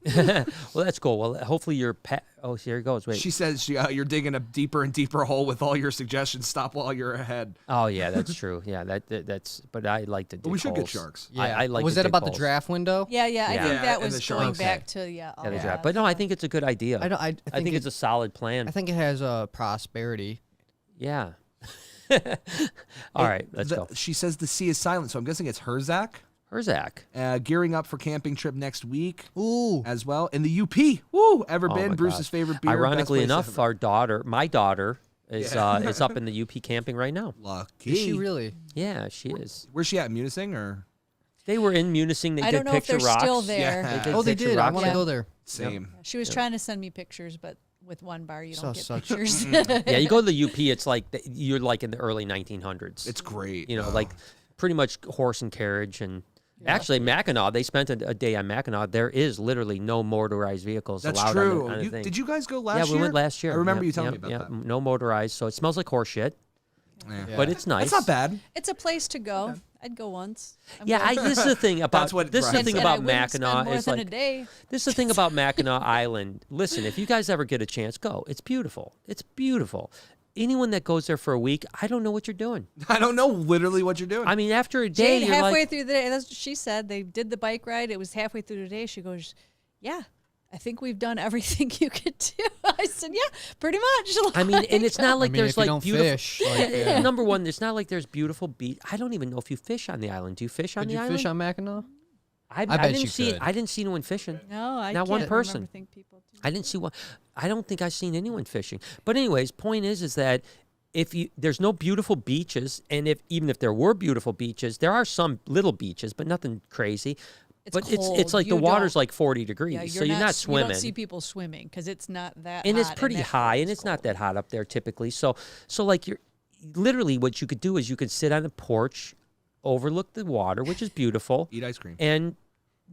Well, that's cool. Well, hopefully your Pat. Oh, here it goes. Wait. She says you're digging a deeper and deeper hole with all your suggestions. Stop while you're ahead. Oh yeah, that's true. Yeah, that's. But I like to dig But we should holes. get sharks. Yeah. I like. Was to that dig about holes. the draft window? Yeah. I think that and the was going sharks. back to the draft. But no, I think it's a good idea. I think it's a solid plan. I think it has prosperity. Yeah. All right, let's go. She says the sea is silent, so I'm guessing it's Herzak. Gearing up for camping trip next week. Ooh. As well. In the UP. Woo! Ever been Bruce's favorite beer. Ironically enough, my daughter is up in the UP camping right now. Lucky. Is she really? Yeah, she is. Where's she at? Munising or? They were in Munising. They I did don't know if picture they're rocks. still there. Yeah. They did. I want to go there. Same. She was trying to send me pictures, but with one bar you don't get such- pictures. Yeah, you go to the UP. It's like you're like in the early 1900s. It's great. Like pretty much horse and carriage and. Actually, Mackinac, they spent a day on Mackinac. There is literally no motorized vehicles That's allowed true. on the thing. Did you guys go last year? Yeah, we went last year. I remember you telling me about that. No motorized, so it smells like horse shit, Yeah. but it's nice. That's not bad. It's a place to go. I'd go once. This is the thing about what this is the Brian thing said. about And I wouldn't spend Mackinac more is than like a day. this is the thing about Mackinac Island. Listen, if you guys ever get a chance, go. It's beautiful. It's beautiful. Anyone that goes there for a week, I don't know what you're doing. I don't know literally what you're doing. I mean, after a day, Jade, you're halfway like, through the day, that's what she said. They did the bike ride. It was halfway through the day. She goes, "Yeah, I think we've done everything you could do." I said, "Yeah, pretty much." I mean, and it's not like mean, there's if you like don't beautiful. fish, like, Yeah, number one, it's not like there's beautiful beach. I don't even know if you fish on the island. Do you fish on Could the you island? fish on Mackinac? I bet didn't you see. could. I didn't see anyone fishing. No, I Not can't one remember person. think people do. I didn't see one. I don't think I've seen anyone fishing. But anyways, point is that if you there's no beautiful beaches, and even if there were beautiful beaches, there are some little beaches, but nothing crazy. It's but cold. it's like the You water's don't- like 40 degrees, Yeah, so you're not You swimming. don't see people swimming because it's not that And it's hot pretty that high, water and is it's not cold. that hot up there typically. So like you're literally what you could do is you could sit on the porch, overlook the water, which is beautiful, Eat ice cream. and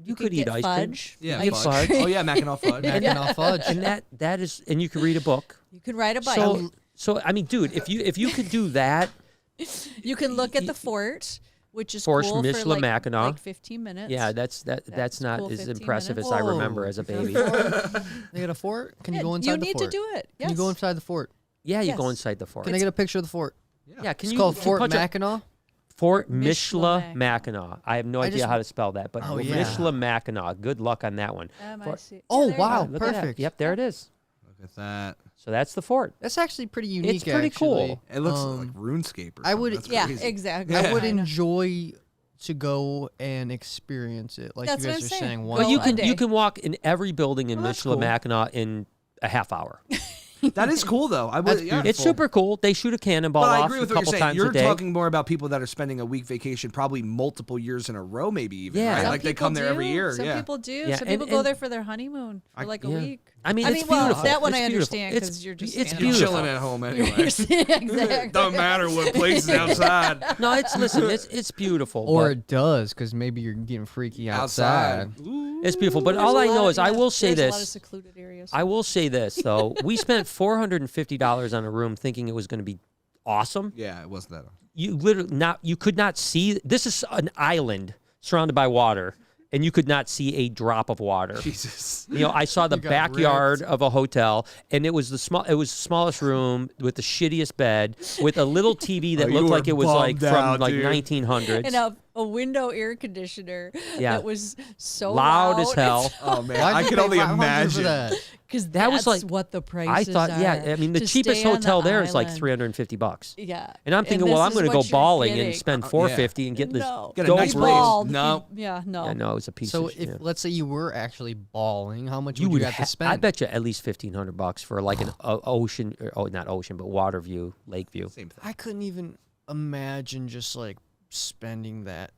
you could eat get ice fudge. cream. Yeah, Get fudge. fudge. Oh yeah, Mackinac fudge. Mackinac fudge. And that is, and you could read a book. You can ride a bike. So I mean, dude, if you could do that, you can look at the fort, which is Fort cool for Michilimackinac. like 15 minutes. yeah, that's not cool, as 15 impressive minutes. as I remember Whoa. as a They got baby. fort? They got a fort? Can you go inside You the need fort? to do it. Yes. Can you go inside the fort? Yeah, you go Yes. inside the fort. Can I get a picture of the fort? Yeah, can It's you? called can you Fort punch up- Mackinac. Fort Michilimackinac. Michilimackinac. I have no idea just- how to spell that, but Oh, yeah. Michilimackinac. Good luck on that one. I see. Oh, there you wow. go. Look at that. Perfect. Yep, there it is. Look at that. So that's the fort. That's actually pretty unique. It's pretty actually. cool. It looks like RuneScape. Or I would- something. That's Yeah, crazy. exactly. I would know. enjoy to go and experience it, like That's you what guys I'm are saying. saying. Go One But you a can day. you can walk in every building in Oh, that's cool. Michilimackinac in a half hour. That is cool though. I would. That's Yeah. It's super cool. They shoot a cannonball But I off agree a with what you're couple saying. times You're a day. talking more about people that are spending a week vacation, probably multiple years in a row, maybe even. Yeah. Right? Some Like they people come there every do. year. Some yeah. people do. Yeah, Some and- people go and- there for their honeymoon for like a yeah. week. I mean, I it's mean, well, beautiful. that one It's I beautiful. understand It's- 'cause you're just it's standing You're beautiful. chilling at home anyway. Exactly. Doesn't matter what place is outside. No, it's beautiful. Or but it does, because maybe you're getting freaky outside. Ooh. it's beautiful. But There's all a I lot know of- is I yeah, will say there's a lot of this. secluded areas. I will say this though. We spent $450 on a room thinking it was going to be awesome. Yeah, it wasn't that. You could not see. This is an island surrounded by water, and you could not see a drop of water. Jesus. You know, I saw the You got backyard wrecked. of a hotel, and it was the smallest room with the shittiest bed, with a little TV that Oh, you looked were like it was like bummed from out, like dude. 1900s. and a window air conditioner Yeah. that was so Loud as hell. Oh man, Why'd I you could pay only $500 for imagine. that? Because That was that's like- what the prices I thought, are. yeah. I mean, the to cheapest stay on hotel the there is like island. $350. Yeah. And I'm thinking, this well, I'm is going to what go you're balling and getting. spend yeah. $450 and get this No. Get a dope nice room. place. Bald. No. Yeah, no. Yeah, no, it's a piece So of if shit. let's say you were actually balling, how much You would would you have to spend? I bet you at least $1,500 for like an ocean, not ocean, but water view, lake view. Same thing. I couldn't even imagine just like spending that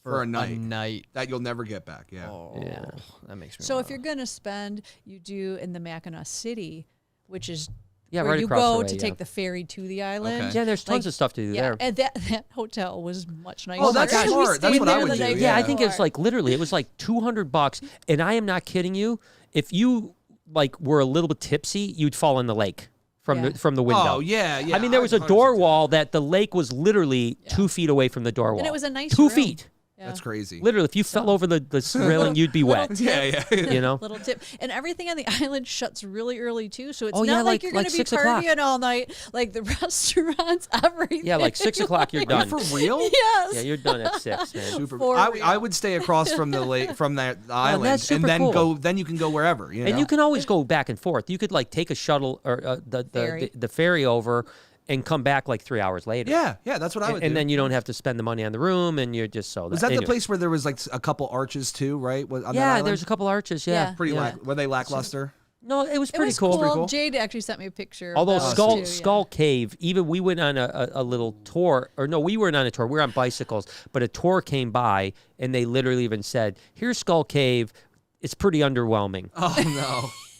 For a night. That you'll never get back. Yeah. Oh, Yeah. that makes me. So if wanna- you're gonna spend, you do in the Mackinac City, which is Yeah, where right you across go the way, to yeah. take the ferry to the island. Okay. Yeah, there's tons Like, of stuff to do Yeah, there. and that hotel was much nicer. Oh, that's gosh. We smart. That's stayed what I there would the do, night Yeah, I yeah. think it's before. like literally, it was like $200, and I am not kidding you. If you like were a little bit tipsy, you'd fall in the lake from Yeah. the window. Oh yeah, yeah. I mean, there was a 100% door do that. wall that the lake was literally 2 feet away from the door wall. And it was a nice 2 room. feet. Yeah. That's crazy. Literally, if you fell over the railing, you'd be wet. Yeah, yeah. You know. Little tip, and everything on the island shuts really early too. So it's Oh, not yeah, like like- you're going like to be 6 o'clock. partying all night, like the restaurants, everything. Yeah, like 6 o'clock, you're done. For real? Yes. Yeah, you're done at 6, man. Super. For I real. would stay across from the lake, from the island, that's and super then cool. go. Then you can go wherever. You know? And you can always go back and forth. You could like take a shuttle or Ferry. the ferry over and come back like 3 hours later. Yeah, yeah. That's what I would And do. then you don't have to spend the money on the room, and you're just so. Was that the anyway. place where there was like a couple arches too? Right? On that Yeah, island? there's a couple arches. Yeah, Yeah. pretty. yeah. Were they lackluster? No, it was It pretty was cool. cool. cool. Jade actually sent me a picture. Although of those Skull too, yeah. Skull Cave, even we went on a little tour, or no, we weren't on a tour. We were on bicycles, but a tour came by, and they literally even said, "Here's Skull Cave. It's pretty underwhelming." Oh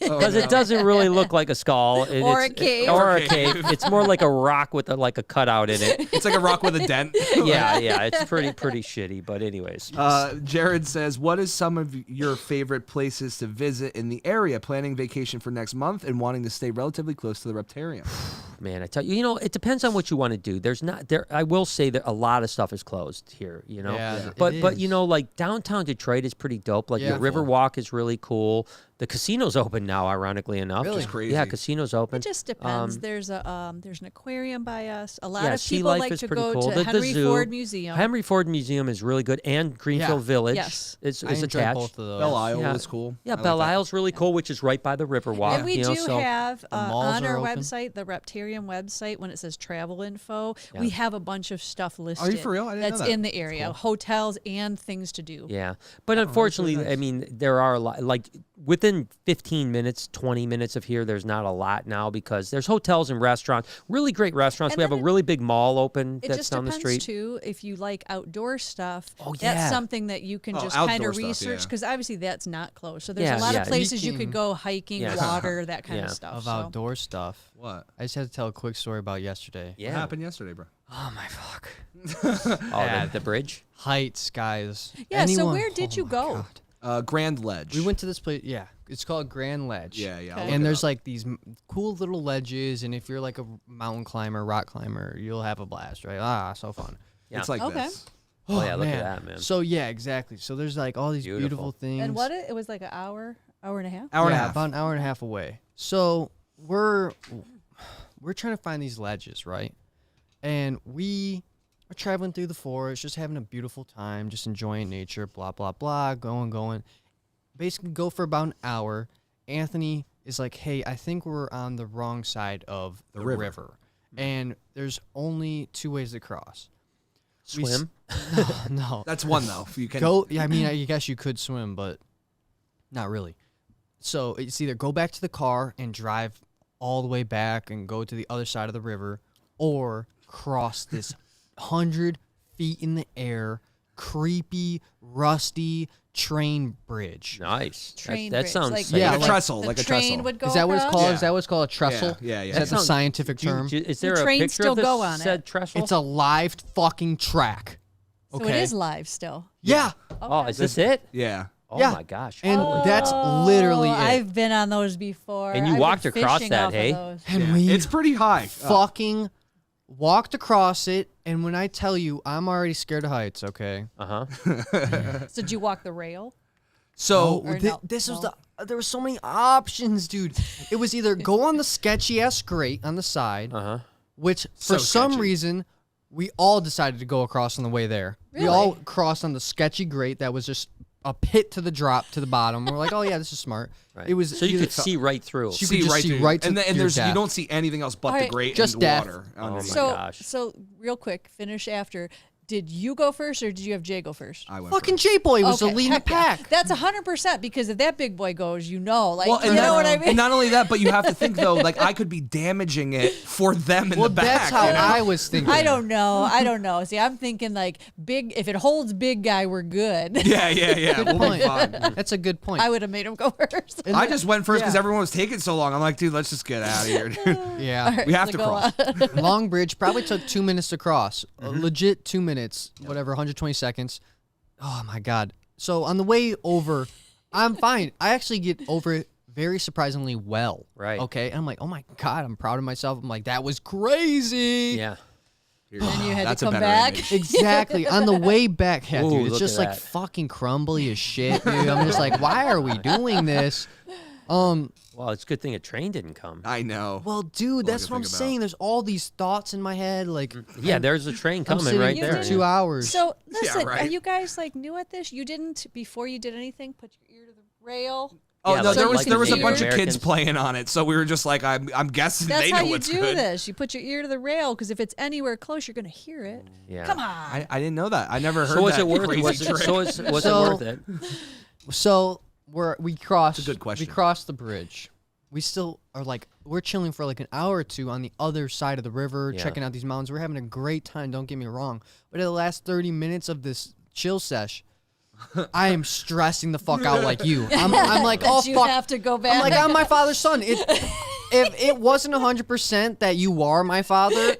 no. because it doesn't really look like a skull. Or a cave. Or a cave. It's more like a rock with like a cutout in it. It's like a rock with a dent. Yeah, it's pretty shitty. But anyways, Jared says, what is some of your favorite places to visit in the area? Planning vacation for next month and wanting to stay relatively close to the Reptarium. man, I tell you, it depends on what you want to do. I will say that a lot of stuff is closed here, Yeah, but it is. like downtown Detroit is pretty dope. Like the Riverwalk is really cool. The casino's open now, ironically enough. Really? That's crazy. Yeah, casino's open. It just depends. There's an aquarium by us. A lot of Sea people life like is to pretty go cool. to The Henry zoo. Ford Museum. Henry Ford Museum is really good, and Greenfield Village Yes. is I enjoyed attached. both of those. Belle Isle Yeah. was cool. Yeah, I like Belle that. Isle's really cool, which is right by the Riverwalk. And we do have malls on are our open? website, the Reptarium website, when it says travel info, we have a bunch of stuff listed. for real? I didn't know that's that. in the area, hotels and things to do. Yeah, but unfortunately, I mean, there are a lot. Like within 15 minutes, 20 minutes of here, there's not a lot now because there's hotels and restaurants, really great restaurants. And We have a then really big mall open It that's just down the depends street. too if you like outdoor stuff. Oh, That's yeah. something that you can Oh, just kind outdoor of stuff, research yeah. because obviously that's not closed. So there's Yeah, a lot yeah. of places you Speaking- could go hiking, Yes. water, that kind Yeah. of stuff. Of so. outdoor stuff. What? I just had to tell a quick story about yesterday. Yeah. What happened yesterday, bro? Oh my fuck. Oh, the bridge. Heights, guys. Yeah, so Anyone- where did you my go? God. Grand Ledge. We went to this place. Yeah, it's called Grand Ledge. Yeah, yeah. I'll Okay. look And it there's up. like these cool little ledges, and if you're like a mountain climber, rock climber, you'll have a blast, right? Ah, so fun. Yeah. It's like Okay. this. Oh, yeah, look at that, man. So yeah, exactly. So there's like all these Beautiful. beautiful things. And what it was like an hour and a half? Hour and a Yeah, half. about an hour and a half away. So we're trying to find these ledges, right? And we are traveling through the forest, just having a beautiful time, just enjoying nature, blah blah blah, going. Basically, go for about an hour. Anthony is like, "Hey, I think we're on the wrong side of the river, and there's only two ways to cross." We s- Swim. No, That's one though. You can go. Yeah, I mean, I guess you could swim, but not really. So it's either go back to the car and drive all the way back and go to the other side of the river, or cross this 100 feet in the air, creepy, rusty train bridge. Nice. Train that bridge, sounds like, safe. Yeah, like a trestle, the like a train trestle. would go Is that what it's across? called? Yeah. Is that what's called a trestle? Yeah, yeah. Is that the sounds- scientific Do you- term? Is there The a trains picture still of this go on it. said trestle? It's a live fucking track. So Okay. it is live still. Yeah. Oh, is this it? Yeah. Oh Yeah. my gosh. And Holy- that's literally it. I've been on those before. And you I've walked been across fishing that, off of hey? those. And Yeah. we It's pretty high. fucking walked across it, and when I tell you, I'm already scared of heights. Okay. Uh-huh. So did you walk the rail? So Or thi- no? this was No. there were so many options, dude. It was either go on the sketchy ass grate on the side, Uh-huh. which So for some sketchy. reason we all decided to go across on the way there. We all crossed on the sketchy grate that was just a pit to the drop to the bottom. We're like, oh yeah, this is smart. Right. It was so you either- could see right through. You could just see through. right to and, and your there's you death. don't see anything else but All the right, grate just and death. water. Oh underneath. my So gosh. so real quick, finish after. Did you go first or did you have Jay go first? I went Fucking first. J-Boy was the Okay, lead in the heck yeah. pack. That's 100% because if that big boy goes, like Well, you know what I mean. And not only that, but you have to think though, like I could be damaging it for them in Well, the back. that's how you know? I was thinking. I don't know. See, I'm thinking like big. If it holds big guy, we're good. Yeah, yeah, yeah. Good We'll be point. fine. That's a good point. I would have made him go first. And I the- just went first because yeah. everyone was taking so long. I'm like, dude, let's just get out of here, dude. Yeah. We have So to go cross. on. Long bridge probably took 2 minutes to cross. Mm-hmm. Legit 2 minutes, whatever, 120 seconds. Oh my God. So on the way over, I'm fine. I actually get over it very surprisingly well. Right. Okay. And I'm like, oh my God, I'm proud of myself. I'm like, that was crazy. Yeah. Then you had That's to a come better back. image. Exactly. On the way back, yeah, Ooh, dude, it's look just at like that. fucking crumbly as shit, dude. I'm just like, why are we doing this? Well, it's a good thing a train didn't come. I know. Well, dude, that's to what I'm think about. saying. There's all these thoughts in my head, like Yeah, there's a train I'm coming sitting right for there. 2 hours. So listen, right. are you guys like new at this? You didn't before you did anything put your ear to the rail. Oh Yeah, no, like- there was like there was a Native bunch of kids Americans. playing on it, so we were just like, I'm guessing That's they how know you what's do good. this. You put your ear to the rail because if it's anywhere close, you're gonna hear it. Yeah. Come on. I didn't know that. I never heard So was that it worth it? crazy Was it, trick. was it So- worth it? So we crossed. That's a good question. We crossed the bridge. We still are like we're chilling for like an hour or two on the other side of the river, Yeah. checking out these mountains. We're having a great time. Don't get me wrong. But at the last 30 minutes of this chill sesh, I am stressing the fuck out like you. I'm like, oh you fuck. have to go back. I'm like, I'm my father's son. If it wasn't 100% that you are my father,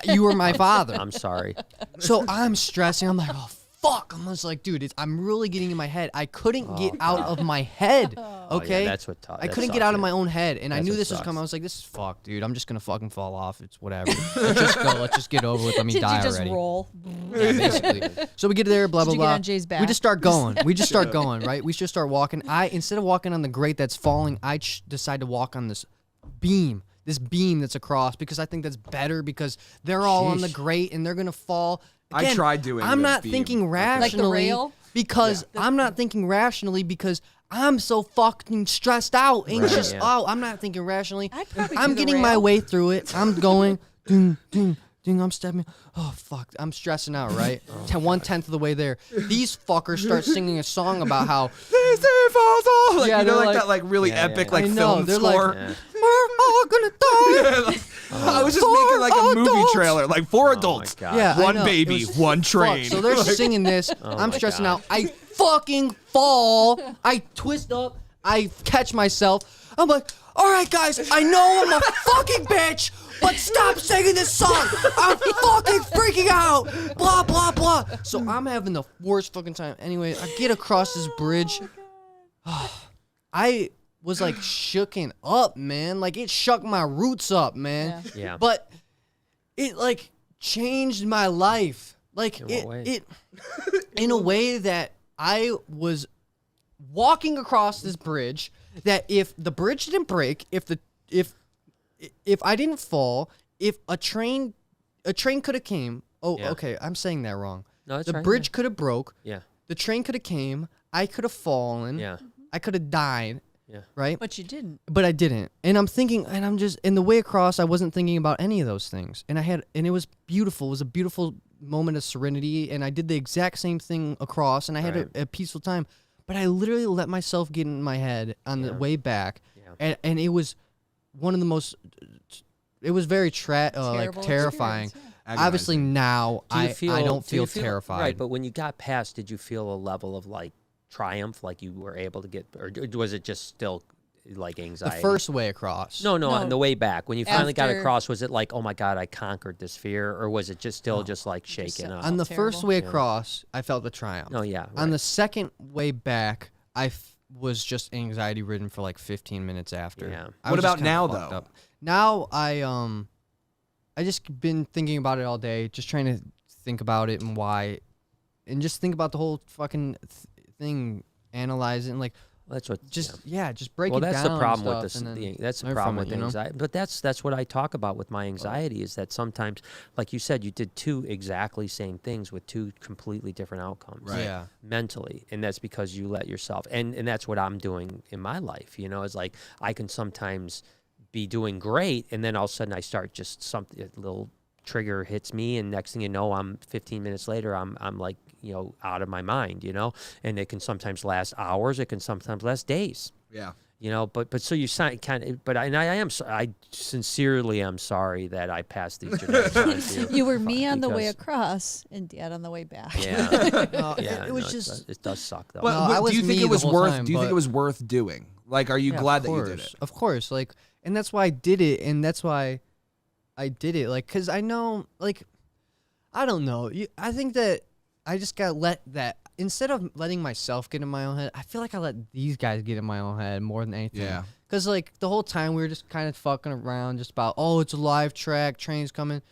you were my father. I'm sorry. So I'm stressing. I'm like, oh fuck. I'm just like, dude, I'm really getting in my head. I couldn't get out of my head. Okay, that's what. I couldn't get out of my own head, and I knew this was coming. I was like, this is fucked, dude. I'm just gonna fucking fall off. It's whatever. Let's just go. Let's just get over with. Let me Did die you just already. roll? Yeah, basically. So we get there, blah blah Did you get blah. on Jay's back? We just start going. We just start going, right? We just start walking. Instead of walking on the grate that's falling, I decide to walk on this beam that's across, because I think that's better, because they're all on the grate and they're gonna fall. Again, I tried doing I'm the not beam. thinking rationally. Like the rail? Because I'm not thinking rationally, because I'm so fucking stressed out, anxious. yeah. Oh, I'm not thinking rationally. I'd probably I'm do the getting my rail. way through it. I'm going, ding, ding, ding. I'm stepping. Oh, fuck. I'm stressing out, right? 1/10 of the way there. These fuckers start singing a song about how, like, Yeah, you know, they're like like- that, like really epic, like I know, film they're score. like, we're all gonna die. I was just making like a movie adults. trailer, like 4 adults, God. Yeah, I one know. It baby, was one fucked. train. So they're singing this. I'm my stressing God. out. I fucking fall. I twist up. I catch myself. I'm like, all right, guys, I know I'm a fucking bitch, but stop singing this song. I'm fucking freaking out. Blah, blah, blah. So I'm having the worst fucking time. Anyway, I get across this bridge. I was like shooken up, man. Like it shook my roots up, man. Yeah. But it like changed my life. Like In what way? it in a way that I was walking across this bridge, that if the bridge didn't break, if I didn't fall, if a train could have came. Oh, Yeah. okay, I'm saying that wrong. No, that's The right, bridge could have broke. Yeah. The train could have came. I could have fallen. Yeah. I could have died. Yeah. Right? But you didn't. But I didn't. And I'm thinking, and I'm just, in the way across, I wasn't thinking about any of those things. And it was beautiful. It was a beautiful moment of serenity. And I did the exact same thing across, and I had Right. a peaceful time. But I literally let myself get in my head on the way back. Yeah. And it was one of the most, it was very Terrible terrifying. experience, Obviously now Do you I don't do you feel terrified. Right, but when you got past, did you feel a level of like triumph, like you were able to get, or was it just still like the anxiety? first way across. No, No. on the way back, when you finally got After- across, was it like, oh my God, I conquered this fear, or was it just still just like shaking up? On the Terrible. first way across, I felt the triumph. Oh yeah, On right. the second way back, I was just anxiety ridden for like 15 minutes after. Yeah. I What was just about now, kinda fucked though? up. Now I just been thinking about it all day, just trying to think about it and why, and just think about the whole fucking thing, analyze it, and like That's what. just yeah. just break Well, it down. that's the and problem stuff, with this. and then That's the learn problem from with it, you know? anxiety. But that's what I talk about with my anxiety is that sometimes, like you said, you did two exactly same things with two completely different outcomes. Right. Yeah. Mentally, and that's because you let yourself, and that's what I'm doing in my life. You know, it's like I can sometimes be doing great, and then all of a sudden I start just something, a little trigger hits me, and next thing you know, I'm 15 minutes later, I'm like, you know, out of my mind, you know, and it can sometimes last hours, it can sometimes last days. Yeah. You know, but so you kind of, but I sincerely am sorry that I passed these genetics on to you. You were me on the way because- across and Dad on the way back. Yeah, yeah. it was no, just. it does suck though. Well, No, I do was you think me it the was whole worth? time, do you think but- it was worth doing? Like, are you Yeah, glad of that you did course, it? Of course, like, and that's why I did it, and that's why I did it, like, cause I know, like, I don't know. I think that I just got let that instead of letting myself get in my own head, I feel like I let these guys get in my own head more than anything. Yeah. Cause like the whole time we were just kind of fucking around, just about it's a live track, trains coming.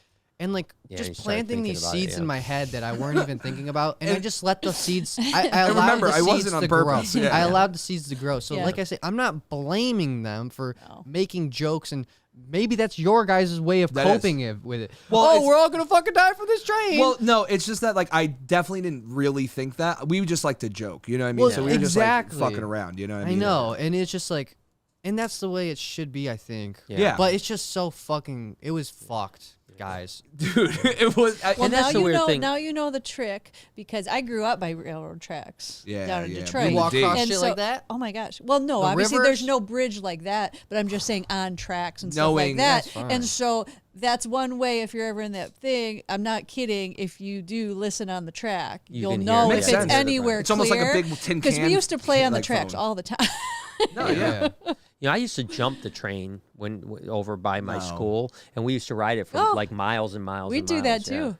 And like Yeah, you just start planting thinking these about it, seeds yeah. in my head that I weren't even thinking about, and I just let the seeds. I allowed remember, the I seeds wasn't on to purpose, grow. yeah. I allowed the seeds to grow. So Yeah. like I say, I'm not blaming them for No. making jokes, and maybe that's your guys' way of That is. coping with it. Well, Oh, it's- we're all gonna fucking die from this train. Well, no, it's just that like I definitely didn't really think that. We just like to joke, you know what I mean? Well, so we were exactly. just like fucking around, you know what I I mean? know, and it's just like, and that's the way it should be, I think. Yeah. But it's just so fucking. It was fucked, guys. Dude, it was. Well, And that's now the you weird know. thing. Now you know the trick because I grew up by railroad tracks Yeah, down in yeah. Detroit. You walk across And shit like that? Oh my gosh! Well, no, The obviously rivers? there's no bridge like that, but I'm just saying on tracks and stuff Knowing- like that. That's fine. And so that's one way if you're ever in that thing. I'm not kidding. If you do listen on the track, you'll can hear know it. if Makes it's sense. anywhere It's almost like a clear. big tin Because we can, used to play on the like tracks phone. all the time. No, yeah. You know, I used to jump the train over by my No. school, and we used to ride it for like miles and miles. We and do that miles, yeah. too.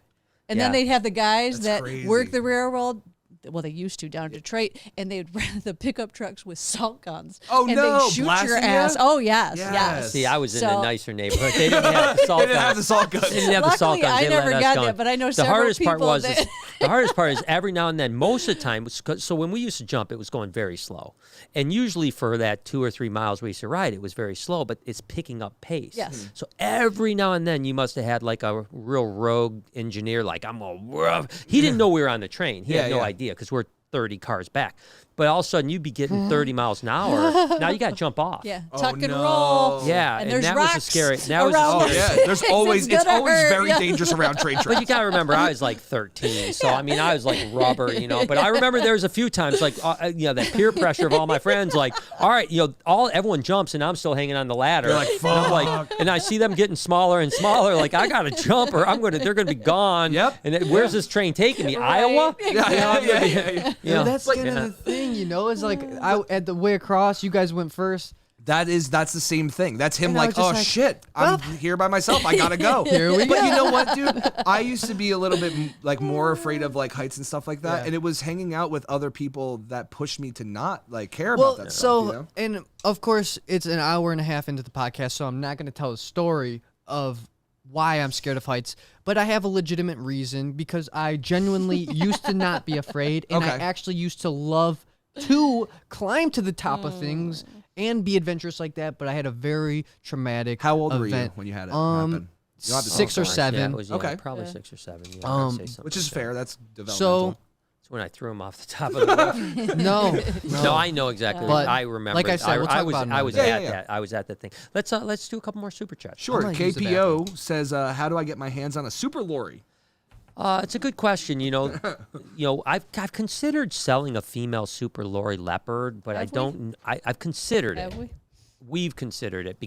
And then Yeah. they'd have the guys That's that work crazy. the railroad. Well, they used to down in Detroit, and they'd run the pickup trucks with salt guns. Oh, and no, they'd shoot your blasting ass. ya? Oh yes, Yes. yes. See, I was in So- a nicer neighborhood. They didn't have the salt They didn't have the guns. salt guns. They didn't have the salt Luckily, guns. I They never let us got go. that, but I know the several hardest part people was that- is, the hardest part is every now and then. Most of the time, so when we used to jump, it was going very slow, and usually for that 2 or 3 miles we used to ride, it was very slow, but it's picking up pace. Yes. So every now and then, you must have had like a real rogue engineer, like I'm a. He didn't know we were on the train. He had no idea because we're 30 cars back. But all of a sudden, you'd be getting 30 miles an hour. Now you got to jump off. Yeah, Oh, tuck and no. roll. Yeah, and and there's that was rocks a scary. That was around a Oh, scary. the yeah. There's always, it's gonna always hurt, very yeah. dangerous around train tracks. But you gotta remember, I was like 13, so I mean, I was like rubber, you know. But I remember there was a few times, like you know, that peer pressure of all my friends, like, all right, you know, everyone jumps, and I'm still hanging on the ladder. You're like, And I'm like, and I see them getting smaller and smaller. Like, I gotta jump, or they're gonna be gone. Yep. And where's this train taking me? Right. Iowa? yeah. You Yeah, know, that's kind yeah. of the thing, you know. It's like at the way across, you guys went first. That's the same thing. That's him And I like, was just oh like, shit, I'm here by myself. I gotta go. Here we But go. you know what, dude? I used to be a little bit like more afraid of like heights and stuff like that, Yeah. and it was hanging out with other people that pushed me to not like care Well, about that so stuff. You know? and of course it's an hour and a half into the podcast, so I'm not going to tell the story of why I'm scared of heights, but I have a legitimate reason because I genuinely used to not be afraid, and I Okay. actually used to love to climb to the top of things and be adventurous like that. But I had a very traumatic. How old were you event. when you had it happen? You don't have to 6 tell or us. Yeah, 7. it was, Okay. probably 6 or 7. Yeah, Um, I'd say something Which is like that. fair. That's So developmental. It's when I threw him off the top of the roof. no, No, I know exactly. But, I remember. like I said, we'll talk was, about it I was another at day. Yeah, yeah. that. I was at that thing. Let's do a couple more super chats. Sure. gonna use the KPO says, "How do I get my hands on a super lorry?" It's a good question. You know, I've considered selling a female super lorry Leopard, but Have we? I've considered Have it. we? We've considered it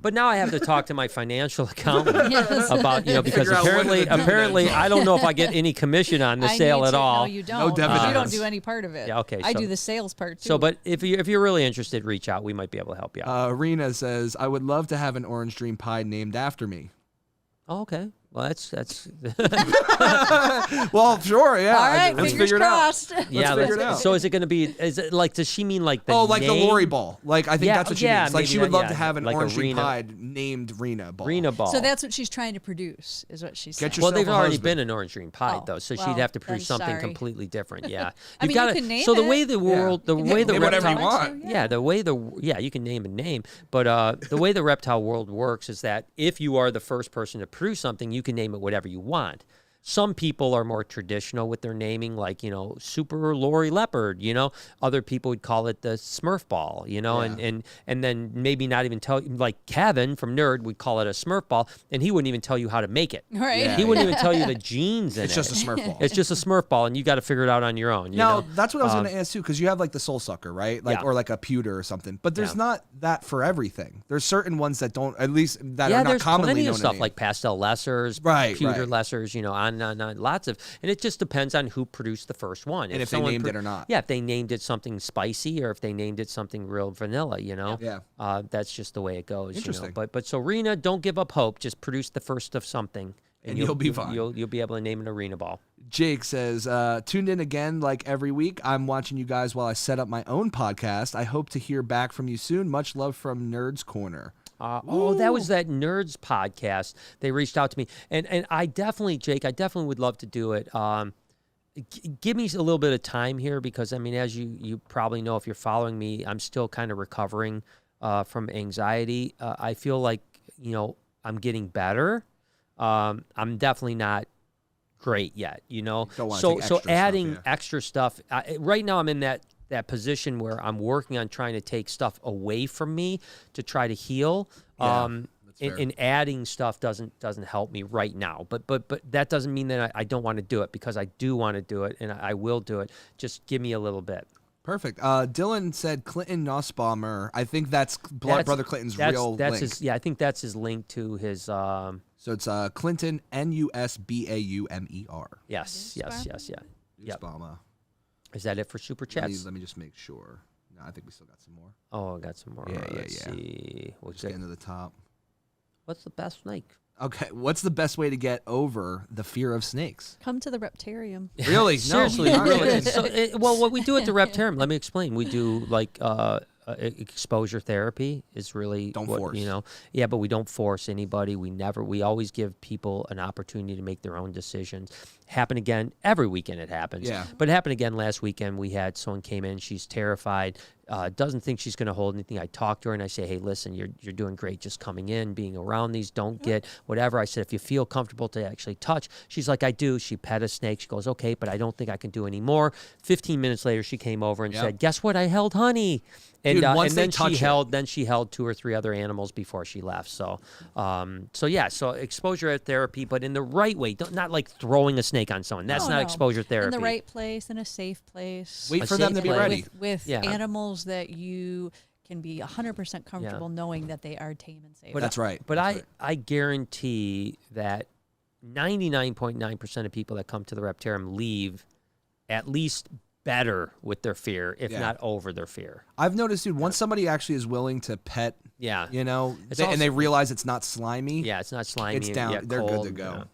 but now I have to talk to my financial accountant Yes. about, you know, because Figure out what apparently, the dividends apparently, are. I don't know if I get any commission on the I sale need at to- all. No, you don't. 'cause You dividends. don't do any part of it. Yeah, okay, I so- do the sales part too. So, but if you're really interested, reach out. We might be able to help you out. Rena says, "I would love to have an orange dream pie named after me." Oh, okay. Well, that's Well, sure, yeah. all right, Let's fingers figure it out. crossed. yeah. figure it out. So is it going to be? Is it like? Does she mean like the? Oh, like the name? Lorry Ball. Like I think Yeah, that's what she yeah, means. Like maybe she would that- love yeah, to have an like a orange dream Rena- pie named Rena Ball. Rena ball. So that's what she's trying to produce, is what she's saying. Get Well, yourself they've a already husband. been an orange dream pie Oh, though, so well, she'd have to then produce something sorry. completely different. Yeah, I mean, you gotta, can name so the it. way the world, the You way can the name whatever reptile, you want. Yeah. Yeah, the way you can name a name, but the way the reptile world works is that if you are the first person to produce something, you can name it whatever you want. Some people are more traditional with their naming, like, you know, Super Lorry Leopard, you know. Other people would call it the Smurf Ball, you know, Yeah. and then maybe not even tell, like Kevin from Nerd would call it a Smurf Ball, and he wouldn't even tell you how to make it. Right. Yeah. He wouldn't even tell you the genes in It's it. just a Smurf ball. It's just a Smurf Ball, and you got to figure it out on your own. You Now know? that's what I was going to ask too, because you have like the Soul Sucker, right? Like Yeah. or like a pewter or something. But there's Yeah. not that for everything. There's certain ones that don't, at least that Yeah, are not there's commonly plenty known of to stuff name. like pastel lessers, Right, pewter right. lessers, you know, on, lots of, and it just depends on who produced the first one. And if they someone named it or not. Yeah, if they named it something spicy or if they named it something real vanilla, you know. Yeah. That's just the way it goes. Interesting. You know? But so Rena, don't give up hope. Just produce the first of something, And you'll be fine. You'll be able to name it Arena Ball. Jake says, tuned in again like every week. I'm watching you guys while I set up my own podcast. I hope to hear back from you soon. Much love from Nerds Corner. That was that Nerds podcast. They reached out to me, and I definitely, Jake, I definitely would love to do it. Give me a little bit of time here because, I mean, as you probably know, if you're following me, I'm still kind of recovering from anxiety. I feel like, you know, I'm getting better. I'm definitely not great yet, you know. Don't wanna So take extra stuff, adding yeah. extra stuff. Right now I'm in that position where I'm working on trying to take stuff away from me to try to heal. Yeah, that's fair. And adding stuff doesn't help me right now. But that doesn't mean that I don't want to do it, because I do want to do it and I will do it. Just give me a little bit. Perfect. Dylan said Clinton Nussbaumer. I think that's Brother Clinton's real that's link. his, yeah, I think that's his link to his So it's Clinton, Nusbaumer. Yes. Yeah. Yep. Nussbaumer. Is that it for super chats? Let me just make sure. No, I think we still got some more. Oh, I got some more. Yeah. Let's see. Just getting to the top. What's the best snake? Okay, what's the best way to get over the fear of snakes? Come to the Reptarium. Really? No, Seriously, not really. well, what we do at the Reptarium, let me explain. We do like exposure therapy is really Don't what, force. you know. Yeah, but we don't force anybody. We always give people an opportunity to make their own decisions. Happen again every weekend. It happens. Yeah. But it happened again last weekend. We had someone came in. She's terrified. Doesn't think she's going to hold anything. I talked to her and I say, hey, listen, you're doing great just coming in, being around these. Don't get whatever. I said, if you feel comfortable to actually touch. She's like, I do. She pet a snake. She goes, okay, but I don't think I can do any more. 15 minutes later, she came over and said, guess what? I held Honey. And, Dude, once and they then she held 2 or 3 other animals before she left. So, so exposure therapy, but in the right way, not like throwing a snake on someone. That's not exposure therapy. In the right place, in a safe place. Wait for them to be ready. With animals that you can be 100% comfortable knowing that they are tame and safe. But that's right. But I guarantee that 99.9% of people that come to the Reptarium leave at least better with their fear, if not over their fear. I've noticed, dude, once somebody actually is willing to pet, you know, and they realize it's not slimy. Yeah, it's not slimy. It's down. They're cold, good to go.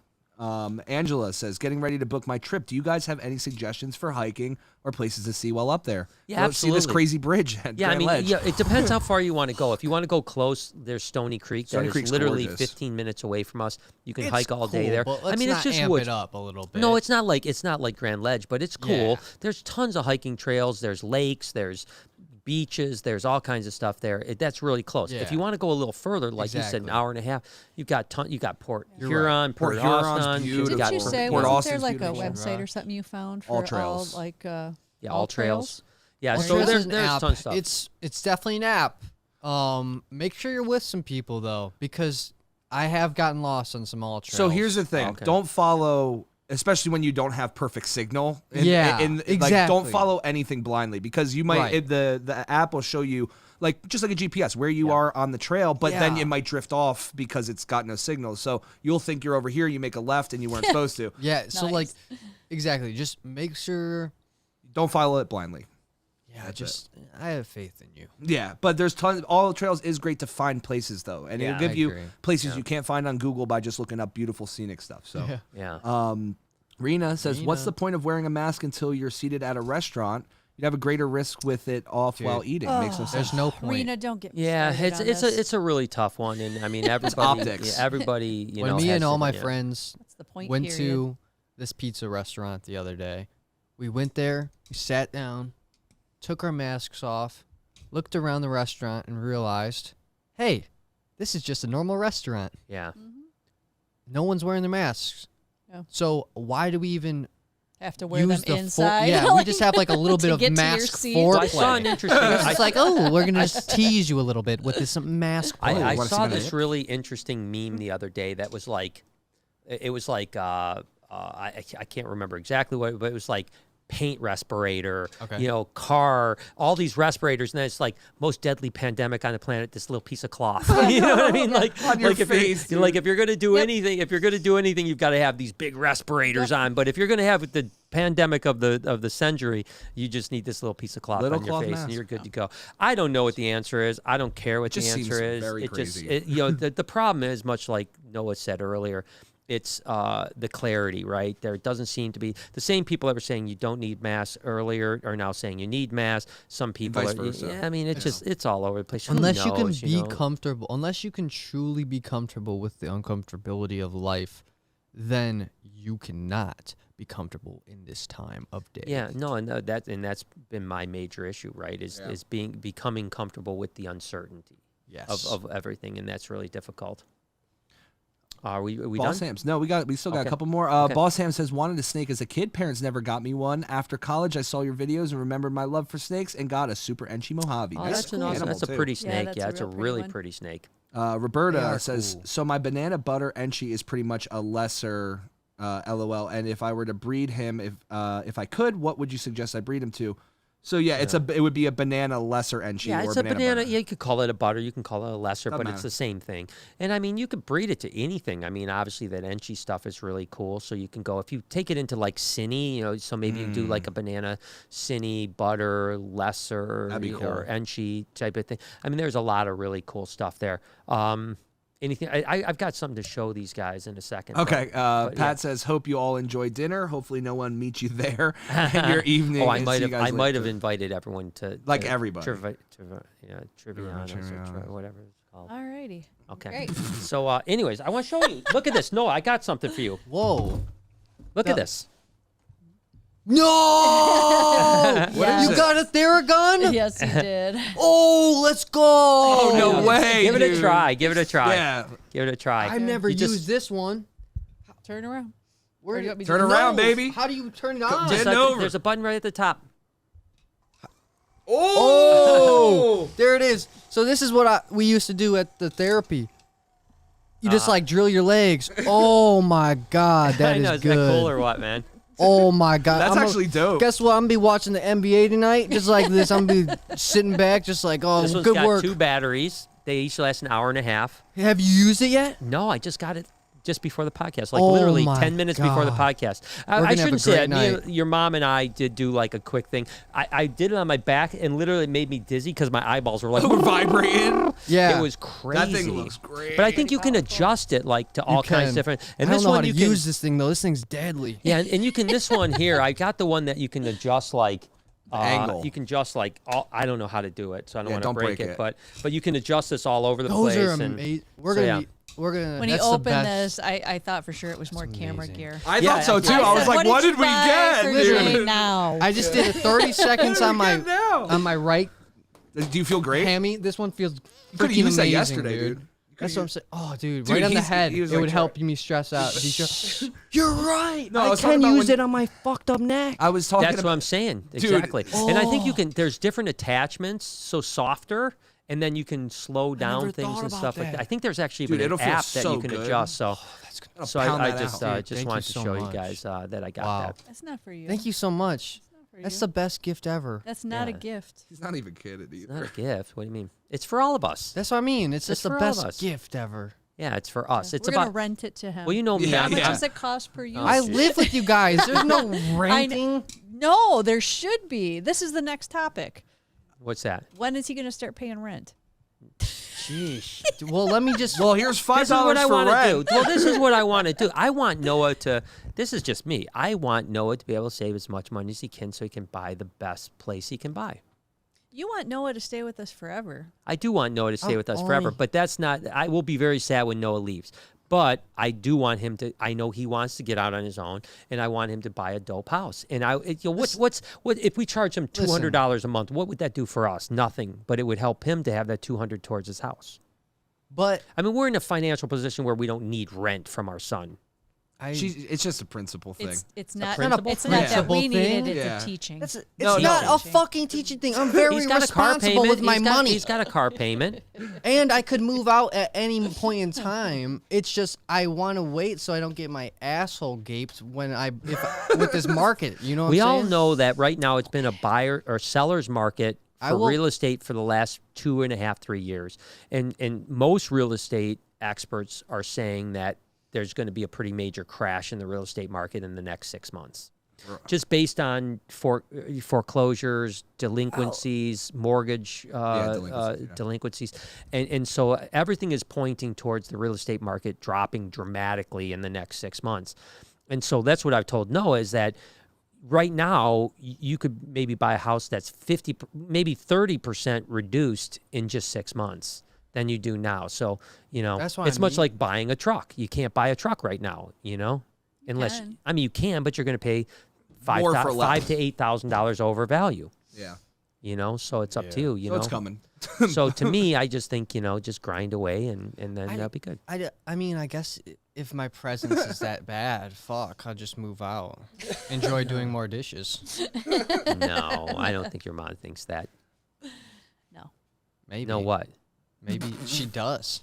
Angela says, getting ready to book my trip. Do you guys have any suggestions for hiking or places to see while up there? Yeah, Go absolutely. See this crazy bridge at Grand Ledge. It depends how far you want to go. If you want to go close, there's Stony Creek. Stony that Creek's is literally gorgeous. 15 minutes away from us. You can It's hike all day cool, there. but let's it's not just amp woods. it up a little bit. No, it's not like Grand Ledge, but it's cool. Yeah. There's tons of hiking trails. There's lakes. There's beaches. There's all kinds of stuff there. That's really close. If Yeah. you want to go a little further, like you said, an Exactly. hour and a half, you got Port You're Huron, right. Port Port Huron's Austin. beautiful. Didn't you say, Port wasn't Austin's there like a beautiful. website or something you found for All Trails. All trails. Yeah, All so Trails there's is an tons app. of stuff. It's definitely an app. Make sure you're with some people though, because I have gotten lost on some All Trails. So here's the thing. Okay. Don't follow, especially when you don't have perfect signal. Exactly. Like, don't follow anything blindly, because you might, Right. the app will show you, like, just like a GPS, where you are on the trail, but then Yeah. it might drift off because it's got no signal. So you'll think you're over here, you make a left and you weren't supposed to. Yeah, so like Nice. exactly. Just make sure Don't follow it blindly. I have faith in you. Yeah, but there's tons. All Trails is great to find places though, and it'll I give you agree. places you can't find on Google by just looking up beautiful scenic stuff. So, Yeah. Rena says, "What's Rena. the point of wearing a mask until you're seated at a restaurant? You'd have a greater risk with it off while eating. Makes no sense. There's no point. Rena, don't get me Yeah, started on it's this. a really tough one, and I mean everybody, optics. everybody, you when know. me has and all my different- friends That's the point. went period. to this pizza restaurant the other day, we went there, we sat down, took our masks off, looked around the restaurant, and realized, hey, this is just a normal restaurant. Yeah. No one's wearing their masks. No. So why do we even have to wear use them the inside? yeah, we just have like a little to bit of get to your mask seat. Well, I saw foreplay. an interesting. It's like, oh, we're gonna just tease you a little bit with this mask. I play. wanna see saw my this lip? really interesting meme the other day that was like, it was like, I can't remember exactly what, but it was like paint respirator, Okay. you know, car, all these respirators, and then it's like most deadly pandemic on the planet, this little piece of cloth. You know what I mean? Like, On your like if face, you're, like if you're gonna do anything, you've got to have these big respirators on. But if you're gonna have the pandemic of the century, you just need this little piece of cloth Little on your cloth face, mask. and you're good to go. I don't know what the answer is. I don't care what the just seems answer is. very It just, crazy. you know, the problem is, much like Noah said earlier, it's the clarity, right? There doesn't seem to be the same people that were saying you don't need masks earlier are now saying you need masks. Some people vice are, versa. yeah, I mean, it's all over the place. Who Unless you can knows, be know? comfortable, unless you can truly be comfortable with the uncomfortability of life, then you cannot be comfortable in this time of day. Yeah, no, and that's been my major issue, right? Is becoming comfortable with the uncertainty Yes. of everything, and that's really difficult. Are we Boss done? Hams. No, we still got a Okay. couple more. Okay. Boss Ham says, wanted a snake as a kid. Parents never got me one. After college, I saw your videos and remembered my love for snakes and got a super Enchi Mojave. Oh, Nice that's an cool awesome. animal, That's a too. pretty Yeah, snake. that's Yeah, a it's a real pretty really one. pretty snake. They Roberta are says, cool. so my banana butter Enchi is pretty much a lesser LOL. And if I were to breed him, if I could, what would you suggest I breed him to? So yeah, it would be a banana lesser Enchi. Yeah, or it's a banana. butter. Yeah, you could call it a butter. You can call it a lesser, Doesn't but matter. it's the same thing. And I mean, you could breed it to anything. I mean, obviously that Enchi stuff is really cool. So you can go if you take it into like Cine, so maybe you do like a banana Cine butter lesser That'd be cool. or Enchi type of thing. I mean, there's a lot of really cool stuff there. Anything? I've got something to show these guys in a second. Okay, but Pat says, "Hope you all enjoy dinner. Hopefully, no one meets you there in your evening." Oh, I and might see you have. guys I might later. have invited everyone to Like everybody. Trivianos or whatever it's called. Alrighty. Okay. Great. So, anyways, I want to show you. Look at this. No, I got something for you. Whoa. Look at this. No! Yes. You got a Theragun? Yes, you did. Oh, let's go! Oh no way! Give it a dude. try. Give it a try. Yeah. Give it a try. I've never You just- used this one. Turn around. Where Or do you want me to Turn do- around, No. baby. How do you turn it on? Bend Like, over. There's a button right at the top. Oh! There it is. So this is what we used to do at the therapy. You just like drill your legs. Oh my god, that I is know. Is good. that cool or what, man? Oh my god. That's I'm actually dope. Guess what? I'm gonna be watching the NBA tonight, just like this. I'm gonna be sitting back, just like, oh, This one's good got work. 2 batteries. They each last an hour and a half. Have you used it yet? No, I just got it just before the podcast, like Oh literally my 10 minutes before the God. podcast. We're I gonna have a shouldn't say great it. Me, night. your mom and I did do like a quick thing. I did it on my back and literally it made me dizzy because my eyeballs were like We're vibrating. Yeah. It was crazy. That thing looks great. But I think you can adjust it like to all kinds of different. And I this don't know one how to you use can. this thing though. This thing's deadly. Yeah, and you can. This one here, I got the one that you can adjust like. Angle. You can just like I don't know how to do it, so I don't Yeah, want to don't break break it. it. But you can adjust this all over the Those place. are and- amazing. We're so, gonna yeah. be. We're gonna. When he that's the opened best. this, I thought for sure it was more camera amazing. gear. I Yeah, thought so too. yeah. I was like, what did we buy get? for dude? Jay now? I just did 30 seconds on my now? right Do you feel great? hammy. This one feels. You could have freaking used that amazing, yesterday, dude. That's what I'm saying. Oh, dude, Dude, right on the he's- head. he was It like would trying- help me stress out. You're right. No, I I was talking can about use when- it on my fucked up neck. I was talking That's about. what I'm saying. Dude. Exactly. And I think you Oh. can. There's different attachments, so softer, and then you can slow down never things thought and about stuff like that. that. I think there's actually Dude, even it'll an feel app that so you can good. adjust. So, Gonna so pound I that just out. Dude, just thank wanted you to so show you much. guys that I got Wow. that. That's not for you. Thank you so much. For That's you. the best gift ever. That's not a Yeah. gift. He's not even kidding It's either. not a gift. What do you mean? It's for all of us. That's what I mean. It's It's just the for all of us. best gift ever. Yeah, it's for us. It's We're gonna about. rent it to him. Well, you know me. Yeah, How much yeah. does it cost per use? I live with you guys. There's no renting. No, there should be. This is the next topic. What's that? When is he going to start paying rent? Sheesh. Well, let me just. Well, here's This is what $5 I for want to rent. do. Well, this is what I want to do. I want Noah to. This is just me. I want Noah to be able to save as much money as he can, so he can buy the best place he can buy. You want Noah to stay with us forever. I do want Noah to stay I'm with us forever, only- but that's not. I will be very sad when Noah leaves. But I do want him to. I know he wants to get out on his own, and I want him to buy a dope house. And what if we charge him $200 a month? What would that do for us? Nothing. But it would help him to have that $200 towards his house. But I mean, we're in a financial position where we don't need rent from our son. It's just a principle thing. It's not. principle It's thing? not Yeah. that we Principle needed. thing? It's Yeah. a teaching. it's No, not no. a fucking teaching thing. I'm very He's got a car responsible payment with my money. He's got a car payment. And I could move out at any point in time. It's just I want to wait so I don't get my asshole gaped with this market. You know what We I'm all saying? know that right now it's been a buyer or seller's market I for will- real estate for the last 2.5, 3 years. And most real estate experts are saying that there's going to be a pretty major crash in the real estate market in the next 6 months. Just based on foreclosures, delinquencies, mortgage delinquencies. And so everything is pointing towards the real estate market dropping dramatically in the next 6 months. And so that's what I've told Noah is that right now you could maybe buy a house that's 50, maybe 30% reduced in just 6 months than you do now. So, That's what it's I much mean. like buying a truck. You can't buy a truck right now, unless, can. I mean, you can, but you're going to pay More for less. $5,000 to $8,000 over value, Yeah. So it's up to you, So it's coming. So to me, I just think, just grind away and then that'll be good. I mean, I guess if my presence is that bad, fuck, I'll just move out. Enjoy doing more dishes. No, I don't think your mom thinks that. No. Maybe. You know what? Maybe she does.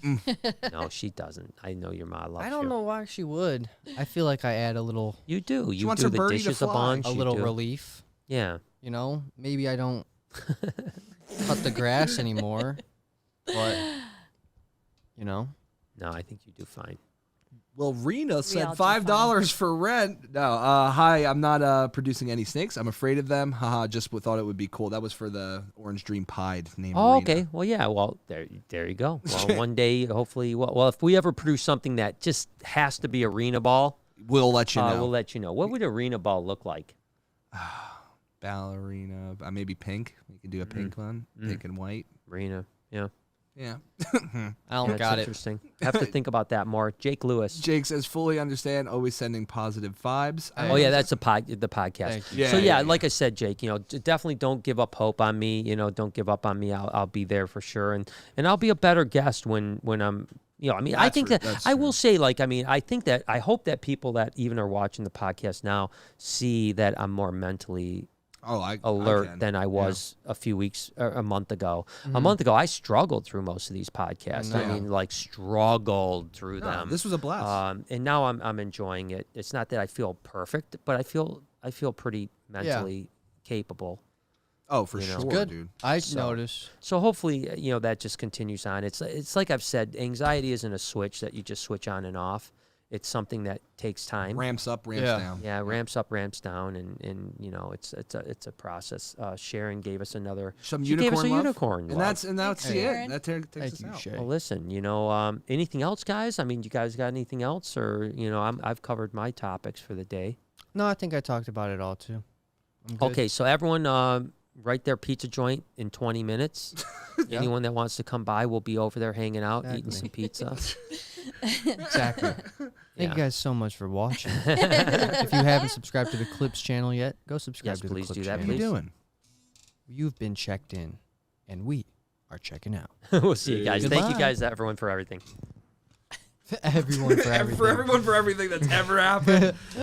No, she doesn't. I know your mom loves you. I don't know why she would. I feel like I add a little You do. You wants do her the birdie to dishes a fly. bunch. a you little do. relief. Yeah. You know, maybe I don't cut the grass anymore, but you know. No, I think you do fine. Well, Rena said all do $5 for rent. No, hi, I'm not producing any snakes. I'm afraid of them. Haha, just thought it would be cool. That was for the Orange Dream Pied named Oh, Rena. okay. Well, yeah. Well, there you go. Well, one day, hopefully, well, if we ever produce something that just has to be arena ball, We'll let you know. we'll let you know. What would arena ball look like? Ballerina, maybe pink. We could do a pink one, pink and white. Arena. Yeah. Yeah. I don't That's got it. interesting. Have to think about that more. Jake Lewis. Jake says, fully understand, always sending positive vibes. Oh yeah, that's the podcast. Thank you. So Yeah, yeah. like I said, Jake, definitely don't give up hope on me. Don't give up on me. I'll be there for sure, and I'll be a better guest when I'm. I think that's I true. will say, I hope that people that even are watching the podcast now see that I'm more mentally alert can. than I was a few weeks or a month ago. A month ago, I struggled through most of these podcasts. I Yeah. mean, like struggled through No, them. this was a blast. And now I'm enjoying it. It's not that I feel perfect, but I feel pretty mentally capable. Oh, for you know. sure, Good. dude. I So- notice. So hopefully, that just continues on. It's like I've said, anxiety isn't a switch that you just switch on and off. It's something that takes time. Ramps up, ramps Yeah. down. Yeah, ramps up, ramps down, and it's a process. Sharon gave us another. Some She gave us a unicorn love. unicorn. And love. that's Thanks, it. Sharon. That takes Thank us you, out. Shay. Well, listen, anything else, guys? I mean, you guys got anything else, or I've covered my topics for the day. No, I think I talked about it all too. I'm good. Okay, so everyone, write their pizza joint in 20 minutes. Yeah. Anyone that wants to come by will be over there hanging out, eating Exactly. some pizza. Exactly. Thank Yeah. you guys so much for watching. If you haven't subscribed to the Clips channel yet, go subscribe Yes, to the please Clips do that, channel. What are you please. doing? You've been checked in, and we are checking out. We'll see you guys. Thank you Goodbye. guys, everyone, for everything. Everyone for everything. For everyone, for everything that's ever happened.